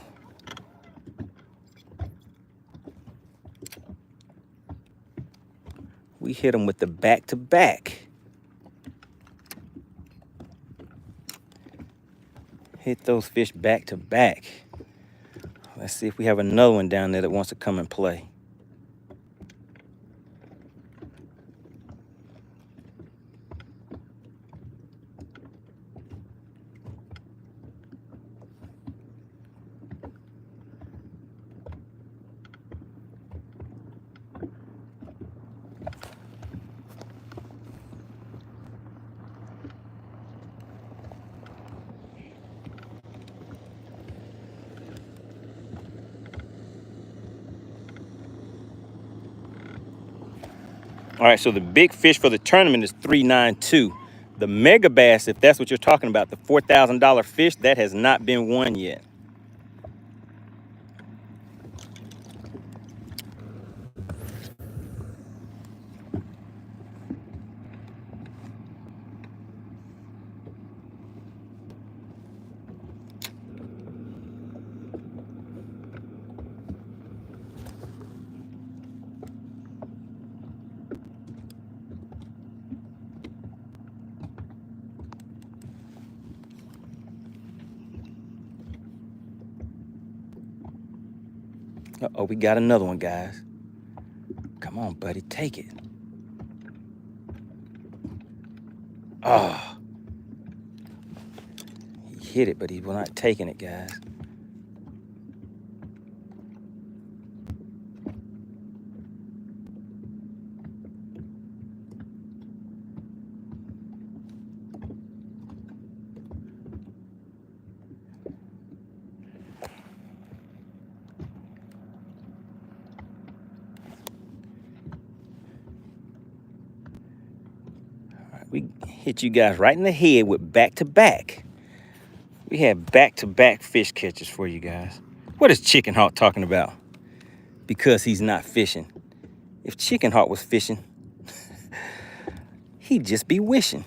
Speaker 1: We hit them with the back-to-back. Hit those fish back-to-back. Let's see if we have another one down there that wants to come and play. All right, so the big fish for the tournament is 392. The mega bass, if that's what you're talking about, the $4,000 fish, that has not been won yet. Uh-oh, we got another one, guys. Come on, buddy, take it. Oh. He hit it, but he will not taking it, guys. We hit you guys right in the head with back-to-back. We had back-to-back fish catches for you guys. What is Chicken Hawk talking about? Because he's not fishing. If Chicken Hawk was fishing, he'd just be wishing.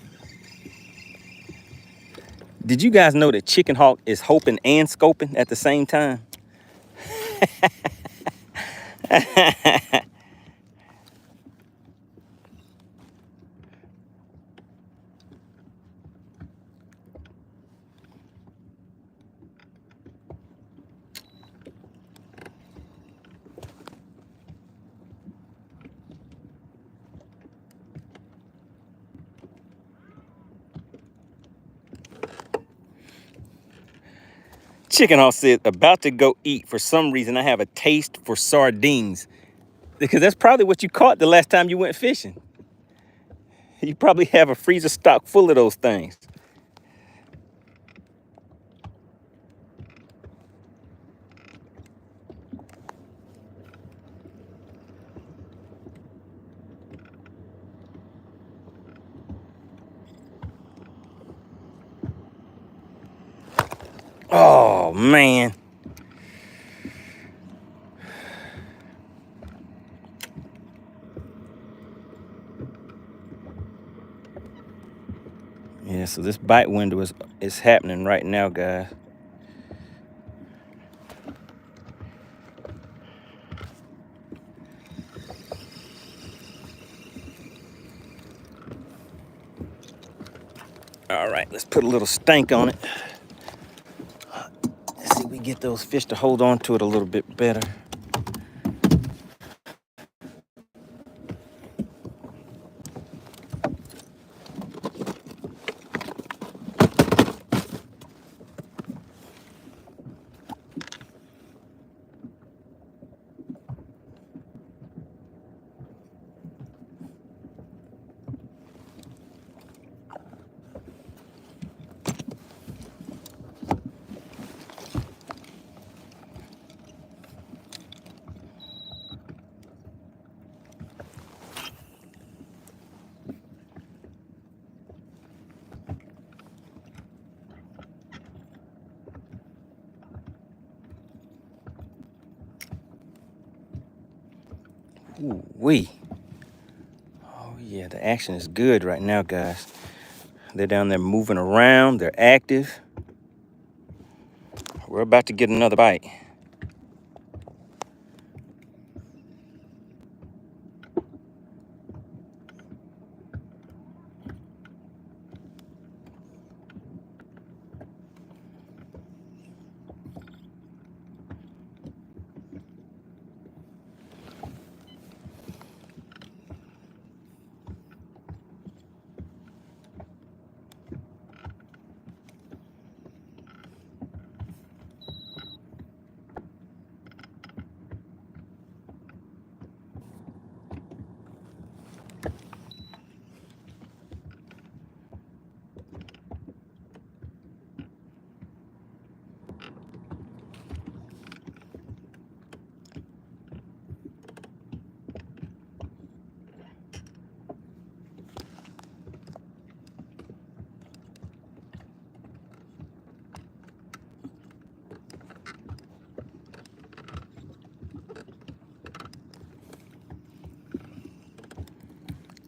Speaker 1: Did you guys know that Chicken Hawk is hoping and scoping at the same time? Chicken Hawk said, about to go eat. For some reason, I have a taste for sardines. Because that's probably what you caught the last time you went fishing. You probably have a freezer stock full of those things. Oh, man. Yeah, so this bite window is happening right now, guys. All right, let's put a little stank on it. Let's see if we get those fish to hold on to it a little bit better. Ooh-wee. Oh yeah, the action is good right now, guys. They're down there moving around. They're active. We're about to get another bite.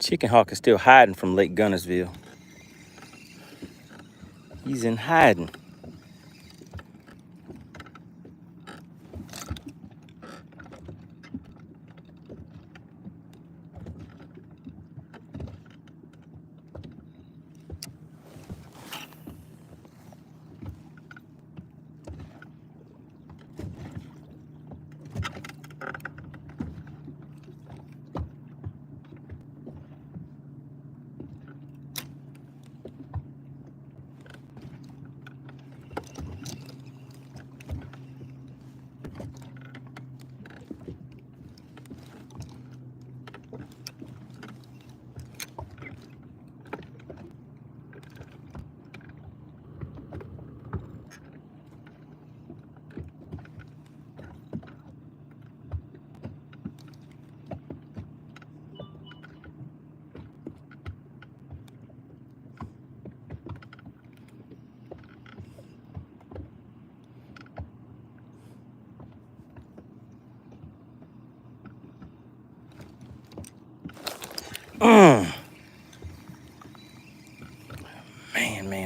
Speaker 1: Chicken Hawk is still hiding from Lake Gunnersville. He's in hiding.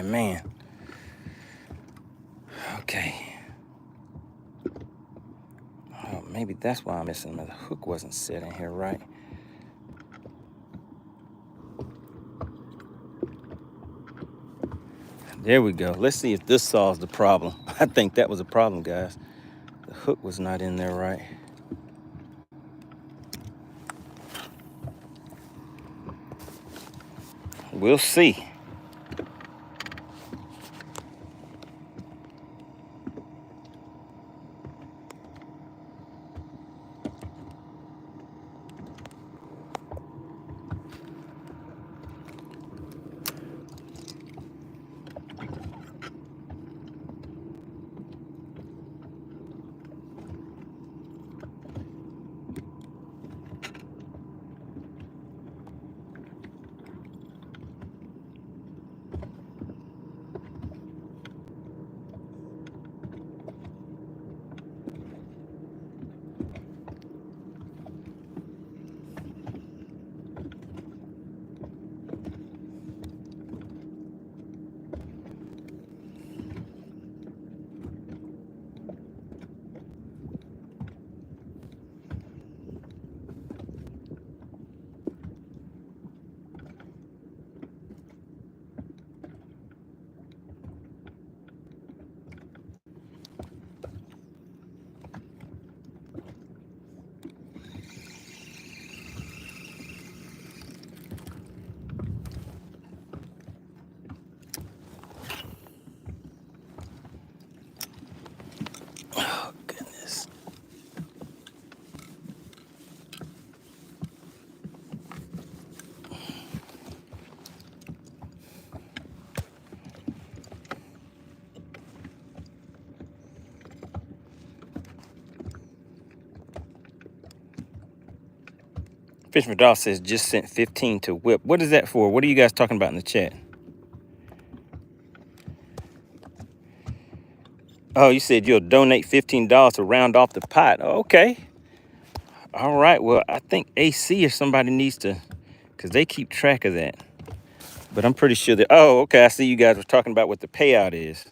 Speaker 1: Man. Okay. Oh, maybe that's why I'm missing them. The hook wasn't set in here right. There we go. Let's see if this solves the problem. I think that was a problem, guys. The hook was not in there right. We'll see. Oh, goodness. Fisherman Doll says just sent 15 to Whip. What is that for? What are you guys talking about in the chat? Oh, you said you'll donate $15 to round off the pot. Okay. All right, well, I think AC or somebody needs to, because they keep track of that. But I'm pretty sure that, oh, okay, I see you guys were talking about what the payout is.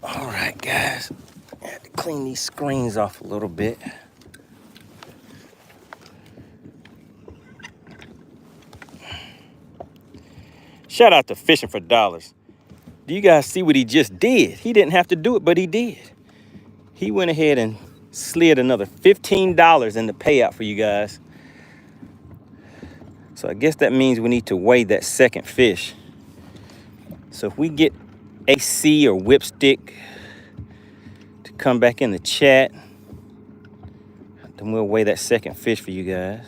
Speaker 1: All right, guys, I had to clean these screens off a little bit. Shout out to Fishing for Dollars. Do you guys see what he just did? He didn't have to do it, but he did. He went ahead and slid another $15 in the payout for you guys. So I guess that means we need to weigh that second fish. So if we get AC or Whipstick to come back in the chat, then we'll weigh that second fish for you guys.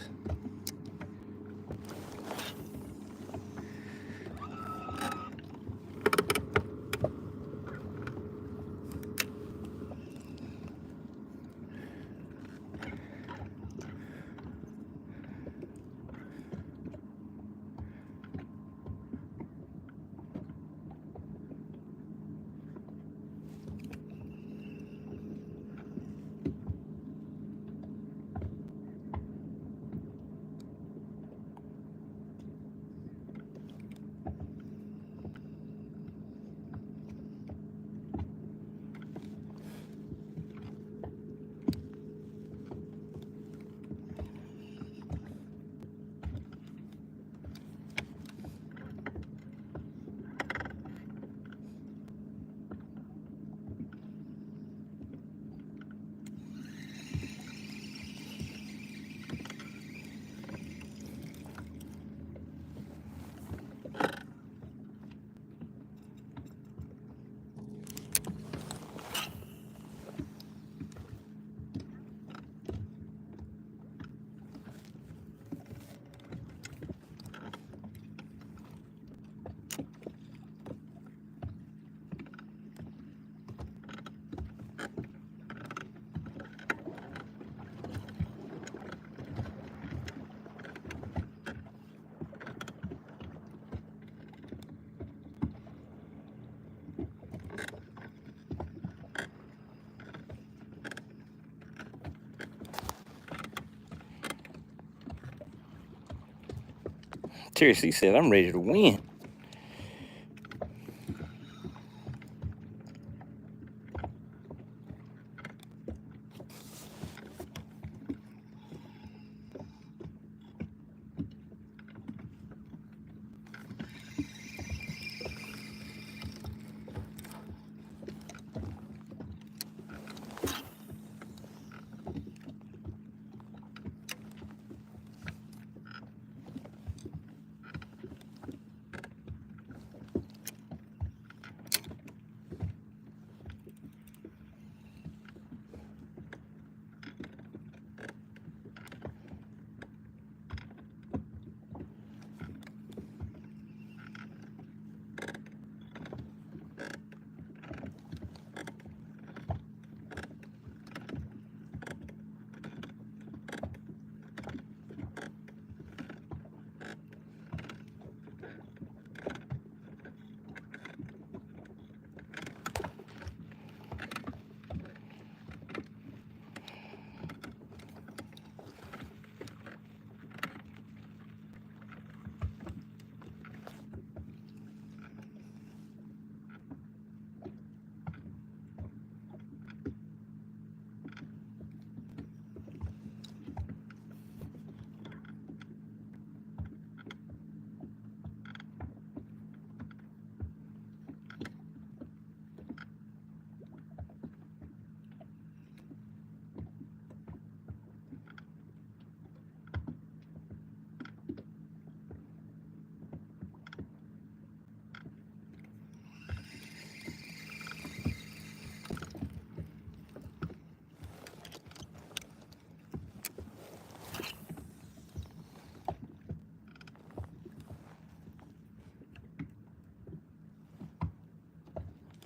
Speaker 1: Seriously said, I'm ready to win.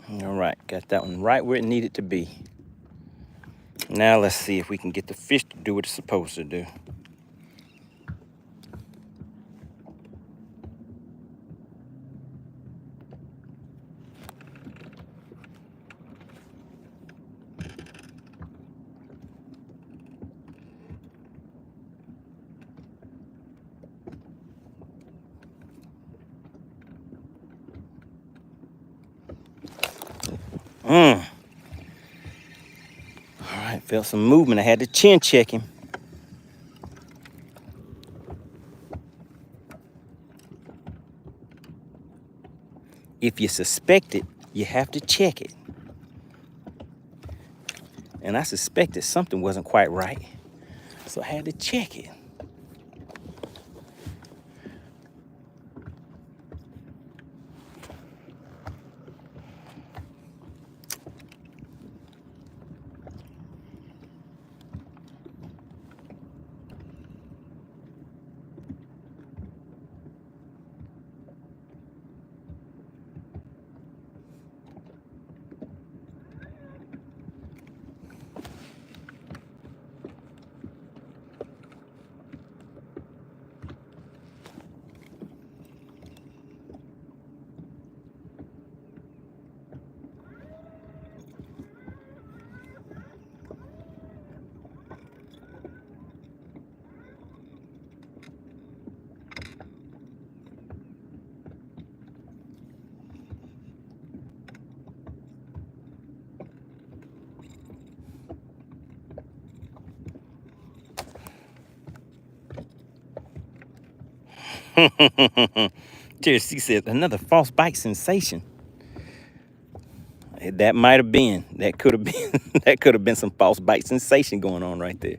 Speaker 1: All right, got that one right where it needed to be. Now let's see if we can get the fish to do what it's supposed to do. All right, felt some movement. I had to chin check him. If you suspect it, you have to check it. And I suspected something wasn't quite right, so I had to check it. He said, another false bite sensation. That might have been. That could have been. That could have been some false bite sensation going on right there.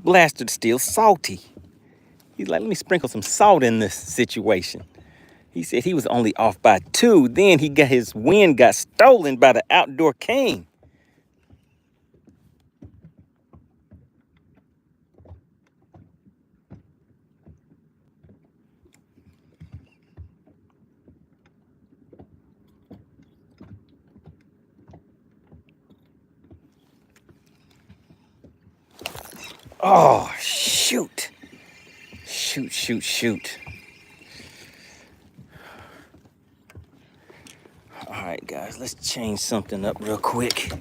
Speaker 1: Blasted still salty. He's like, let me sprinkle some salt in this situation. He said he was only off by 2. Then he got his wind got stolen by the outdoor king. Oh, shoot. Shoot. All right, guys, let's change something up real quick.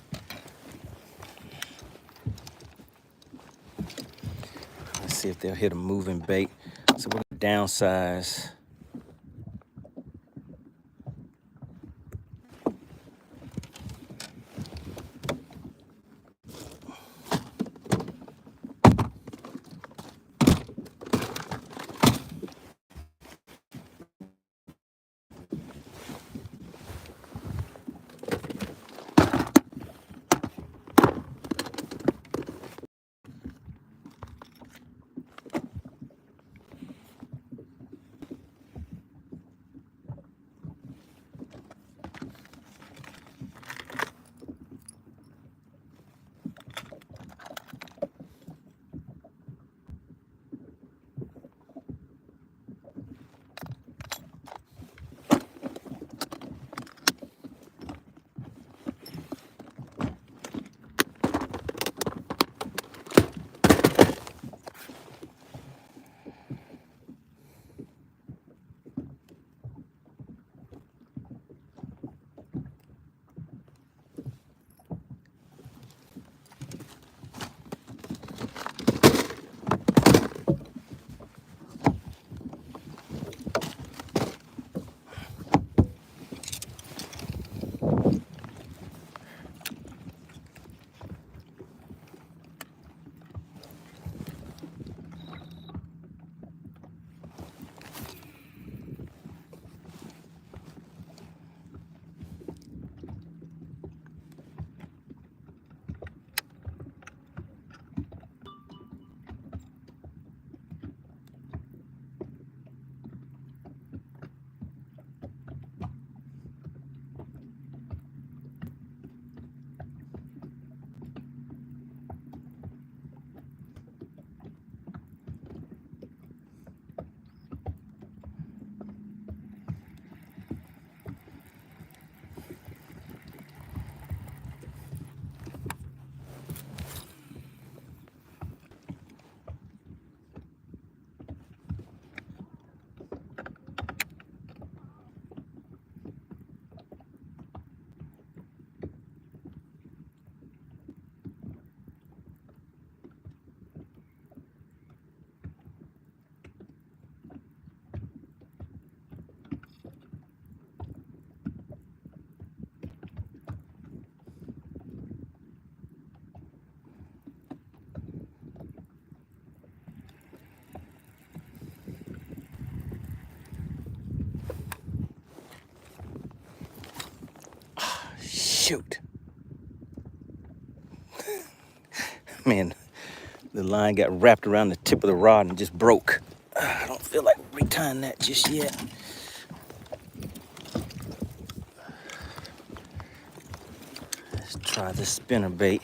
Speaker 1: Let's see if they'll hit a moving bait. So we're gonna downsize. Shoot. Man, the line got wrapped around the tip of the rod and just broke. I don't feel like retying that just yet. Let's try this spinner bait.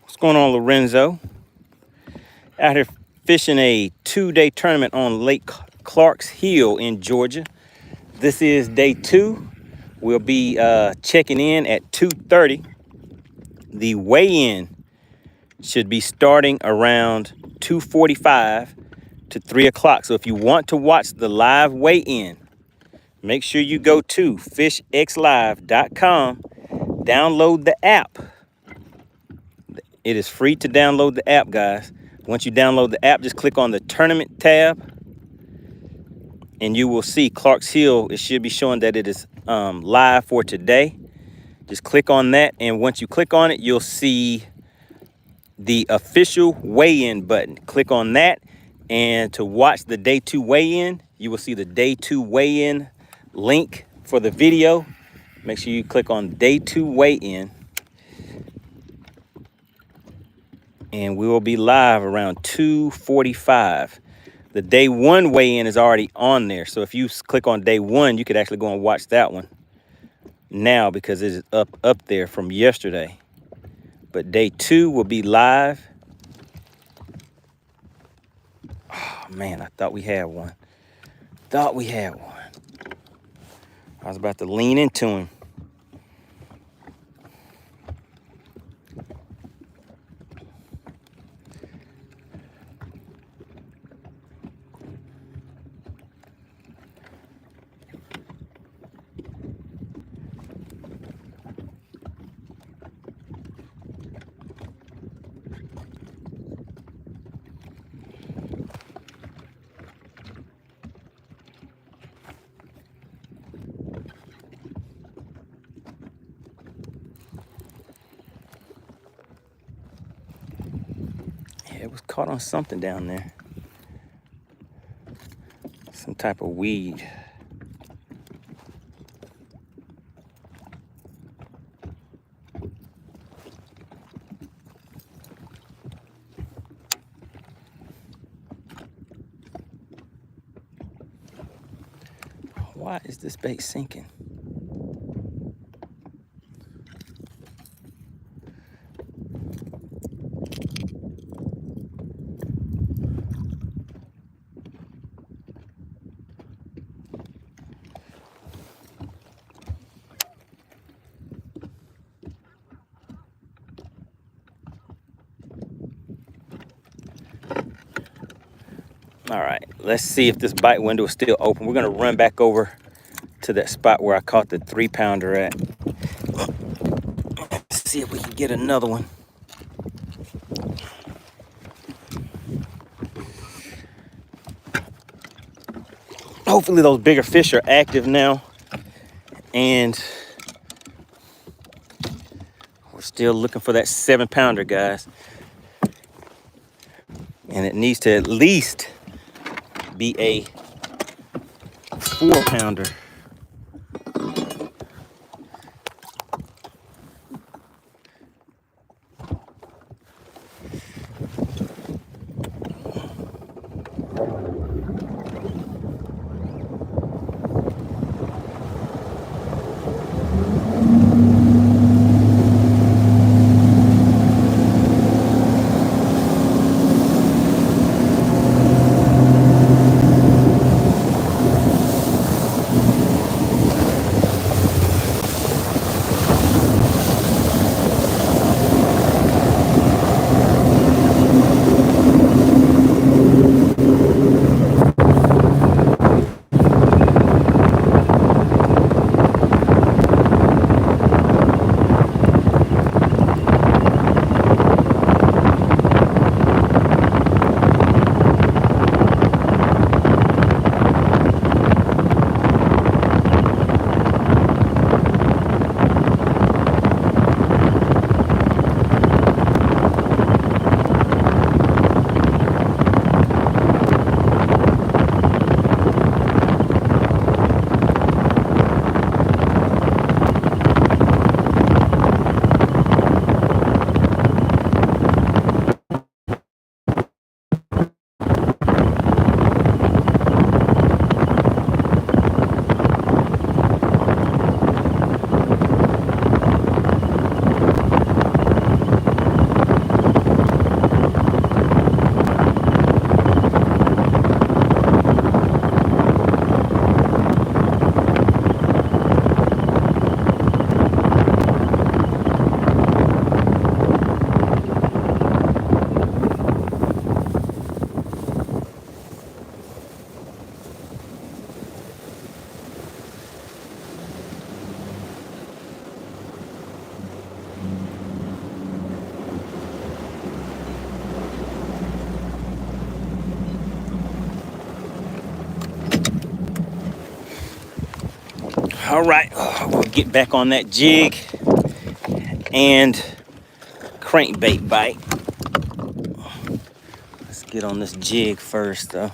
Speaker 1: What's going on, Lorenzo? Out here fishing a 2-day tournament on Lake Clark's Hill in Georgia. This is day 2. We'll be checking in at 2:30. The weigh-in should be starting around 2:45 to 3 o'clock. So if you want to watch the live weigh-in, make sure you go to FishXLive.com, download the app. It is free to download the app, guys. Once you download the app, just click on the tournament tab and you will see Clark's Hill. It should be showing that it is live for today. Just click on that, and once you click on it, you'll see the official weigh-in button. Click on that, and to watch the day 2 weigh-in, you will see the day 2 weigh-in link for the video. Make sure you click on day 2 weigh-in, and we will be live around 2:45. The day 1 weigh-in is already on there, so if you click on day 1, you could actually go and watch that one now because it is up there from yesterday. But day 2 will be live. Oh man, I thought we had one. I was about to lean into him. It was caught on something down there. Some type of weed. Why is this bait sinking? All right, let's see if this bite window is still open. We're gonna run back over to that spot where I caught the 3-pounder at. Let's see if we can get another one. Hopefully those bigger fish are active now, and we're still looking for that 7-pounder, guys. And it needs to at least be a 4-pounder. All right, we'll get back on that jig and crankbait bite. Let's get on this jig first, though.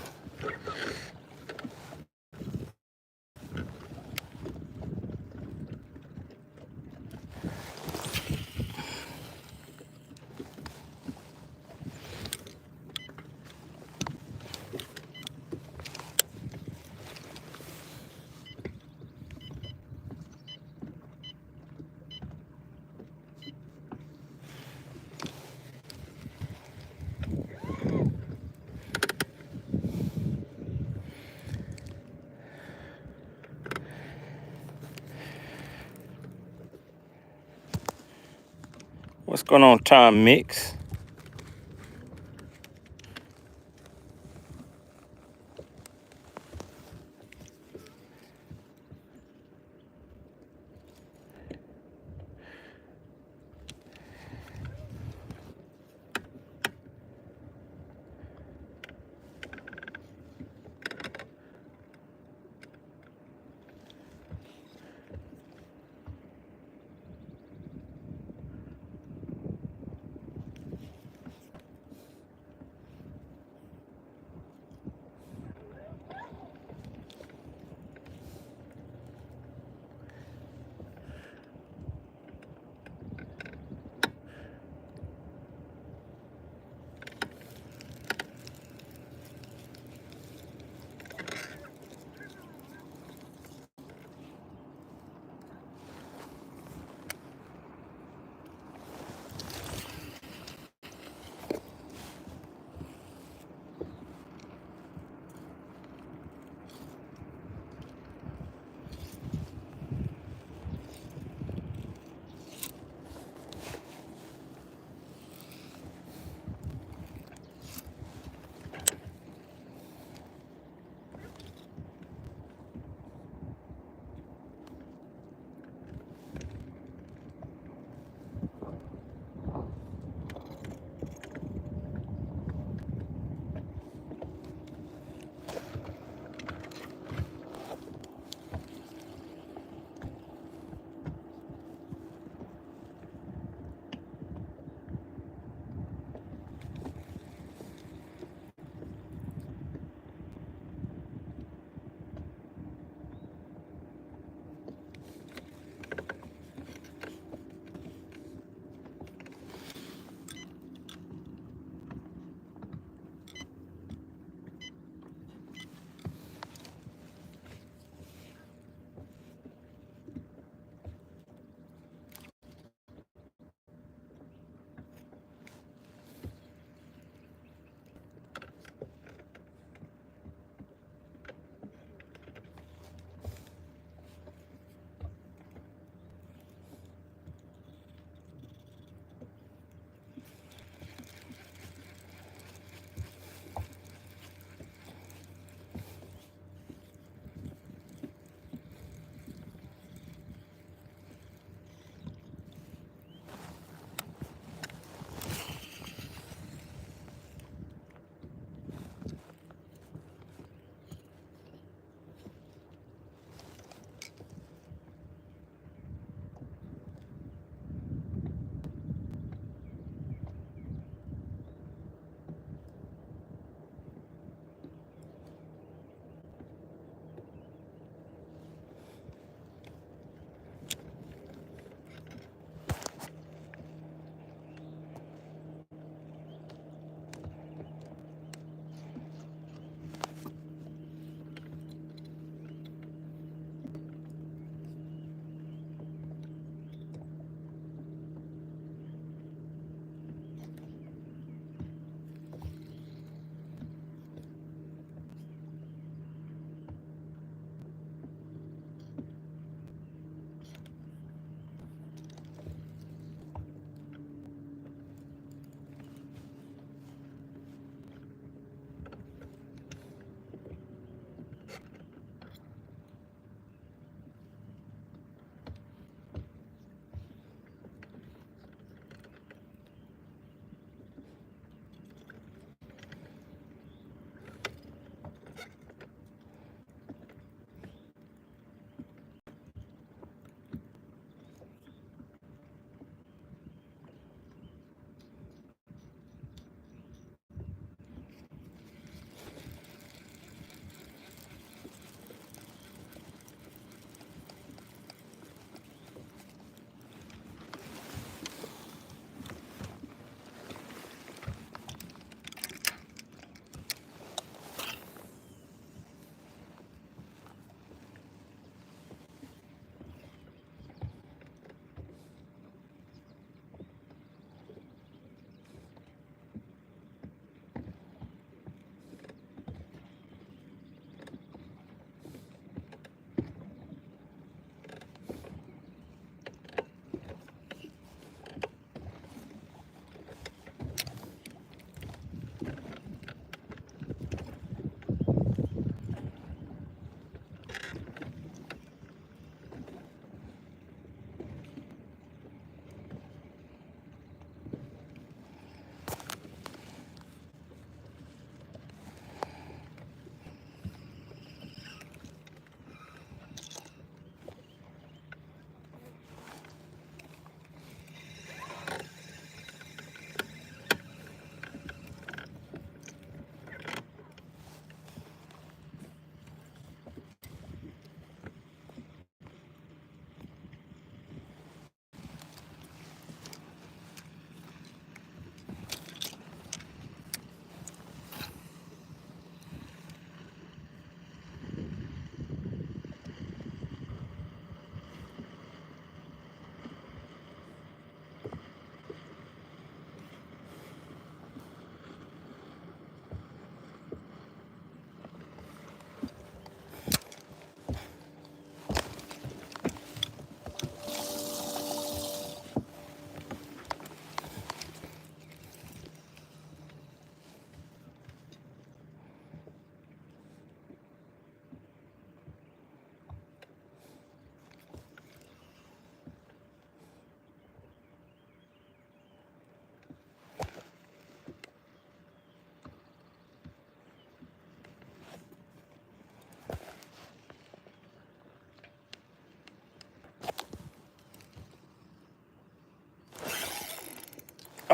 Speaker 1: What's going on, Tom Mix?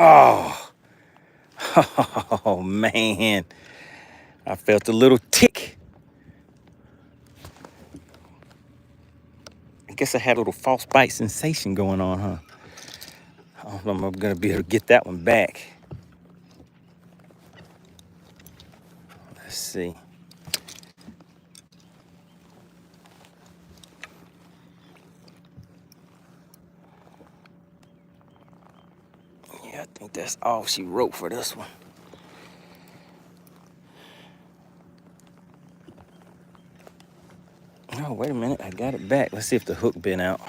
Speaker 1: Oh, oh man. I felt a little tick. I guess I had a little false bite sensation going on, huh? I don't know if I'm gonna be able to get that one back. Let's see. Yeah, I think that's all she wrote for this one. Oh, wait a minute, I got it back. Let's see if the hook been out.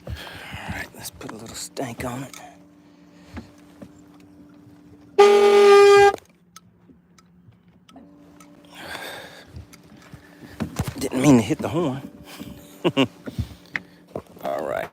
Speaker 1: All right, let's put a little stank on it. Didn't mean to hit the horn. All right.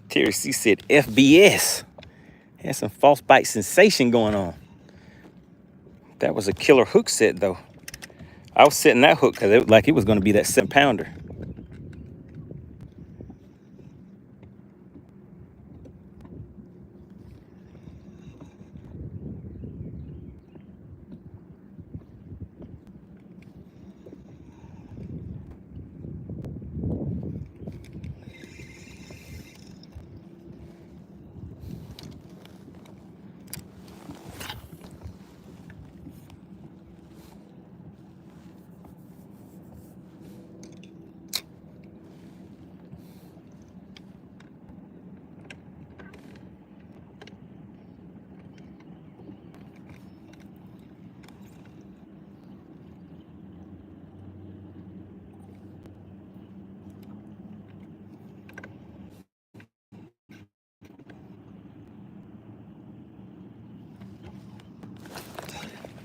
Speaker 1: Terry C said FBS. Had some false bite sensation going on. That was a killer hook set though. I was setting that hook because it was going to be that 7-pounder.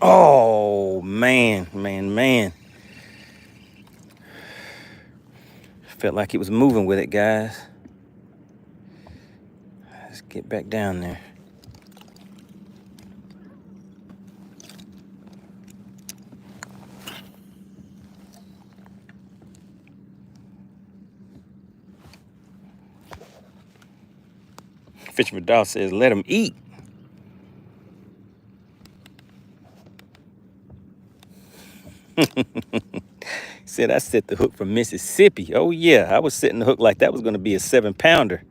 Speaker 1: Oh man, man. Felt like it was moving with it, guys. Let's get back down there. Fisherman Dog says, let him eat. Said I set the hook from Mississippi. Oh yeah, I was setting the hook like that was going to be a 7-pounder.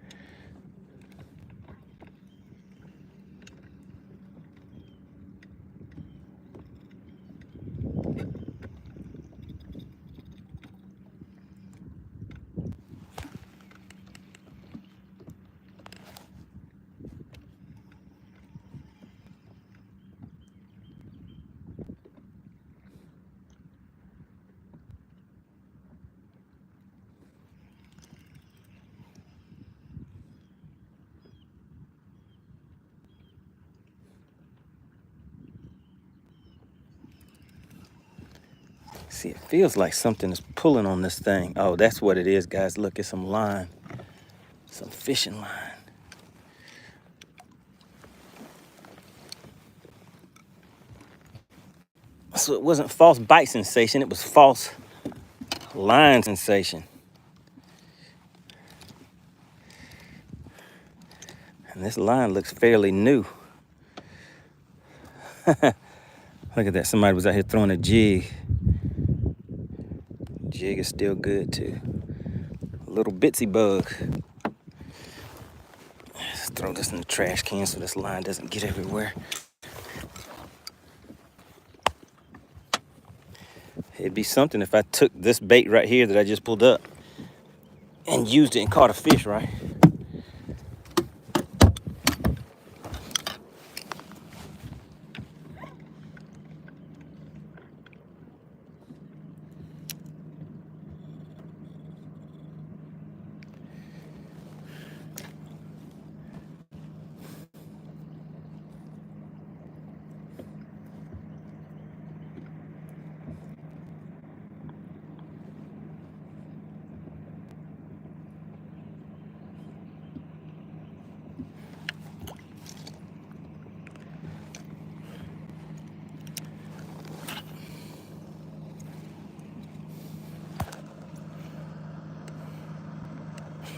Speaker 1: See, it feels like something is pulling on this thing. Oh, that's what it is, guys. Look, it's some line, some fishing line. So it wasn't false bite sensation, it was false line sensation. And this line looks fairly new. Look at that, somebody was out here throwing a jig. Jig is still good too. A little bitsy bug. Let's throw this in the trash can so this line doesn't get everywhere. It'd be something if I took this bait right here that I just pulled up and used it and caught a fish, right?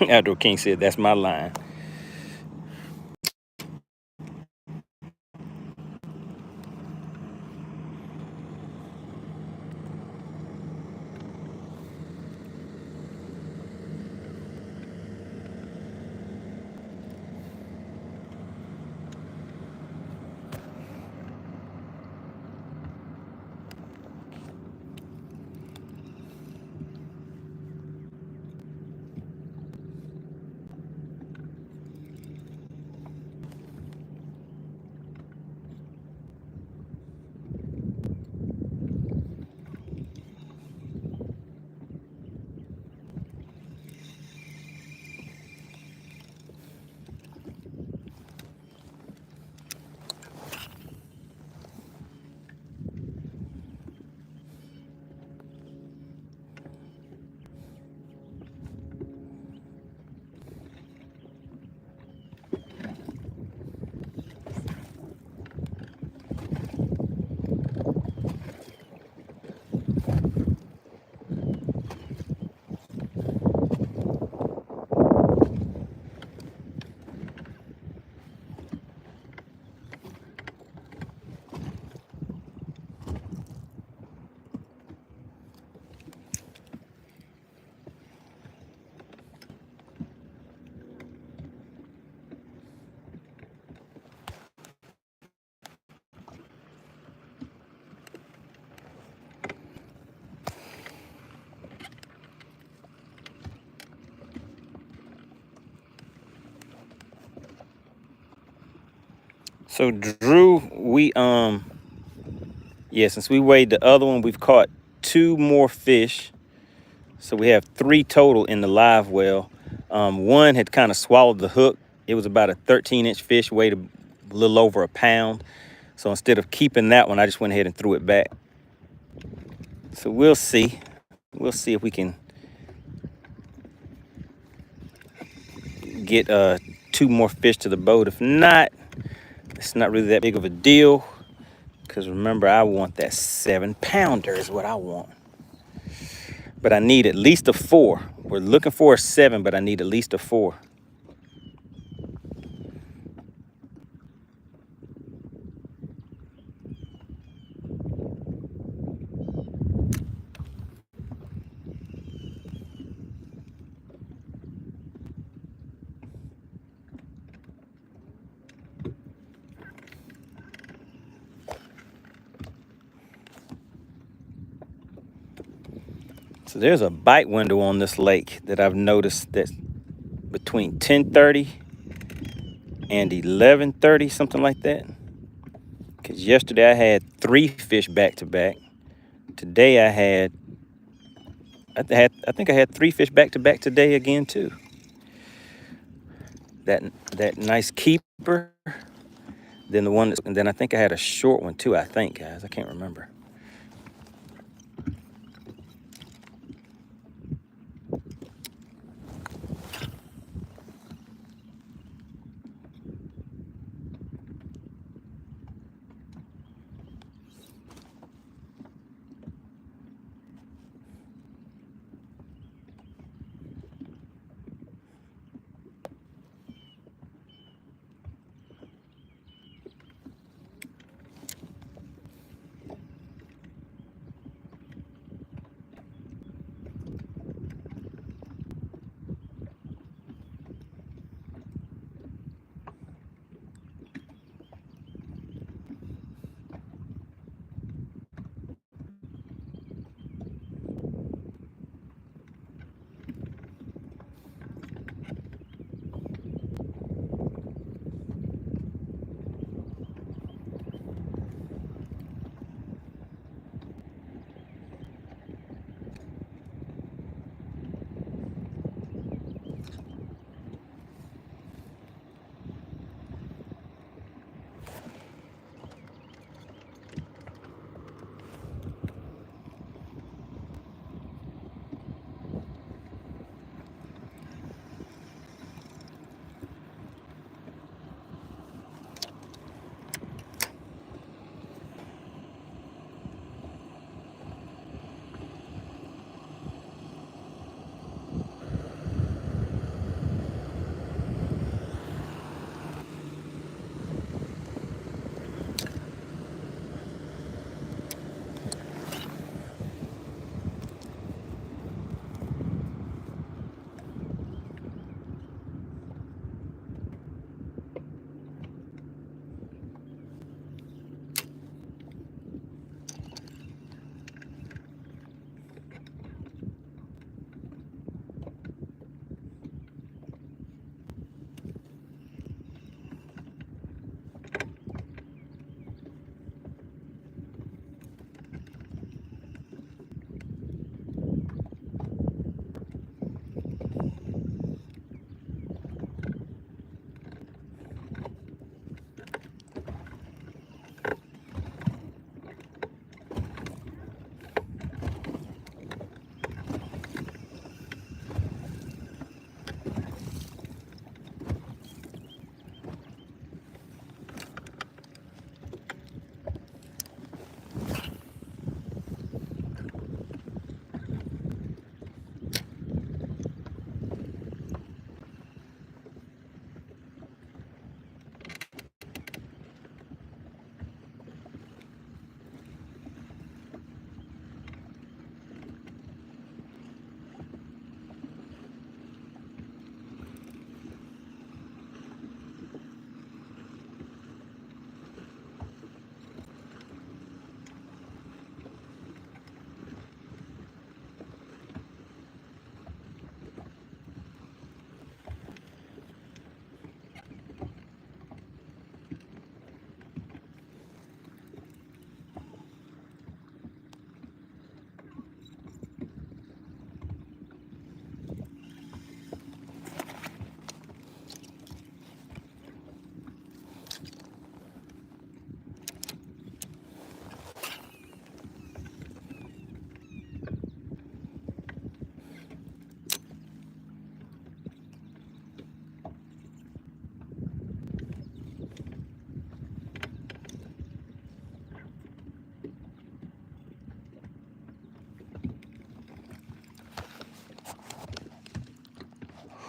Speaker 1: Outdoor King said, that's my line. So Drew, since we weighed the other one, we've caught 2 more fish. So we have 3 total in the live well. One had kind of swallowed the hook. It was about a 13-inch fish, weighed a little over a pound. So instead of keeping that one, I just went ahead and threw it back. So we'll see. We'll see if we can get 2 more fish to the boat. If not, it's not really that big of a deal. Because remember, I want that 7-pounder is what I want. But I need at least a 4. We're looking for a 7, but I need at least a 4. So there's a bite window on this lake that I've noticed that's between 10:30 and 11:30, something like that. Because yesterday I had 3 fish back to back. Today I think I had 3 fish back to back today again too. That nice keeper. Then the one and then I think I had a short one too, I think, guys. I can't remember.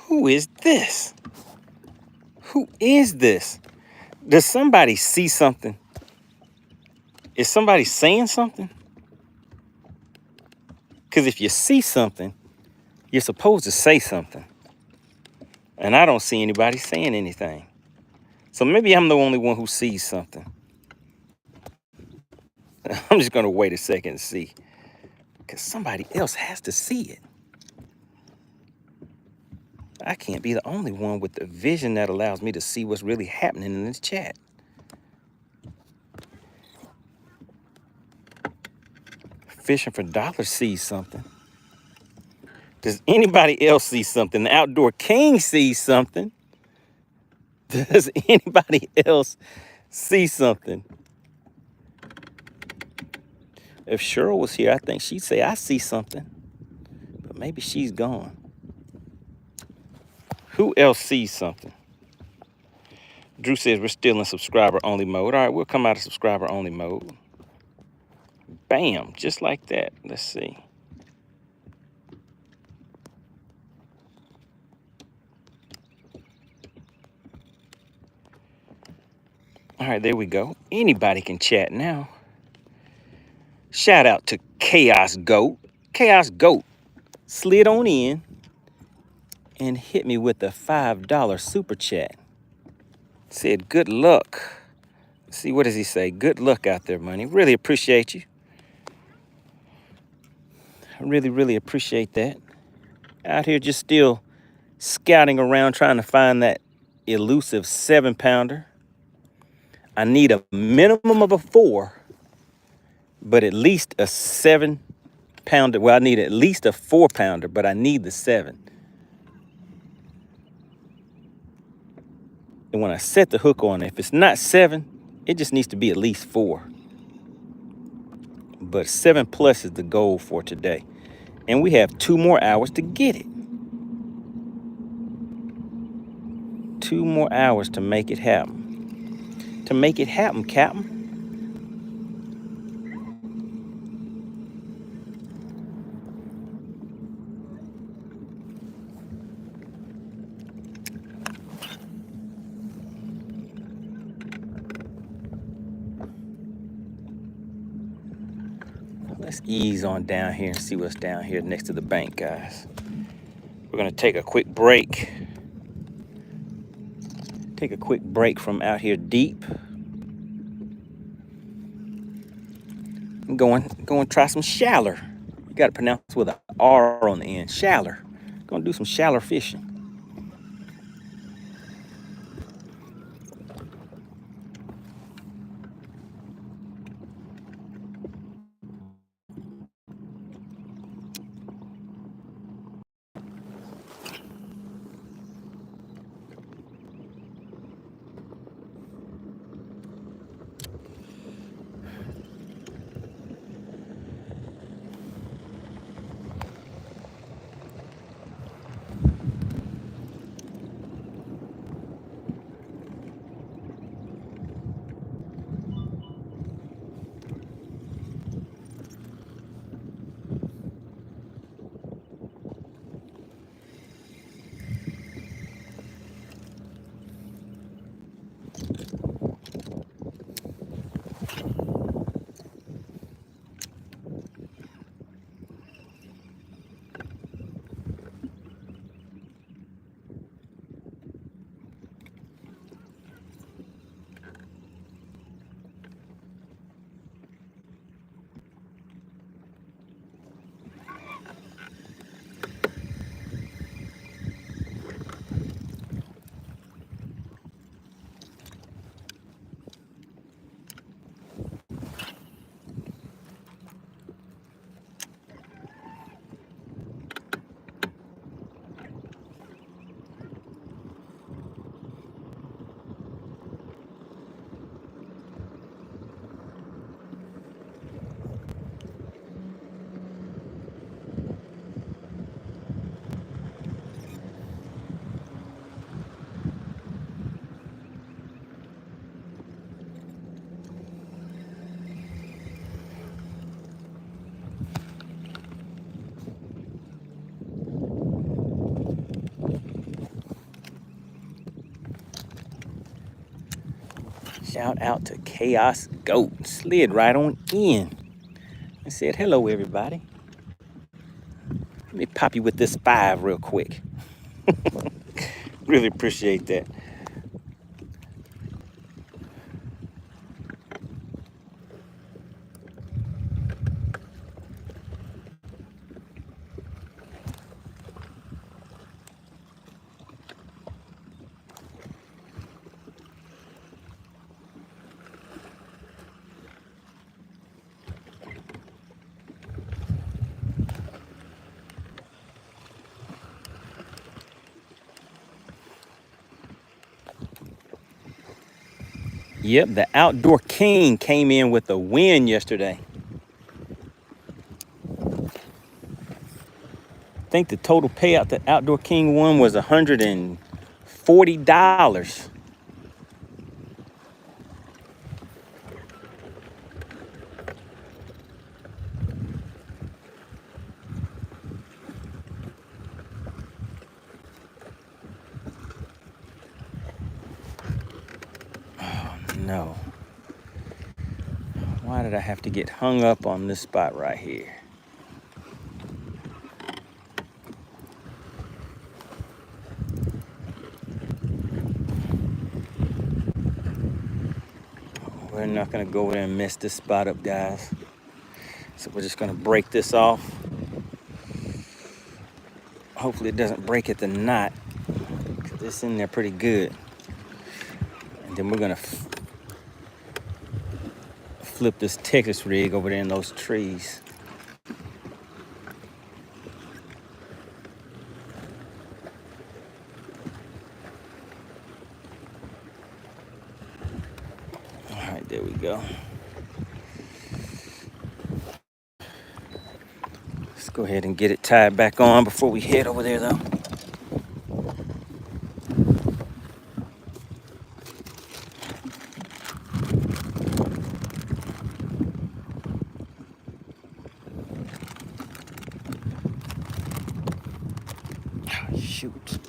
Speaker 1: Who is this? Who is this? Does somebody see something? Is somebody saying something? Because if you see something, you're supposed to say something. And I don't see anybody saying anything. So maybe I'm the only one who sees something. I'm just going to wait a second and see. Because somebody else has to see it. I can't be the only one with the vision that allows me to see what's really happening in this chat. Fishing for dollars sees something. Does anybody else see something? The Outdoor King sees something. Does anybody else see something? If Cheryl was here, I think she'd say, I see something. But maybe she's gone. Who else sees something? Drew says we're still in subscriber only mode. All right, we'll come out of subscriber only mode. Bam, just like that. Let's see. All right, there we go. Anybody can chat now. Shout out to Chaos Goat. Chaos Goat slid on in and hit me with a $5 super chat. Said, good luck. Let's see, what does he say? Good luck out there, Money. Really appreciate you. I really appreciate that. Out here just still scouting around trying to find that elusive 7-pounder. I need a minimum of a 4, but at least a 7-pounder. Well, I need at least a 4-pounder, but I need the 7. And when I set the hook on it, if it's not 7, it just needs to be at least 4. But 7+ is the goal for today. And we have 2 more hours to get it. 2 more hours to make it happen. To make it happen, Captain. Let's ease on down here and see what's down here next to the bank, guys. We're gonna take a quick break. Take a quick break from out here deep. Go and try some shaller. You gotta pronounce it with an R on the end. Shaller. Gonna do some shaller fishing. Shout out to Chaos Goat. Slid right on in and said, hello, everybody. Let me pop you with this 5 real quick. Really appreciate that. Yep, the Outdoor King came in with a win yesterday. I think the total payout the Outdoor King won was $140. Oh no. Why did I have to get hung up on this spot right here? We're not gonna go over there and mess this spot up, guys. So we're just gonna break this off. Hopefully it doesn't break at the knot, because it's in there pretty good. And then we're gonna flip this Texas rig over there in those trees. All right, there we go. Let's go ahead and get it tied back on before we head over there, though. Shoot.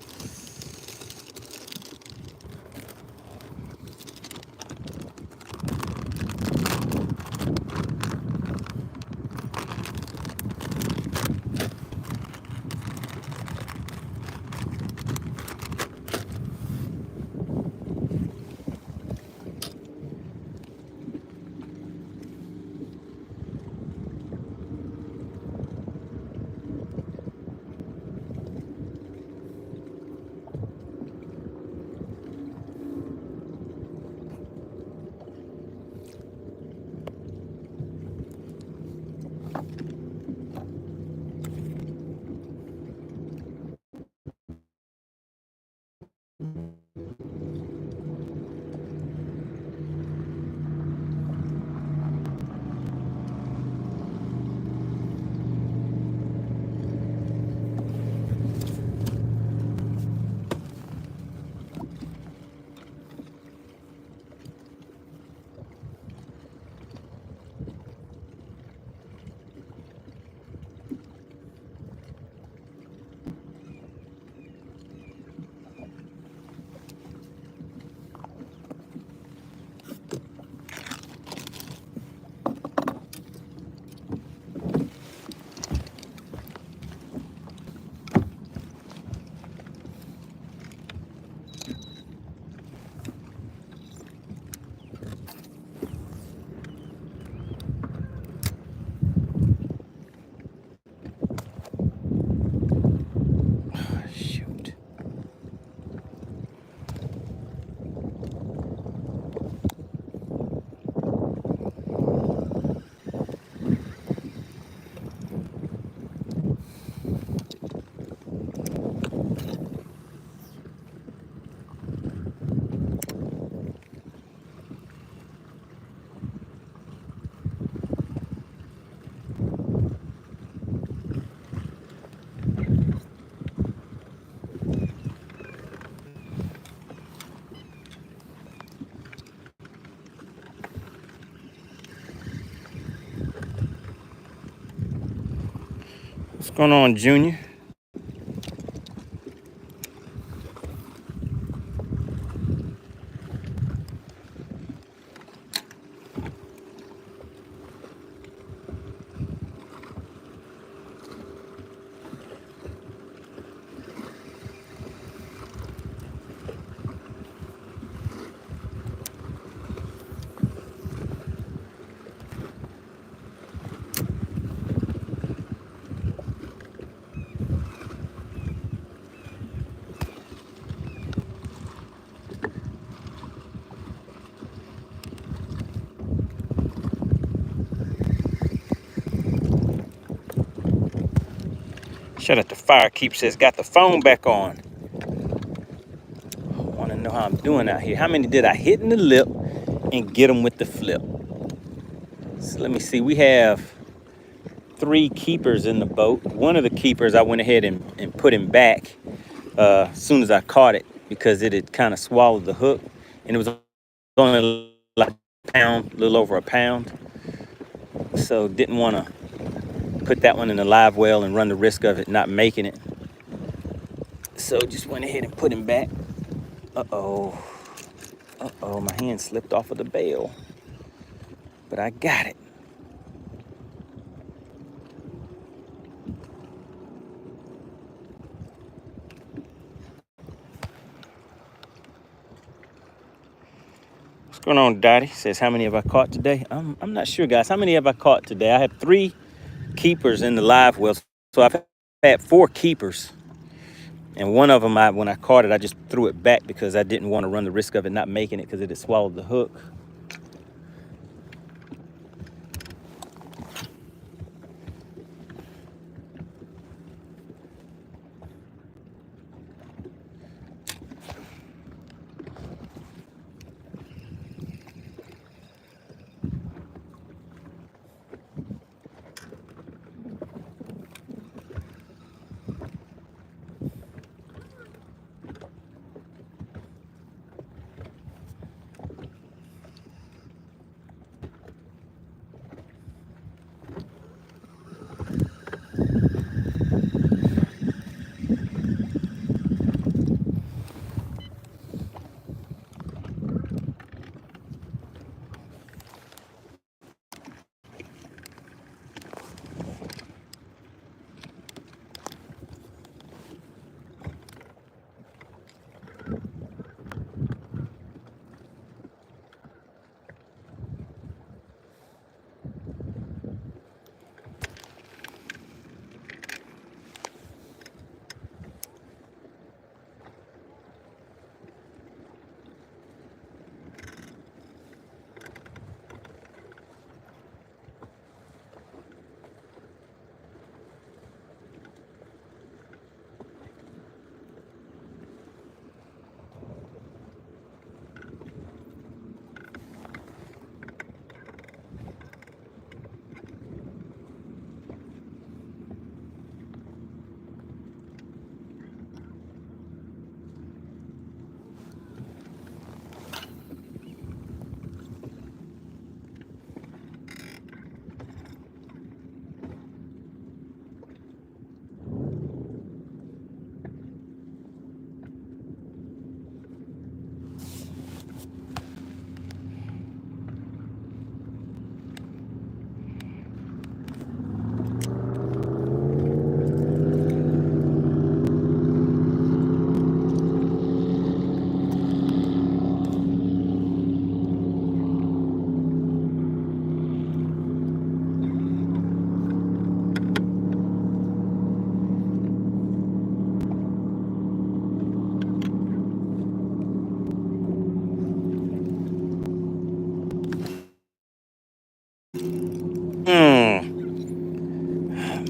Speaker 1: Shoot. What's going on, Junior? Shut up, the firekeep says got the phone back on. I want to know how I'm doing out here. How many did I hit in the lip and get them with the flip? So let me see. We have 3 keepers in the boat. One of the keepers, I went ahead and put him back as soon as I caught it because it had kind of swallowed the hook. And it was only like a pound, a little over a pound. So didn't want to put that one in the live well and run the risk of it not making it. So just went ahead and put him back. Uh-oh, my hand slipped off of the bail, but I got it. What's going on, Dottie? Says, how many have I caught today? I'm not sure, guys. How many have I caught today? I have 3 keepers in the live well. So I've had 4 keepers. And one of them, when I caught it, I just threw it back because I didn't want to run the risk of it not making it because it had swallowed the hook.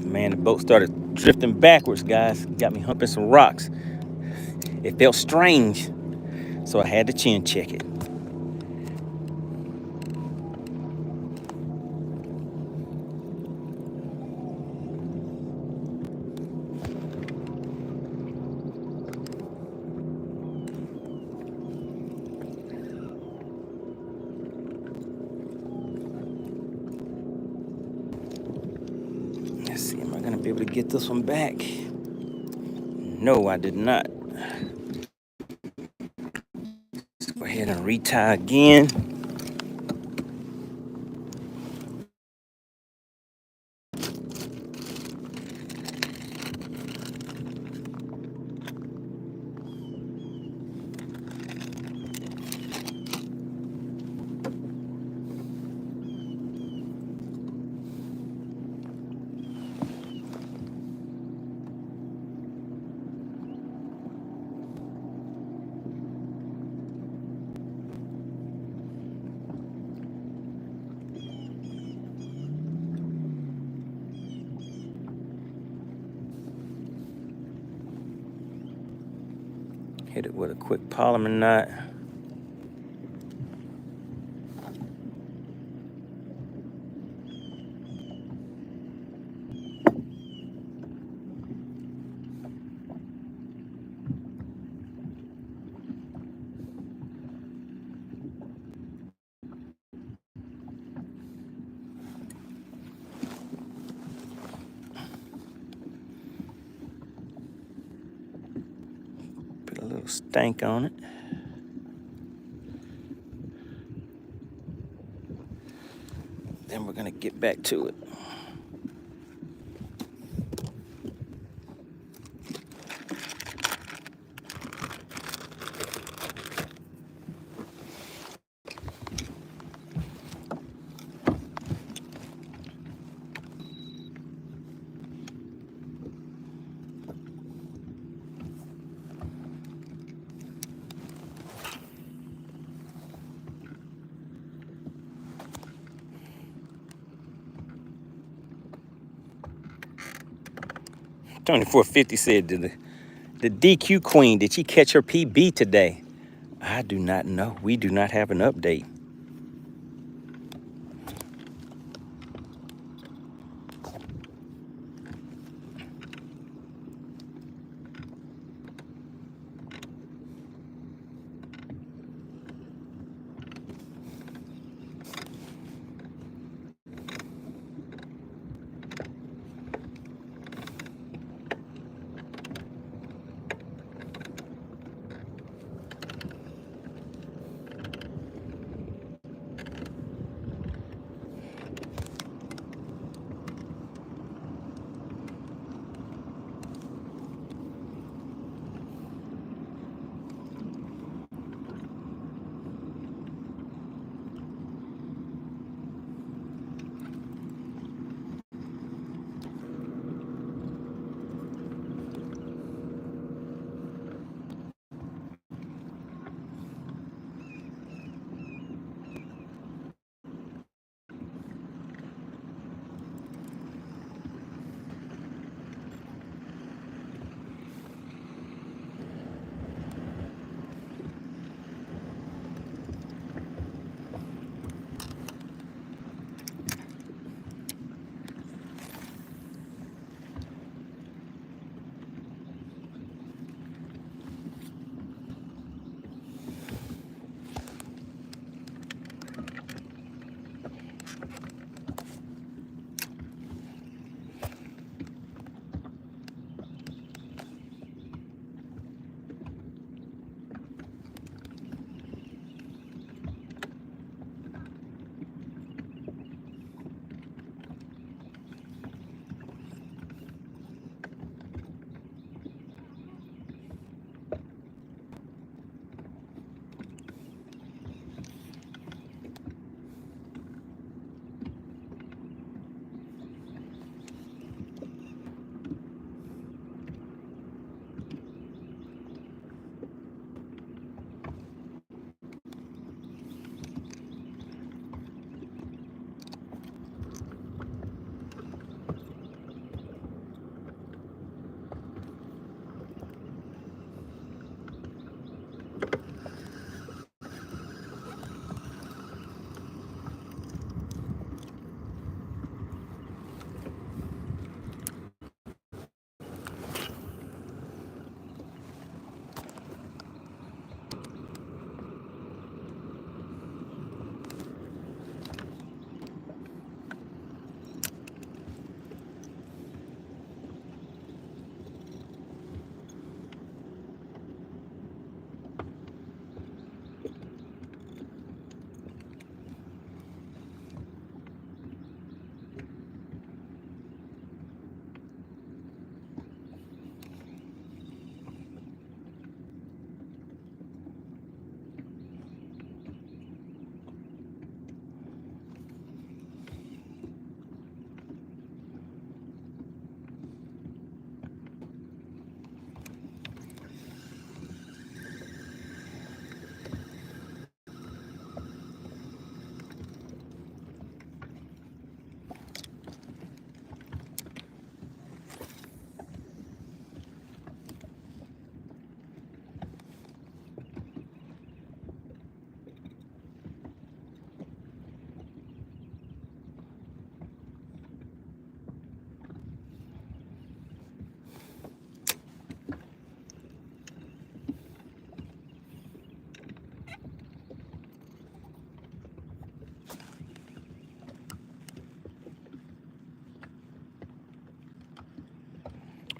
Speaker 1: Man, the boat started drifting backwards, guys. Got me humping some rocks. It felt strange, so I had to chin check it. Let's see, am I gonna be able to get this one back? No, I did not. Let's go ahead and retie again. Hit it with a quick polymer knot. Put a little stank on it. Then we're gonna get back to it. $24.50 said, the DQ Queen, did she catch her PB today? I do not know. We do not have an update.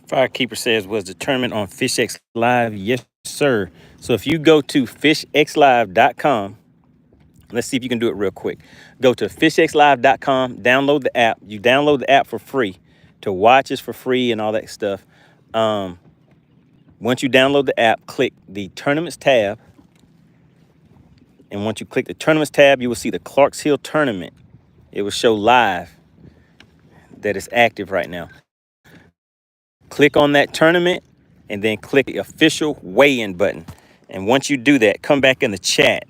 Speaker 1: Firekeeper says, was the tournament on FishXLive? Yes, sir. So if you go to FishXLive.com, let's see if you can do it real quick. Go to FishXLive.com, download the app. You download the app for free. To watch is for free and all that stuff. Once you download the app, click the Tournaments tab. And once you click the Tournaments tab, you will see the Clarks Hill Tournament. It will show live that it's active right now. Click on that tournament and then click the official weigh-in button. And once you do that, come back in the chat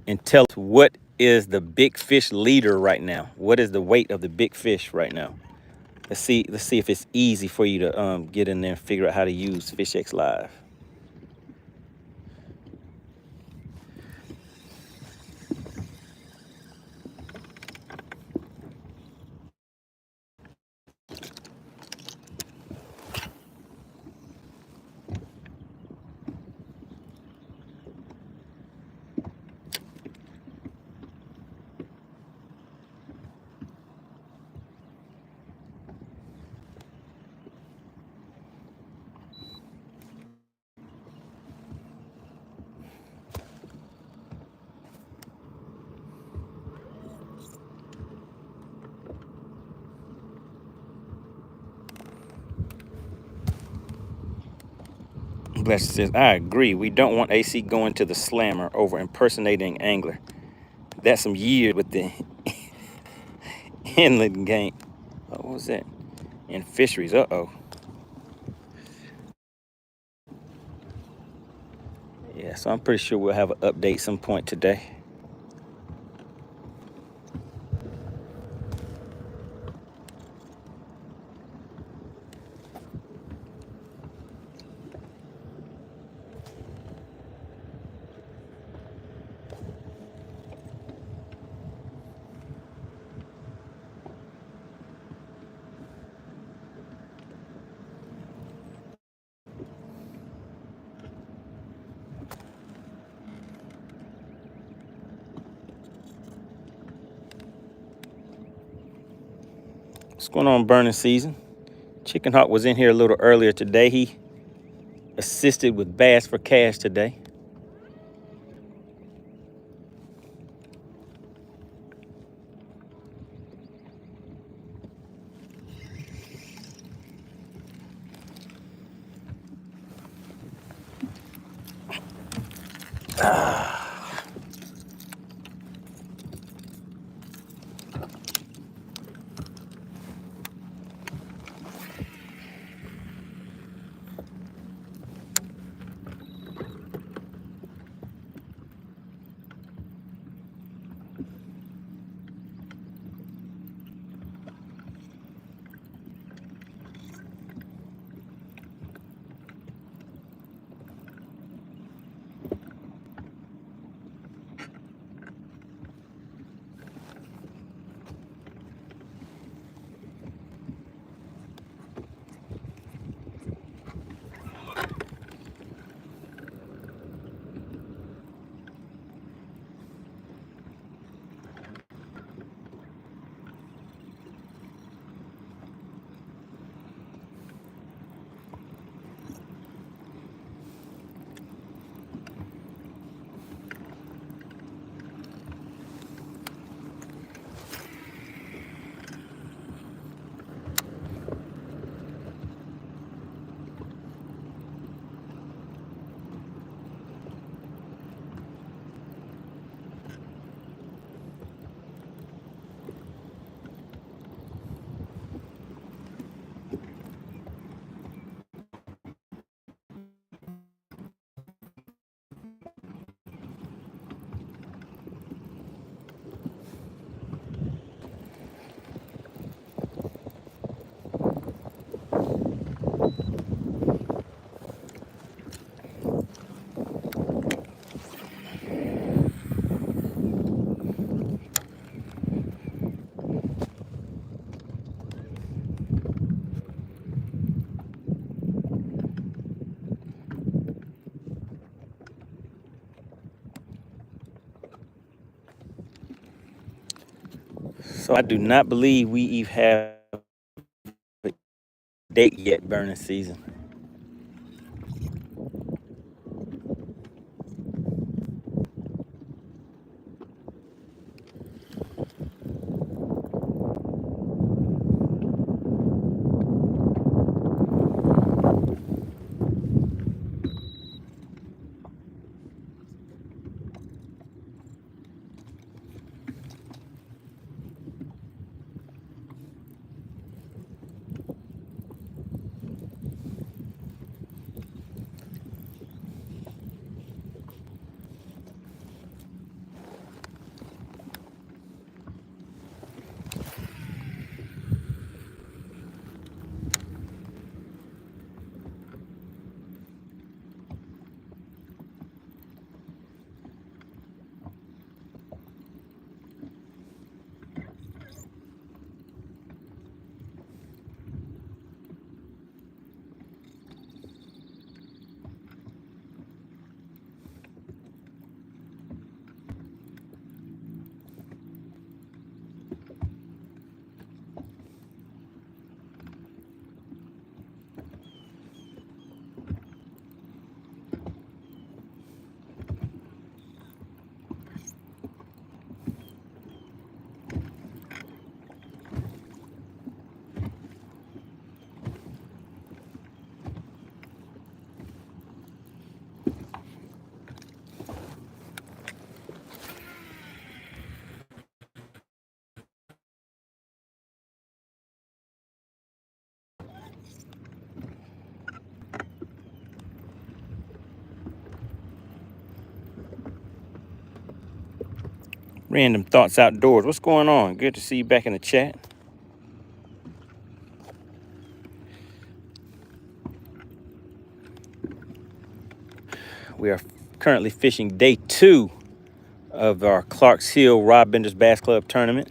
Speaker 1: and tell us what is the big fish leader right now. What is the weight of the big fish right now? Let's see if it's easy for you to get in there and figure out how to use FishXLive. Blessed says, I agree. We don't want AC going to the slammer over impersonating angler. That's some years with the inland game. What was that? In fisheries. Uh-oh. Yeah, so I'm pretty sure we'll have an update some point today. What's going on, burning season? Chicken Hawk was in here a little earlier today. He assisted with Bass for Cash today. So I do not believe we even have date yet, burning season. Random Thoughts Outdoors. What's going on? Good to see you back in the chat. We are currently fishing day 2 of our Clarks Hill Rod Benders Bass Club tournament.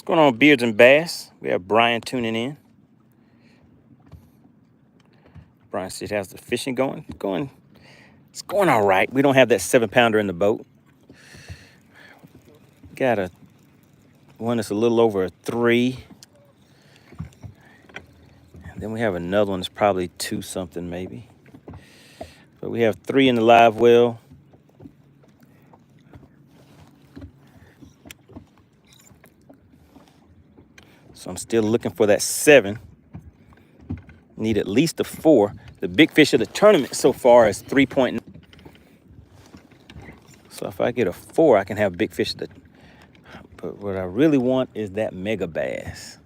Speaker 1: What's going on, Beards and Bass? We have Brian tuning in. Brian said, how's the fishing going? It's going all right. We don't have that 7-pounder in the boat. Got a one that's a little over a 3. Then we have another one that's probably 2 something maybe. But we have 3 in the live well. So I'm still looking for that 7. Need at least a 4. The big fish of the tournament so far is 3.9. So if I get a 4, I can have big fish. But what I really want is that mega bass.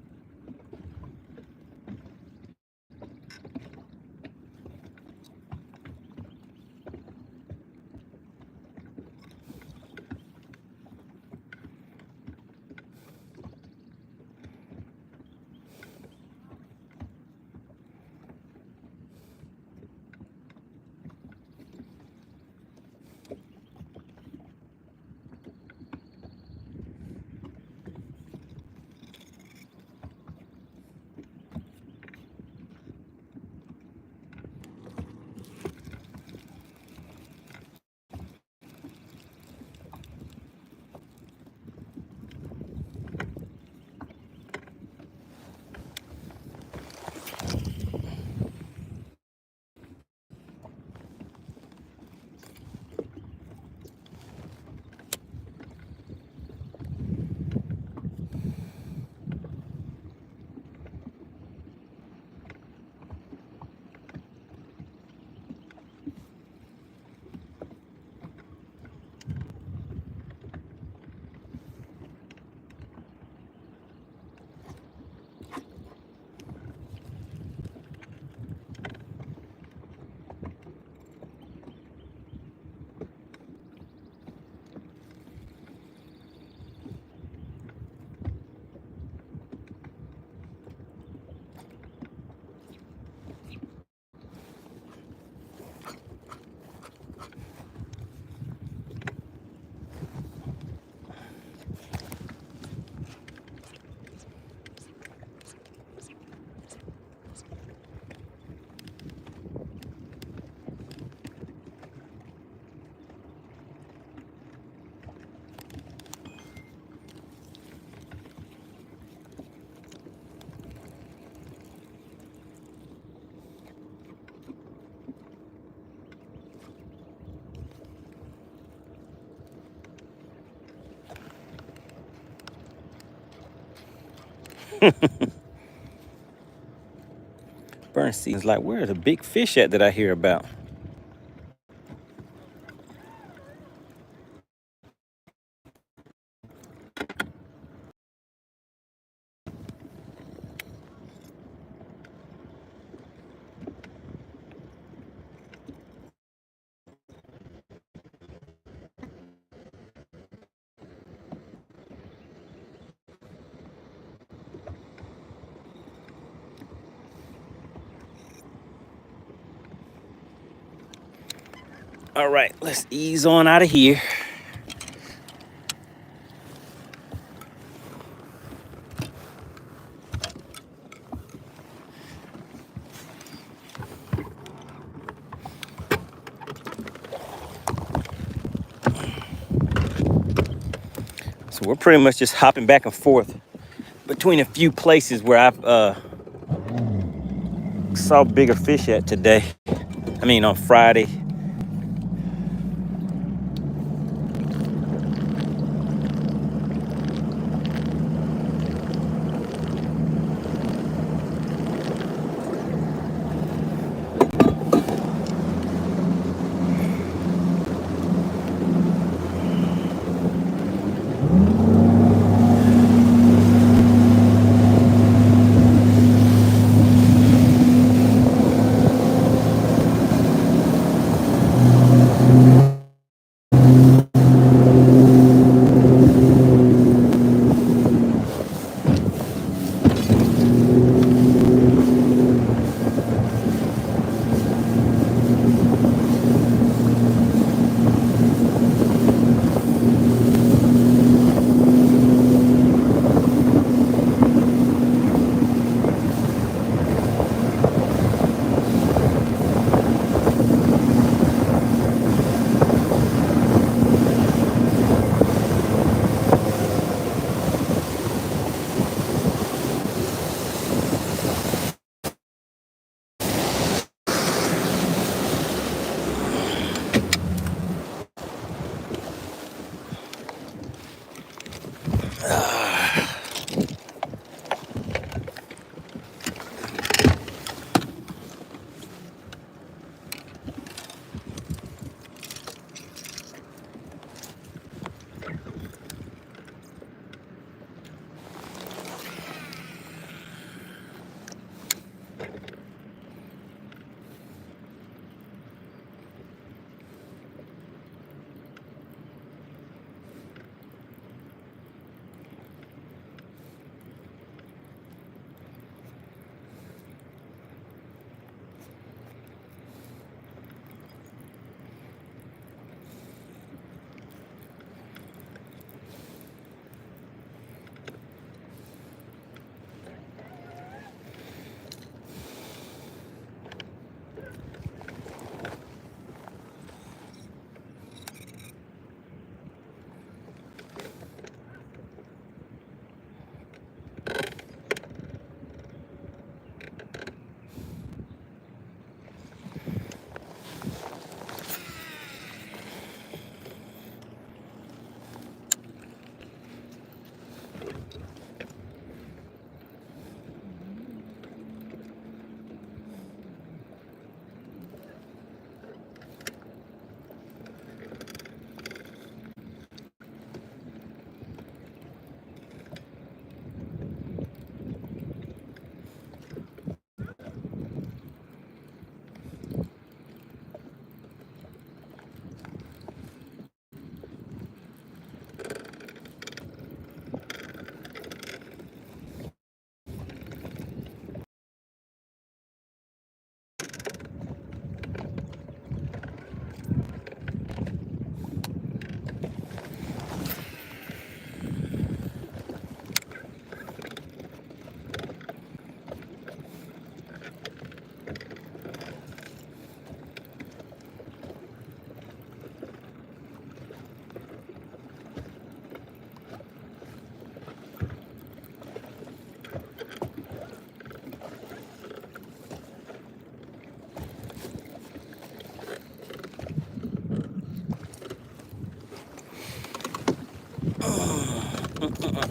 Speaker 1: Burn season's like, where are the big fish at that I hear about? All right, let's ease on out of here. So we're pretty much just hopping back and forth between a few places where I've saw bigger fish at today. I mean, on Friday.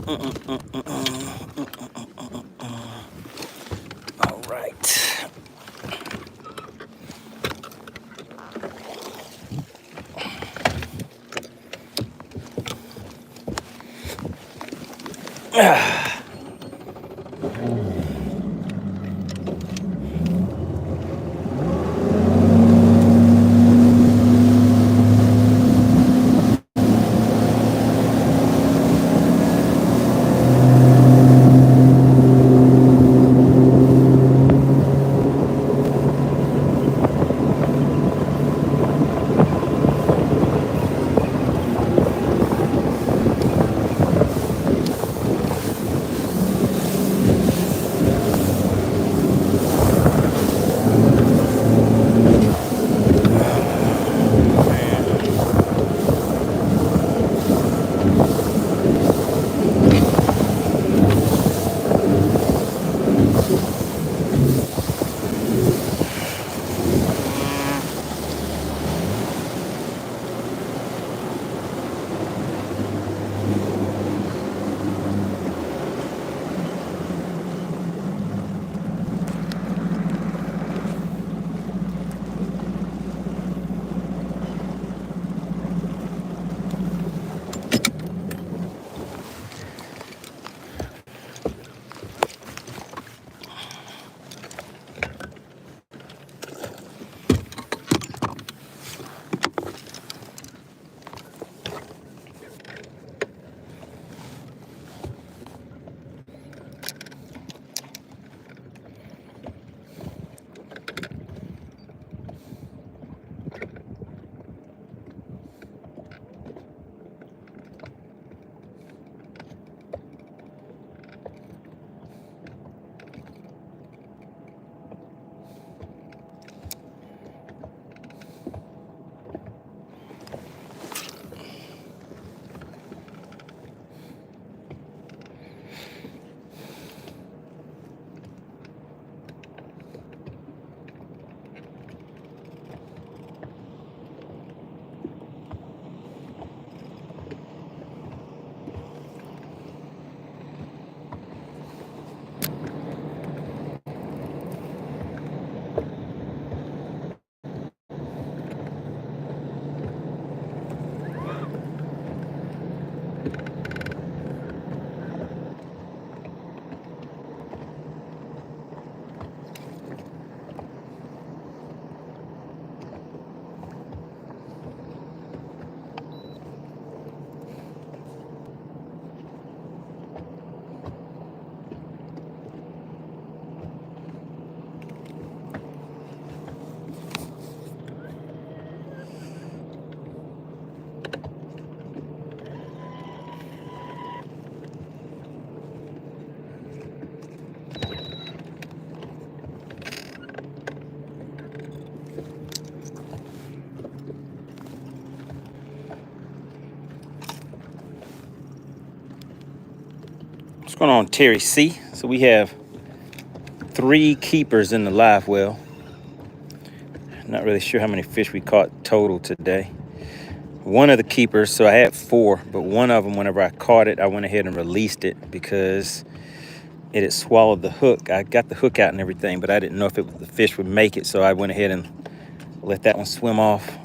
Speaker 1: All right. What's going on, Terry C? So we have 3 keepers in the live well. Not really sure how many fish we caught total today. One of the keepers, so I had 4, but one of them, whenever I caught it, I went ahead and released it because it had swallowed the hook. I got the hook out and everything, but I didn't know if the fish would make it, so I went ahead and let that one swim off.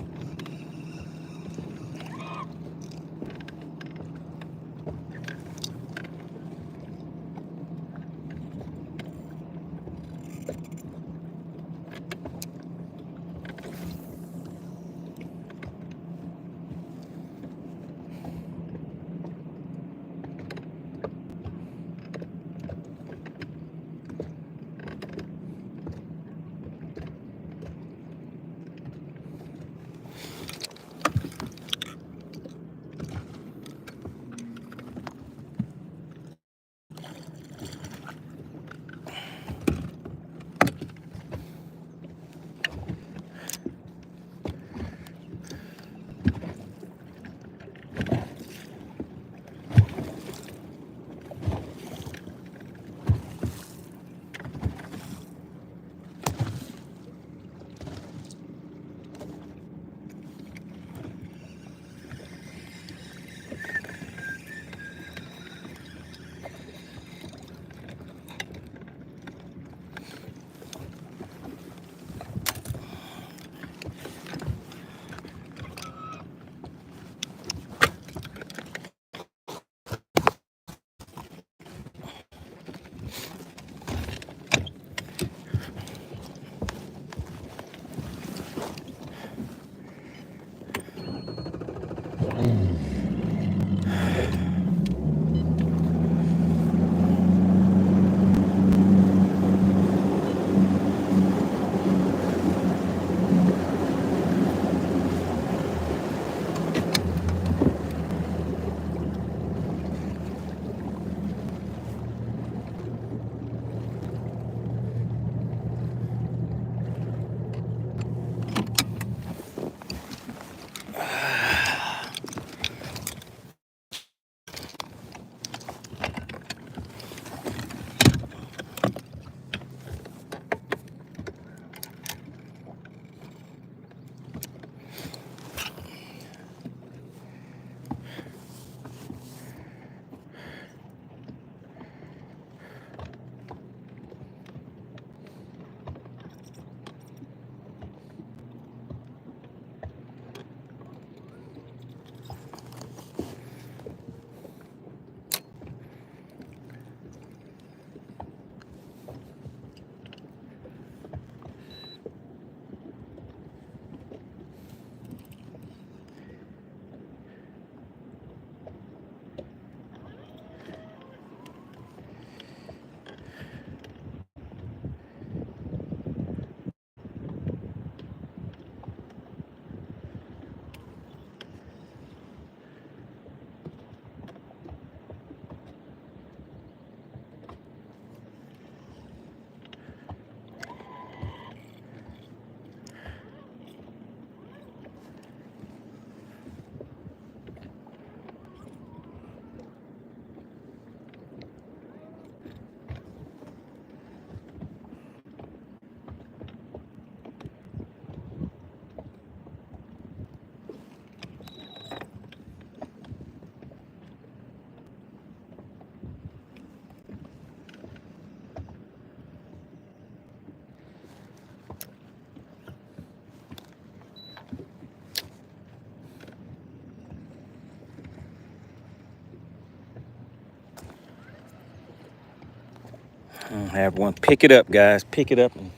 Speaker 1: Have one pick it up, guys. Pick it up and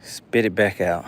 Speaker 1: spit it back out.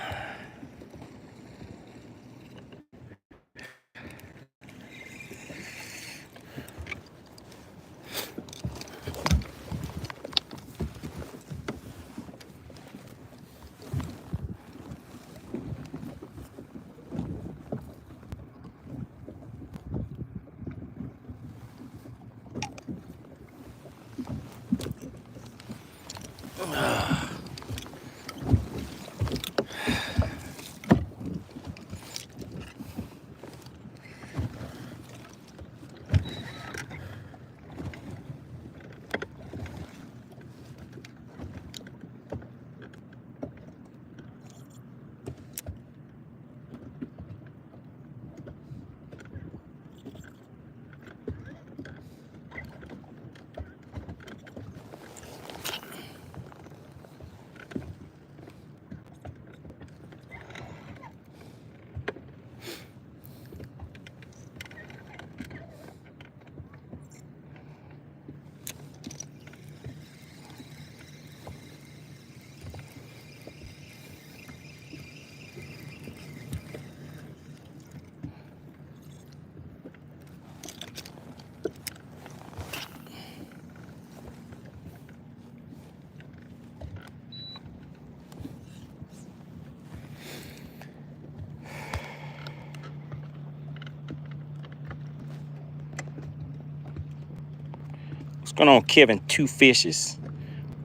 Speaker 1: What's going on, Kevin? 2 fishes.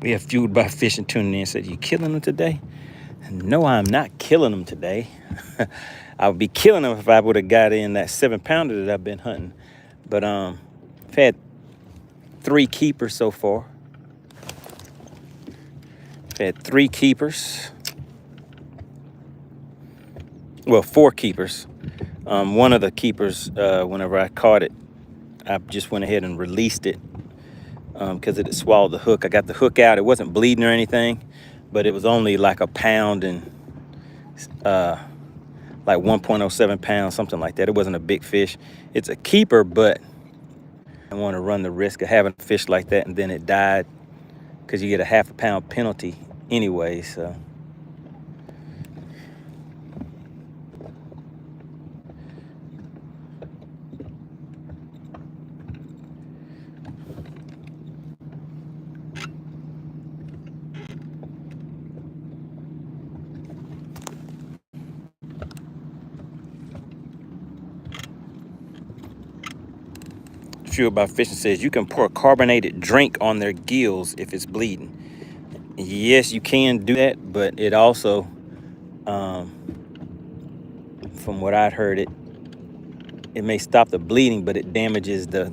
Speaker 1: We have Fueled by Fishing tuning in and said, you killing them today? No, I'm not killing them today. I would be killing them if I would have got in that 7-pounder that I've been hunting. But I've had 3 keepers so far. I've had 3 keepers. Well, 4 keepers. One of the keepers, whenever I caught it, I just went ahead and released it because it had swallowed the hook. I got the hook out. It wasn't bleeding or anything, but it was only like a pound and like 1.07 pounds, something like that. It wasn't a big fish. It's a keeper, but I want to run the risk of having a fish like that and then it died, because you get a ½ pound penalty anyway. So Fueled by Fishing says you can pour a carbonated drink on their gills if it's bleeding. Yes, you can do that, but it also, from what I'd heard, it may stop the bleeding, but it damages the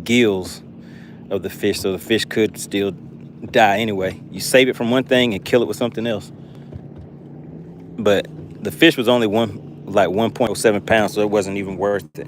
Speaker 1: gills of the fish, so the fish could still die anyway. You save it from one thing and kill it with something else. But the fish was only 1.07 pounds, so it wasn't even worth it.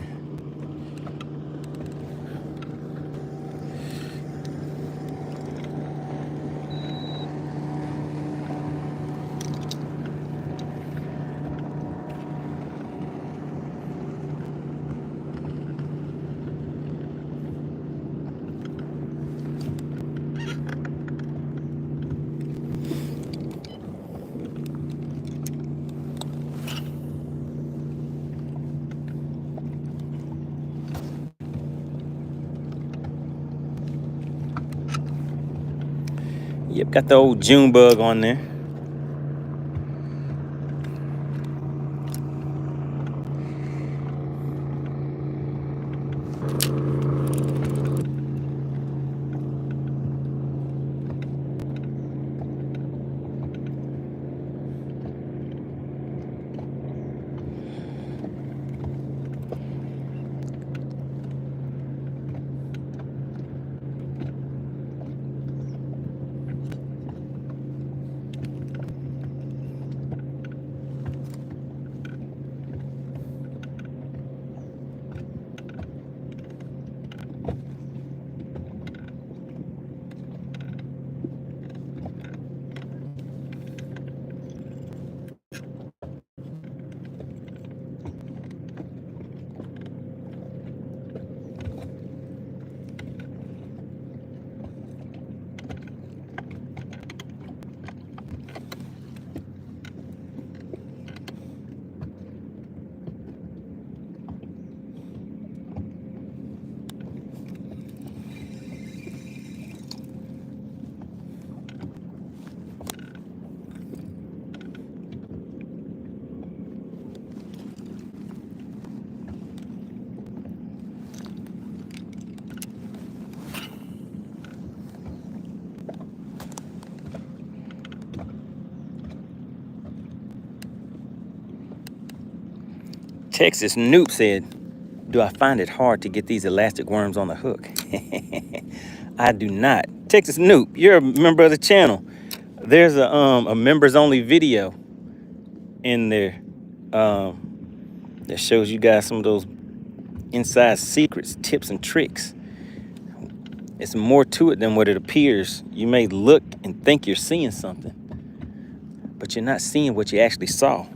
Speaker 1: Yep, got the old June bug on there. Texas Noob said, do I find it hard to get these elastic worms on the hook? I do not. Texas Noob, you're a member of the channel. There's a members only video in there that shows you guys some of those inside secrets, tips and tricks. It's more to it than what it appears. You may look and think you're seeing something, but you're not seeing what you actually saw.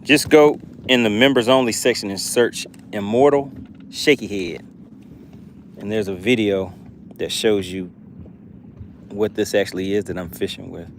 Speaker 1: Just go in the members only section and search Immortal Shaky Head. And there's a video that shows you what this actually is that I'm fishing with.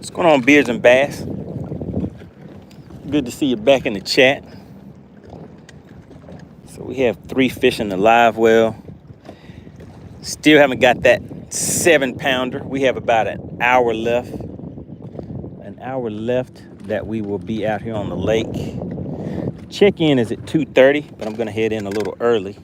Speaker 1: What's going on, Beards and Bass? Good to see you back in the chat. So we have 3 fish in the live well. Still haven't got that 7-pounder. We have about an hour left. An hour left that we will be out here on the lake. Check-in is at 2:30, but I'm gonna head in a little early.